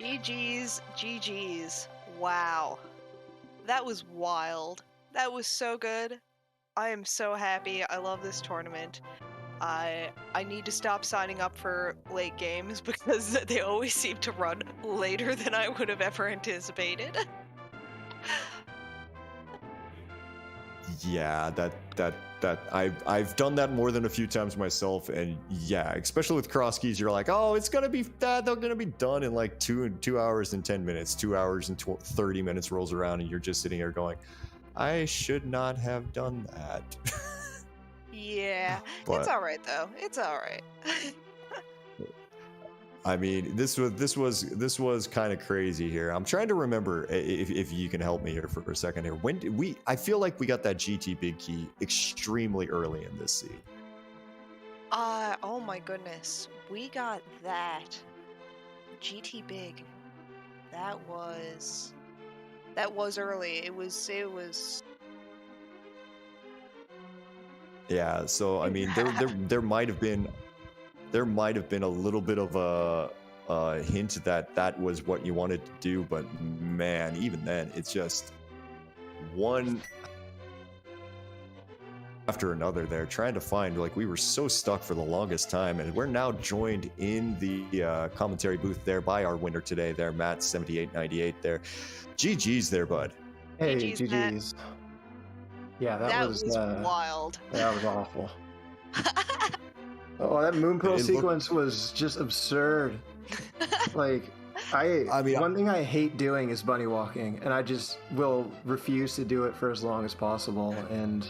GG's, GG's. Wow. That was wild. That was so good. I am so happy. I love this tournament. I need to stop signing up for late games because they always seem to run later than I would have ever anticipated. Yeah, I've done that more than a few times myself, and yeah, especially with Crosskeys, you're like, oh, it's gonna be that they're gonna be done in like 2 hours and 10 minutes. 2 hours and 30 minutes rolls around, and you're just sitting here going, I should not have done that. Yeah, But, it's all right though. It's all right. I mean, this was kind of crazy here. I'm trying to remember if you can help me here for a second here. When did we? I feel like we got that GT big key extremely early in this seed. Oh my goodness, we got that GT big. That was early. It was. Yeah. So I mean, there might have been a little bit of a hint that was what you wanted to do, but man, even then, it's just one after another there, trying to find, like, we were so stuck for the longest time, and we're now joined in the commentary booth there by our winner today there, matt7898 there. GG's there, bud. Hey, GG's, Matt. GG's. Yeah, that That was wild. that was awful. Oh, that moon pearl It looked- sequence was just absurd. Like, I mean, one thing I hate doing is bunny walking, and I just will refuse to do it for as long as possible. And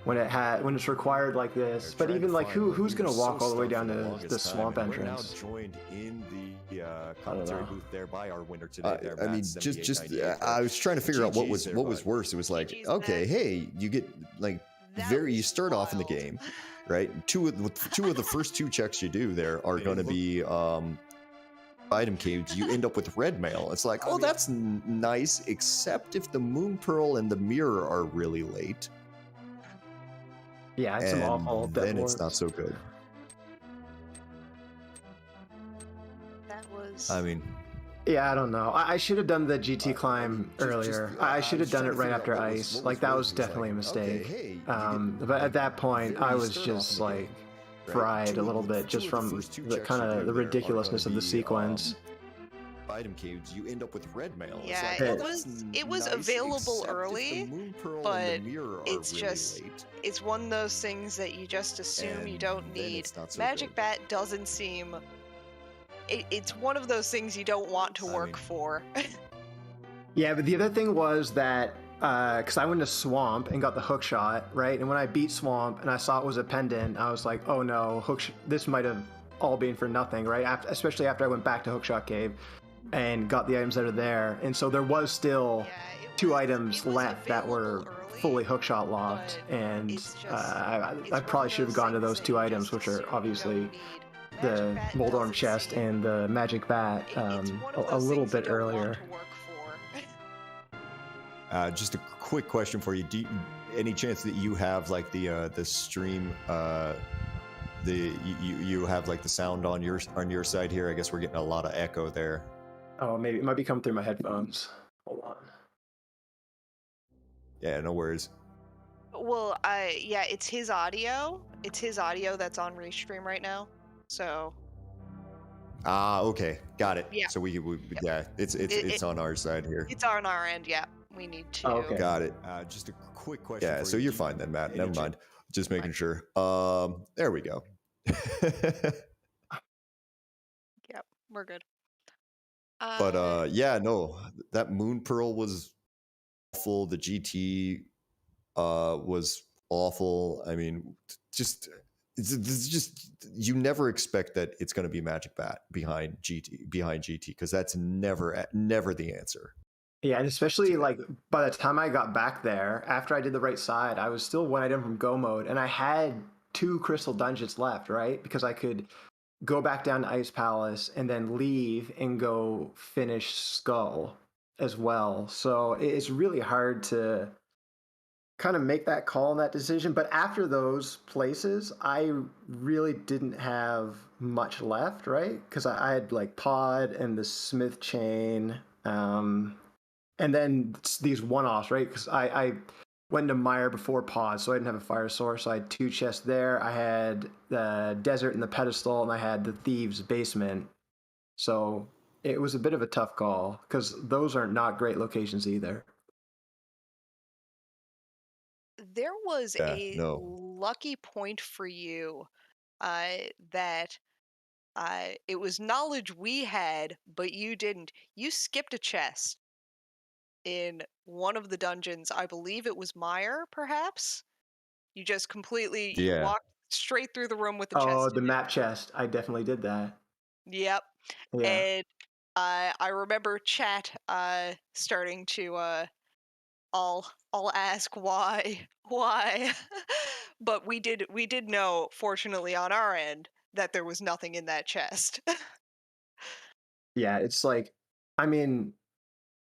when it's required like this, but even like who's gonna walk all the way down to the swamp entrance? We're now joined in the I don't commentary know. booth there by our winner today. There, I mean, just I was trying to figure out what was worse. It was like, GG's, okay, Matt. hey, you get like That you was start off in the wild. game, right? Two of the first 2 checks you do there are going to be item caves. You end up with red mail. It's like, oh, that's nice, except if the moon pearl and the mirror are really late. Yeah, it's some and awful. then it's not so good. That was. I mean, Yeah, I don't know. I should have done the GT climb earlier. I should have done it right after ice. Like, that was definitely a mistake. But at that point, I was just like fried a little bit just from the kind of the ridiculousness of the sequence. item caves, you end up with red mail. Yeah, like, it that's was nice, available except if the early, moon pearl but and the mirror are it's really just- late. It's one of those things that you just assume you And don't then need. it's not so Magic good. Bat doesn't seem. It's one of those things you don't want to I work mean- for. Yeah, but the other thing was that because I went to Swamp and got the hook shot, right? And when I beat Swamp and I saw it was a pendant, I was like, oh no, this might have all been for nothing, right? Especially after I went back to Hookshot Cave and got the items that are there. And so there was still Yeah, it 2 was- items it was left that were available early, fully hookshot locked, but and it's just- I it's probably one of should have those gone to things those that 2 you items, just which are assume you obviously don't need. the Magic Bat Moldorm doesn't chest seem- and the Magic Bat it's one of a those little things you bit don't want earlier. to work for. Just a quick question for you. Any chance that you have like the stream you have like the sound on your side here? I guess we're getting a lot of echo there. Oh, maybe it might be coming through my headphones. Hold on. Yeah, no worries. Well, yeah, it's his audio. It's his audio that's on Restream right now. So Okay, got it. Yeah. So we yeah, it's on our side here. it's on our end. Yeah, we need to. Oh, okay. Got it. Just a quick question. Yeah, for so you. you're fine then, Matt. Never mind. Just making sure. There we go. Yep, we're good. But yeah, no, that moon pearl was awful. The GT was awful. I mean, just you never expect that it's going to be Magic Bat behind GT because that's never the answer. Yeah, and especially like by the time I got back there, after I did the right side, I was still 1 item from go mode, and I had 2 crystal dungeons left, right? Because I could go back down to Ice Palace and then leave and go finish Skull as well. So it's really hard to kind of make that call and that decision. But after those places, I really didn't have much left, right? Because I had like Pod and the Smith chain, and then these one-offs, right? Because I went to Mire before Pod, so I didn't have a fire source. So I had 2 chests there. I had the desert and the pedestal, and I had the thieves' basement. So it was a bit of a tough call because those are not great locations either. There was Yeah, a no. lucky point for you that it was knowledge we had, but you didn't. You skipped a chest in one of the dungeons. I believe it was Mire, perhaps? You just completely you Yeah. walked straight through the room with the Oh, chest the in it. map chest. I definitely did that. Yep. Yeah. And I remember chat starting to all ask why, but we did know, fortunately on our end, that there was nothing in that chest. Yeah, it's like, I mean,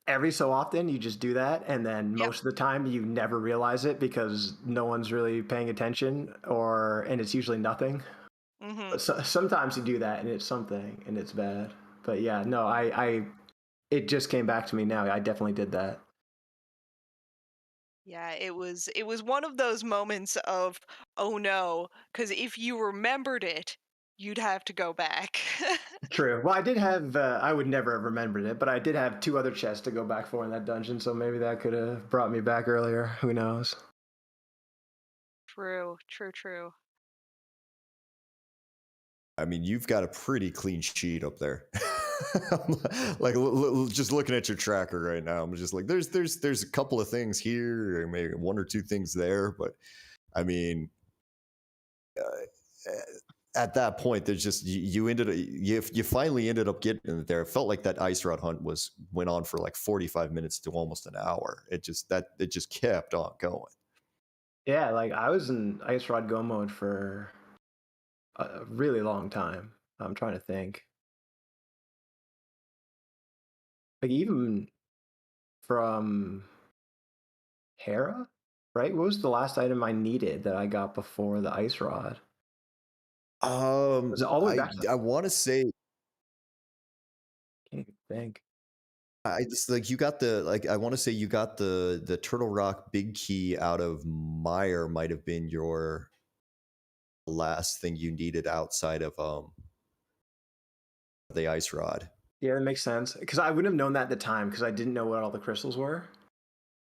every so often you just do that, and then Yep. most of the time you never realize it because no one's really paying attention, and it's usually nothing. Hmm. But sometimes you do that and it's something and it's bad. But yeah, no, it just came back to me now. I definitely did that. Yeah, it was one of those moments of, oh no, because if you remembered it, you'd have to go back. True. Well, I did have, I would never have remembered it, but I did have 2 other chests to go back for in that dungeon, so maybe that could have brought me back earlier. Who knows? True, true, true. I mean, you've got a pretty clean sheet up there. Like just looking at your tracker right now, I'm just like, there's a couple of things here, or maybe 1 or 2 things there, but I mean, uh, at that point, there's just you finally ended up getting it there. It felt like that ice rod hunt went on for like 45 minutes to almost an hour. It just kept on going. Yeah, like I was in Ice Rod Go mode for a really long time. I'm trying to think. Like even from Hera, right? What was the last item I needed that I got before the ice rod? Was it all the way back to? I want to say Can't even think. I just like you got the like I want to say you got the Turtle Rock big key out of Meyer might have been your last thing you needed outside of the ice rod. Yeah, that makes sense. Because I wouldn't have known that at the time because I didn't know what all the crystals were.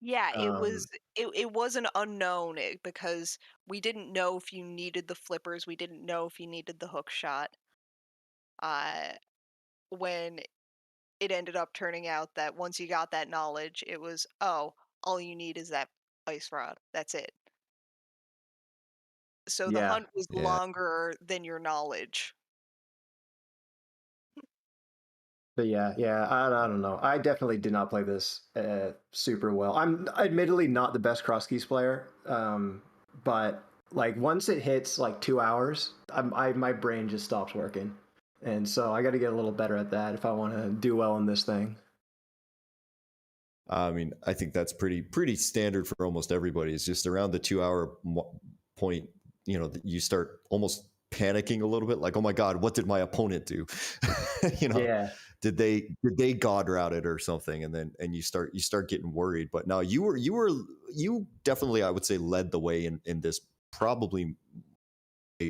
Yeah, it Um, was it was an unknown because we didn't know if you needed the flippers, we didn't know if you needed the hook shot. Uh, when it ended up turning out that once you got that knowledge, it was, oh, all you need is that ice rod. That's it. So the yeah, hunt was Yeah. longer than your knowledge. but yeah, I don't know. I definitely did not play this super well. I'm admittedly not the best Crosskeys player, but like once it hits like 2 hours, my brain just stops working, and so I got to get a little better at that if I want to do well in this thing. I mean, I think that's pretty standard for almost everybody. It's just around the 2 hour point, you start almost panicking a little bit, like, oh my god, what did my opponent do? you know, Yeah, did they god route it or something? And you start getting worried. But no, you definitely, I would say, led the way in this, probably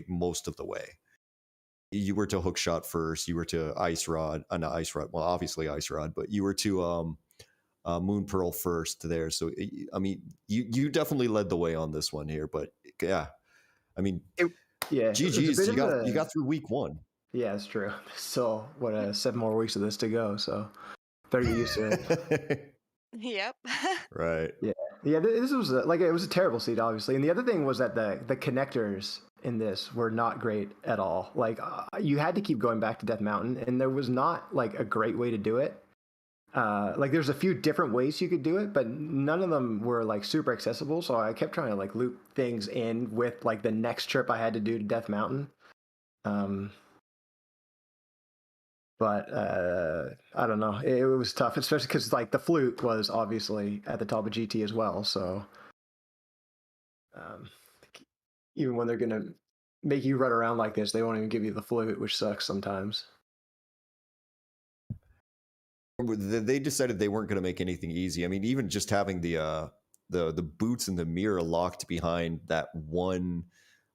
most of the way. You were to hook shot first. You were to ice rod, not ice rod. Well, obviously ice rod, but you were to Moon Pearl first there. So I mean, you definitely led the way on this one here. But yeah, I mean, it, yeah, it was a GG's. bit You of got a through week 1. yeah, it's true. Still, what 7 more weeks of this to go, so better get used to it. Yep. Right. Yeah, yeah. This was like it was a terrible seed, obviously. And the other thing was that the connectors in this were not great at all. Like you had to keep going back to Death Mountain, and there was not like a great way to do it. Like there's a few different ways you could do it, but none of them were like super accessible. So I kept trying to like loop things in with like the next trip I had to do to Death Mountain. Um, but I don't know. It was tough, especially because like the flute was obviously at the top of GT as well. So Um, even when they're gonna make you run around like this, they won't even give you the flute, which sucks sometimes. They decided they weren't going to make anything easy. I mean, even just having the boots and the mirror locked behind that one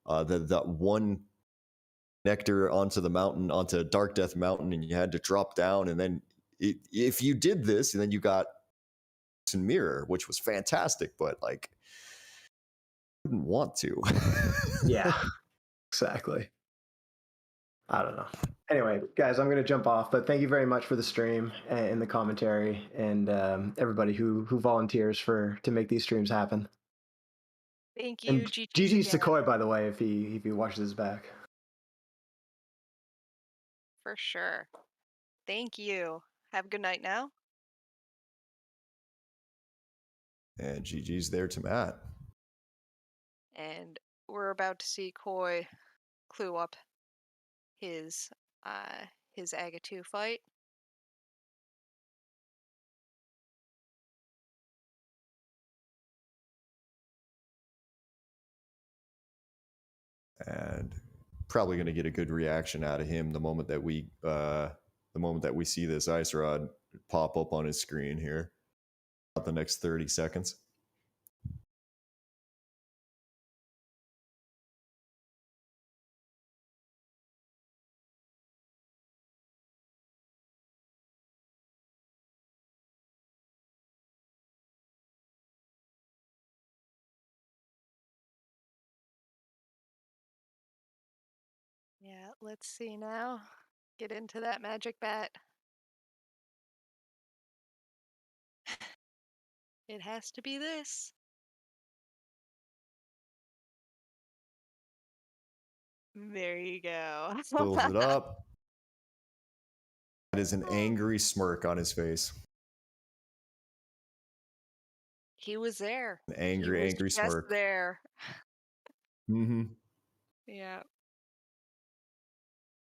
that one nectar onto the mountain, onto Dark Death Mountain, and you had to drop down, and then if you did this, and then you got some mirror, which was fantastic, but like, I didn't want to. Yeah, exactly. I don't know. Anyway, guys, I'm going to jump off, but thank you very much for the stream and the commentary, and everybody who volunteers to make these streams happen. Thank you, And GG's GG again, Sequoia, by the way, if he watches this back. for sure. Thank you. Have a good night now. And GG's there to Matt. And we're about to see Koi clue up his Aga 2 fight. And probably going to get a good reaction out of him the moment that we see this ice rod pop up on his screen here. About the next 30 seconds. Yeah, let's see now. Get into that magic bat. It has to be this. There you go. Pulls it up. That is an angry smirk on his face. He was there. An angry, he was angry just smirk. there. Mm-hmm. Yeah.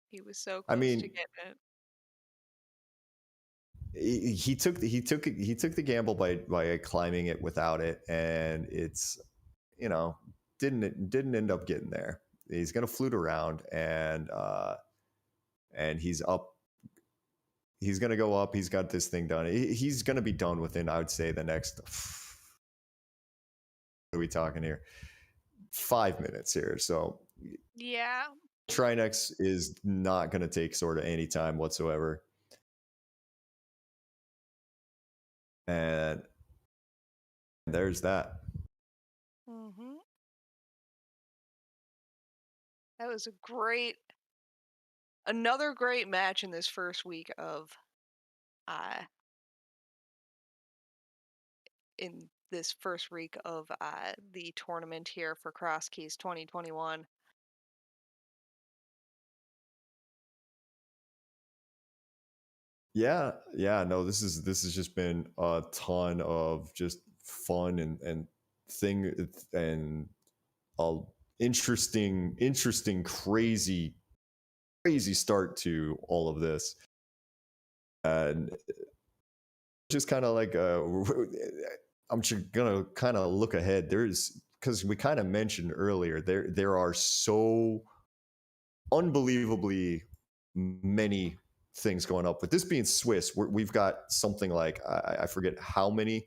He was so close to getting it. He took the gamble by climbing it without it, and it's, you know, didn't end up getting there. He's gonna flute around, and he's up. He's gonna go up. He's got this thing done. He's gonna be done within, I would say, the next. What are we talking here? 5 minutes here. So yeah, Trinex is not gonna take sort of any time whatsoever. And there's that. Mm-hmm. That was another great match in this first week of the tournament here for Crosskeys 2021. Yeah, no, this has just been a ton of just fun and interesting, crazy start to all of this. And just kind of like I'm just gonna kind of look ahead. Because we kind of mentioned earlier, there are so unbelievably many things going up. With this being Swiss, we've got something like I forget how many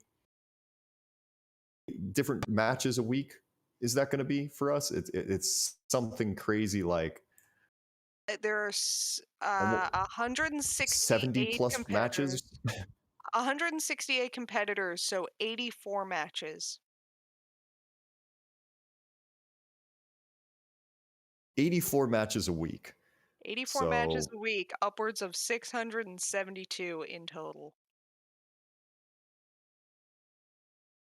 different matches a week is that going to be for us. It's something crazy like there's 168 70 plus matches. 168 competitors, so 84 matches. 84 matches a week. 84 matches a week, upwards of 672 in total.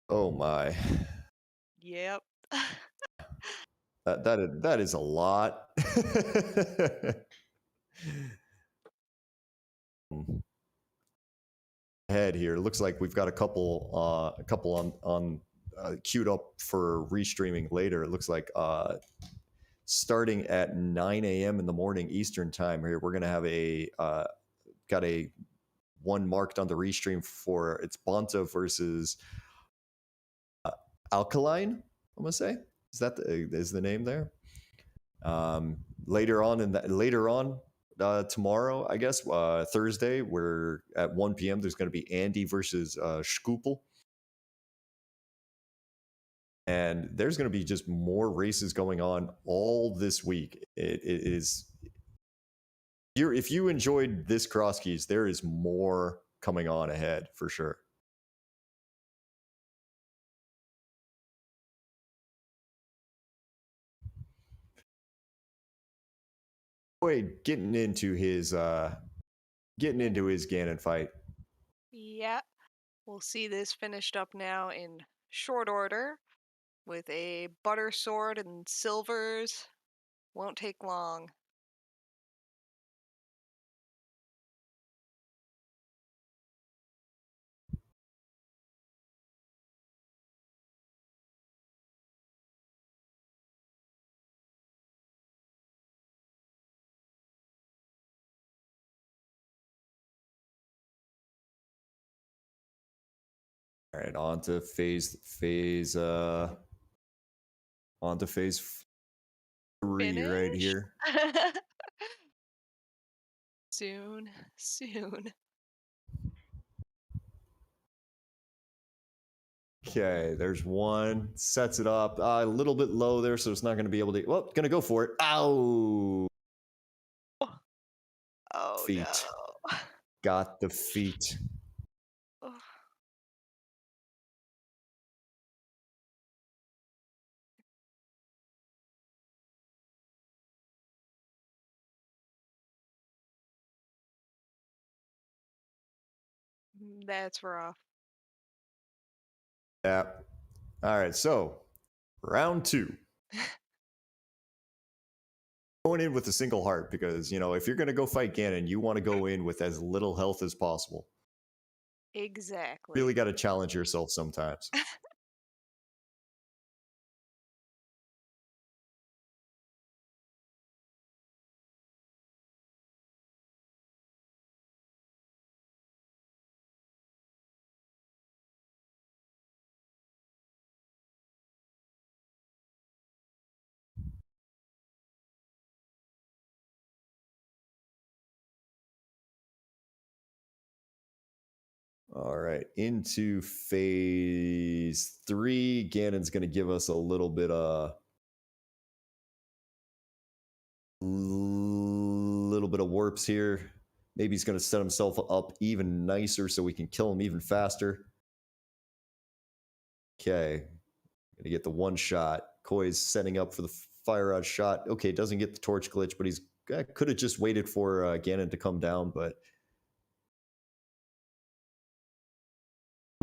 Oh my. Yep. that is a lot. Head here. It looks like we've got a couple on queued up for restreaming later. It looks like starting at 9 a.m. in the morning Eastern time here, we're gonna have got a one marked on the restream for it's Bonta versus Alkaline, I'm gonna say. is the name there? Later on tomorrow, I guess Thursday, we're at 1 p.m. There's going to be Andy versus Scoopel. And there's going to be just more races going on all this week. It is. If you enjoyed this Crosskeys, there is more coming on ahead for sure. Boy, getting into his Ganon fight. Yeah, we'll see this finished up now in short order with a butter sword and silvers. Won't take long. All right, on to phase 3 right here. Soon. Okay, there's one. Sets it up a little bit low there, so it's not going to be able to. Well, going to go for it. Ow! Oh, feet. no. Got the feet. Oh. That's rough. Yeah. All right, so round 2. Going in with a single heart because, if you're going to go fight Ganon, you want to go in with as little health as possible. Exactly. Really got to challenge yourself sometimes. All right, into phase 3. Ganon's going to give us a little bit of warps here. Maybe he's going to set himself up even nicer so we can kill him even faster. Okay, going to get the one shot. Koi's setting up for the fire rod shot. Okay, doesn't get the torch glitch, but he's could have just waited for Ganon to come down, but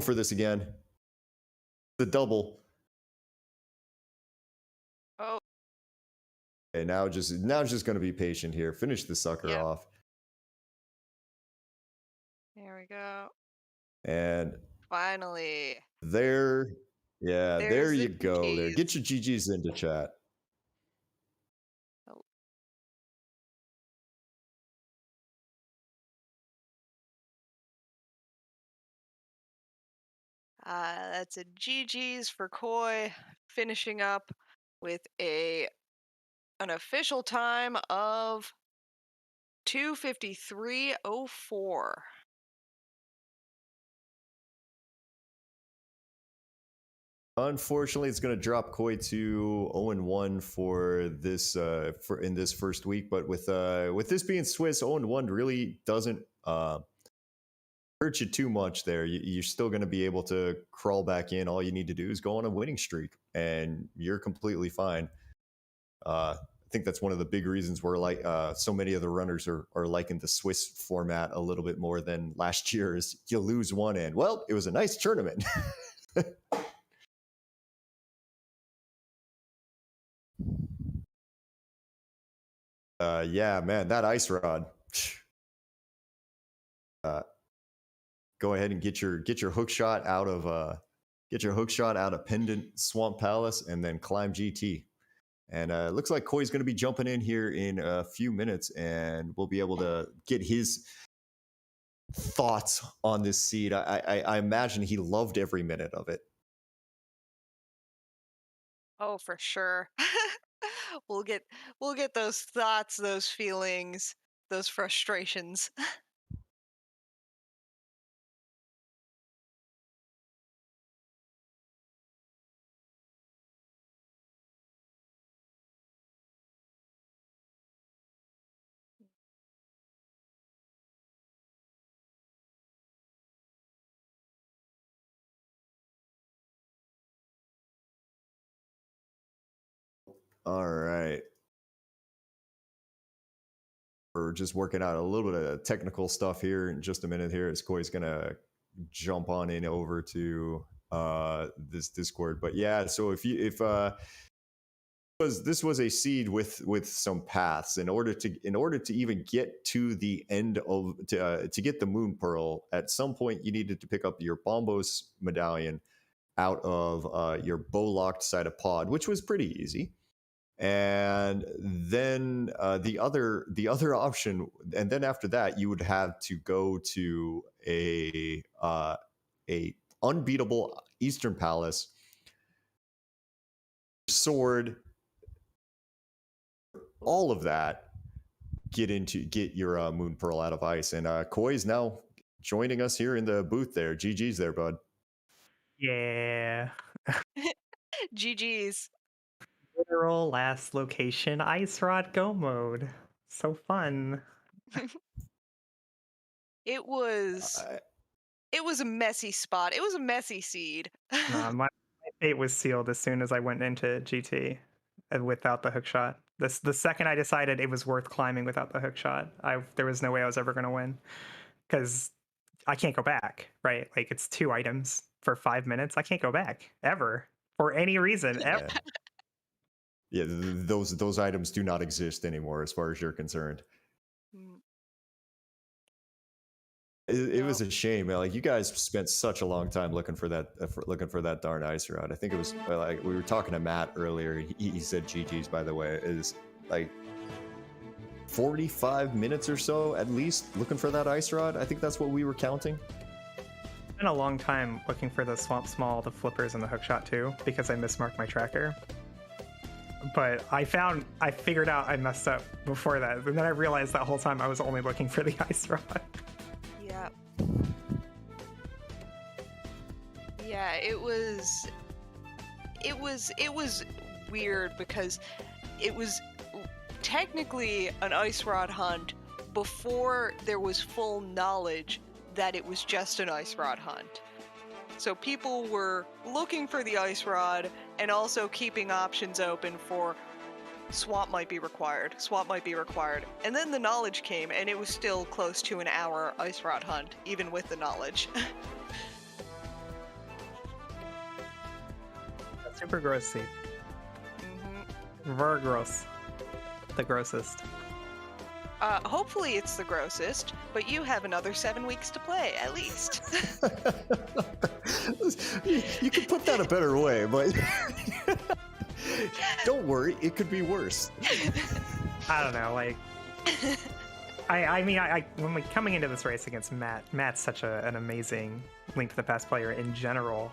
for this again. The double. Oh. Okay, now just going to be patient here. Finish the sucker off. There we go. And finally. There you go. There. GGs. Get your GGs into chat. Oh. That's a GG's for Koi, finishing up with an official time of 2:53:04. Unfortunately, it's going to drop Koi to 0-1 for this in this first week. But with this being Swiss, 0-1 really doesn't hurt you too much there. You're still going to be able to crawl back in. All you need to do is go on a winning streak, and you're completely fine. I think that's one of the big reasons where so many of the runners are liking the Swiss format a little bit more than last year. Is you lose one and well, it was a nice tournament. Yeah, man, that ice rod. Go ahead and get your hook shot out of Pendant Swamp Palace, and then climb GT. And it looks like Koi's going to be jumping in here in a few minutes, and we'll be able to get his thoughts on this seed. I imagine he loved every minute of it. Oh, for sure. we'll get we'll get those thoughts, those feelings, those frustrations. All right. We're just working out a little bit of technical stuff here in just a minute here as Koi's gonna jump on in over to this Discord. But yeah, so if this was a seed with some paths in order to even get to the end of to get the moon pearl, at some point you needed to pick up your Bombos medallion out of your bow locked side of pod, which was pretty easy. And then the other option, and then after that you would have to go to a unbeatable Eastern Palace, sword, all of that, get your moon pearl out of ice. And Koi's now joining us here in the booth there. GG's there, bud. Yeah. GG's. Literal last location ice rod go mode. So fun. It was a messy spot. It was a messy seed. My fate was sealed as soon as I went into GT without the hook shot. The second I decided it was worth climbing without the hook shot, there was no way I was ever going to win, because I can't go back, right? Like, it's 2 items for 5 minutes. I can't go back ever for any reason ever. Yeah, those items do not exist anymore as far as you're concerned. It was a shame, man. Like, you guys spent such a long time looking for that darn ice rod. I think it was like we were talking to Matt earlier. He said GG's, by the way, is like 45 minutes or so at least looking for that ice rod. I think that's what we were counting. It's been a long time looking for the swamp small, the flippers, and the hook shot too, because I mismarked my tracker. But I figured out I messed up before that, and then I realized that whole time I was only looking for the ice rod. Yeah, it was weird because it was technically an ice rod hunt before there was full knowledge that it was just an ice rod hunt. So people were looking for the ice rod and also keeping options open for swamp might be required, and then the knowledge came and it was still close to an hour ice rod hunt even with the knowledge. Super gross seed. Very gross. The grossest. Hopefully it's the grossest, but you have another 7 weeks to play, at least. You could put that a better way, but don't worry, it could be worse. I don't know, like, I mean, when we coming into this race against Matt's such an amazing Link to the Past player in general.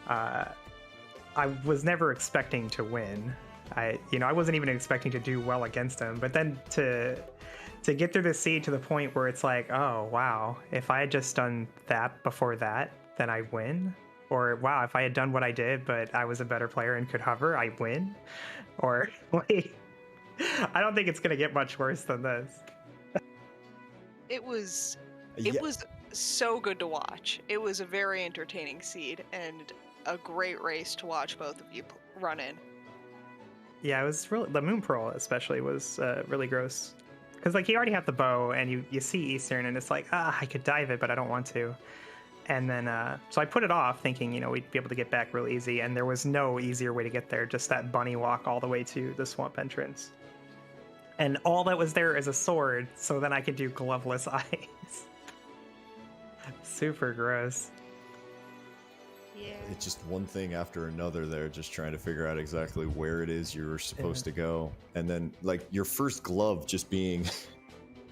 I was never expecting to win. I wasn't even expecting to do well against him. But then to get through the seed to the point where it's like, oh wow, if I had just done that before that, then I win. Or wow, if I had done what I did, but I was a better player and could hover, I win. Or like, I don't think it's gonna get much worse than this. It was so good to watch. It was a very entertaining seed and a great race to watch both of you run in. Yeah, it was really, the Moon Pearl especially was really gross. Because like you already have the bow and you see Eastern and it's like, I could dive it, but I don't want to. And then, so I put it off thinking, we'd be able to get back real easy. And there was no easier way to get there, just that bunny walk all the way to the swamp entrance. And all that was there is a sword, so then I could do gloveless ice. Super gross. Yeah. It's just one thing after another there, just trying to figure out exactly where it is you were supposed to go. And then, like, your first glove just being...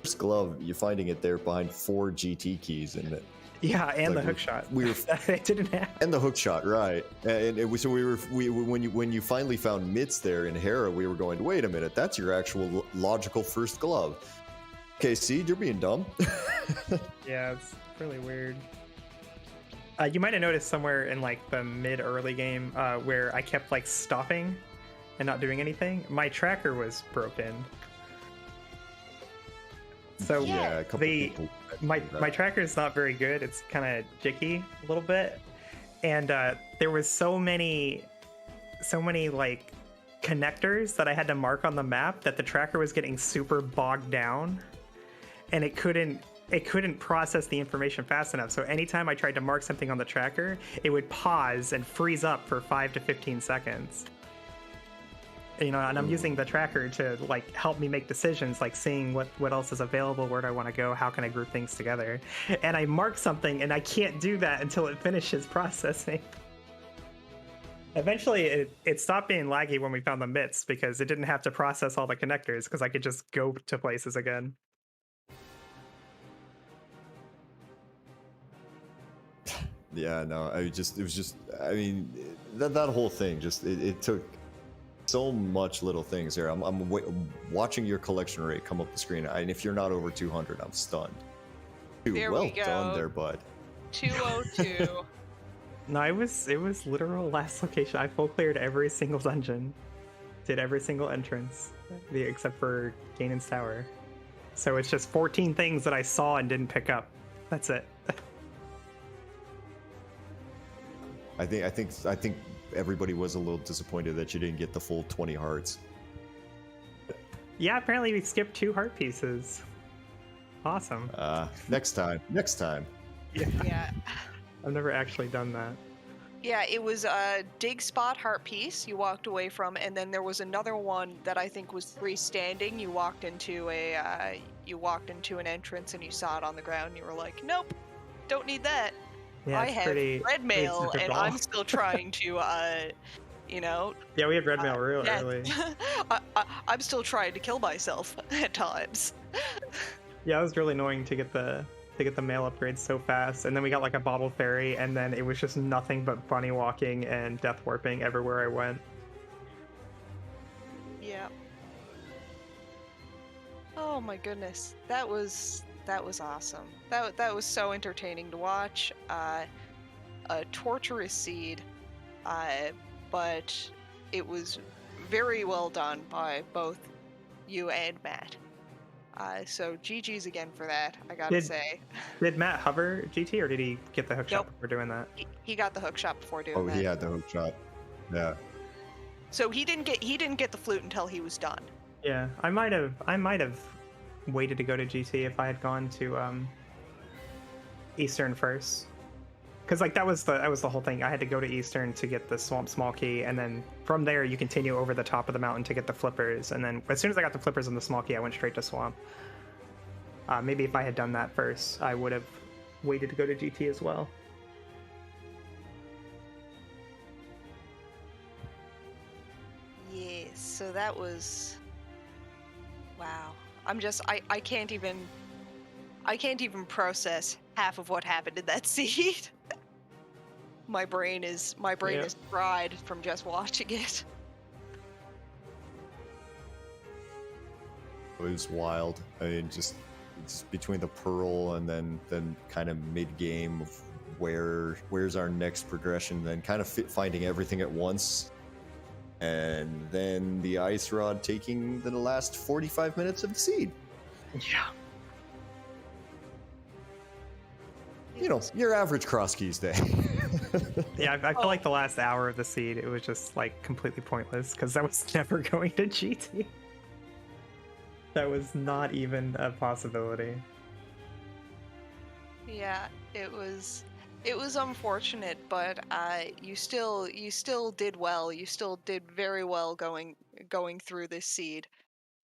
first glove, you're finding it there behind 4 GT keys, and Yeah, and Like, the hook shot. we were It didn't happen. and the hook shot, right? And so when you finally found Mitz there in Hera, we were going, wait a minute, that's your actual logical first glove. Okay, Seed, you're being dumb. Yeah, it's really weird. You might have noticed somewhere in like the mid-early game where I kept like stopping and not doing anything. My tracker was broken. So Yeah, a couple people. my tracker is not very good. It's kind of jicky a little bit, and there was so many like connectors that I had to mark on the map that the tracker was getting super bogged down, and it couldn't process the information fast enough. So anytime I tried to mark something on the tracker, it would pause and freeze up for 5 to 15 seconds. You know, and I'm using the tracker to like help me make decisions, like seeing what else is available, where do I want to go, how can I group things together. And I mark something and I can't do that until it finishes processing. Eventually it stopped being laggy when we found the mitts because it didn't have to process all the connectors because I could just go to places again. Yeah, no, I mean, that whole thing it took so much little things there. I'm watching your collection rate come up the screen, and if you're not over 200, I'm stunned. Dude, There well we go. done there, bud. 202. No, it was literal last location. I full cleared every single dungeon, did every single entrance, except for Ganon's Tower. So it's just 14 things that I saw and didn't pick up. That's it. I think everybody was a little disappointed that you didn't get the full 20 hearts. Yeah, apparently we skipped 2 heart pieces. Awesome. Next time. Yeah. I've never actually done that. Yeah, it was a dig spot heart piece you walked away from, and then there was another one that I think was freestanding. You walked into an entrance and you saw it on the ground and you were like, nope, don't need that. Yeah, I it's have pretty red mail and typical. I'm still trying to, Yeah, we had red mail real yeah. early. I'm still trying to kill myself at times. Yeah, it was really annoying to get the mail upgrades so fast, and then we got like a bottle fairy, and then it was just nothing but bunny walking and death warping everywhere I went. Yeah. Oh my goodness, that was awesome. That was so entertaining to watch. A torturous seed, but it was very well done by both you and Matt. So GG's again for that, I gotta say. Did Matt hover GT, or did he get the hook shot Nope. before doing that? He got the hook shot before doing Oh, that. he had the hook shot. Yeah. So he didn't get the flute until he was done. Yeah, I might have waited to go to GT if I had gone to Eastern first, because like that was the whole thing. I had to go to Eastern to get the Swamp Small Key, and then from there you continue over the top of the mountain to get the flippers, and then as soon as I got the flippers and the Small Key, I went straight to Swamp. Maybe if I had done that first, I would have waited to go to GT as well. Yes, so that was wow. I can't even process half of what happened in that seed. My brain is fried from just watching it. It was wild. I mean, just between the Pearl and then kind of mid-game of where's our next progression, then kind of finding everything at once. And then the Ice Rod taking the last 45 minutes of the seed. Yeah. You know, your average Crosskeys day. Yeah, I feel like the last hour of the seed, it was just like completely pointless because I was never going to GT. That was not even a possibility. Yeah, it was unfortunate, but you still did well. You still did very well going through this seed.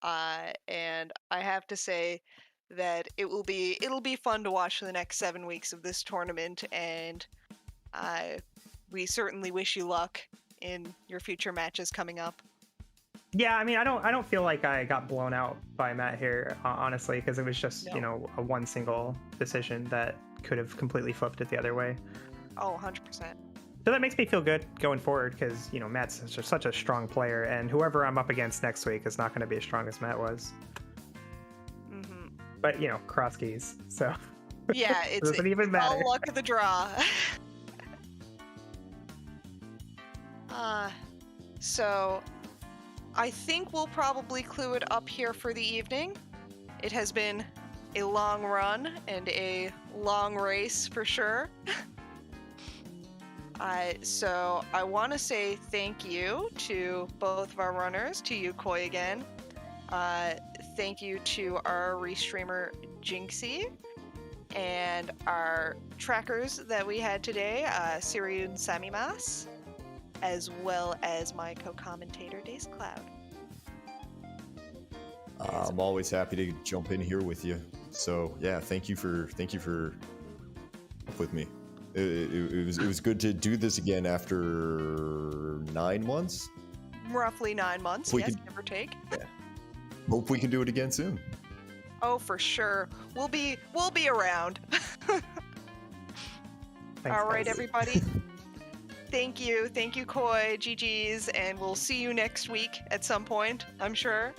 And I have to say that it'll be fun to watch the next 7 weeks of this tournament, and we certainly wish you luck in your future matches coming up. Yeah, I mean, I don't feel like I got blown out by Matt here, honestly, because it was just a one single decision that could have completely flipped it the other way. Oh, 100%. So that makes me feel good going forward because Matt's such a strong player, and whoever I'm up against next week is not going to be as strong as Matt was. Mm-hmm. But Crosskeys, so yeah, it doesn't even matter. All luck of the draw. So I think we'll probably clue it up here for the evening. It has been a long run and a long race for sure. So I want to say thank you to both of our runners, to you, Koi, again. Thank you to our restreamer, Jinxie, and our trackers that we had today, Siriu and Samimas, as well as my co-commentator, Days Cloud. I'm always happy to jump in here with you. So yeah, thank you for with me. It was good to do this again after 9 months. Roughly 9 months, yes, give or take. Yeah. Hope we can do it again soon. Oh, for sure. We'll be around. Thanks, all right, guys. everybody. Thank you, Koi, GG's, and we'll see you next week at some point, I'm sure.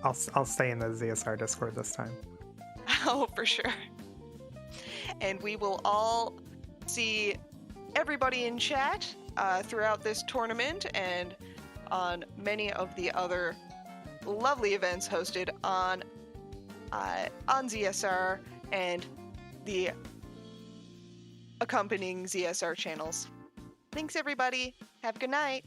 I'll stay in the ZSR Discord this time. Oh, for sure. And we will all see everybody in chat throughout this tournament and on many of the other lovely events hosted on ZSR and the accompanying ZSR channels. Thanks, everybody. Have a good night.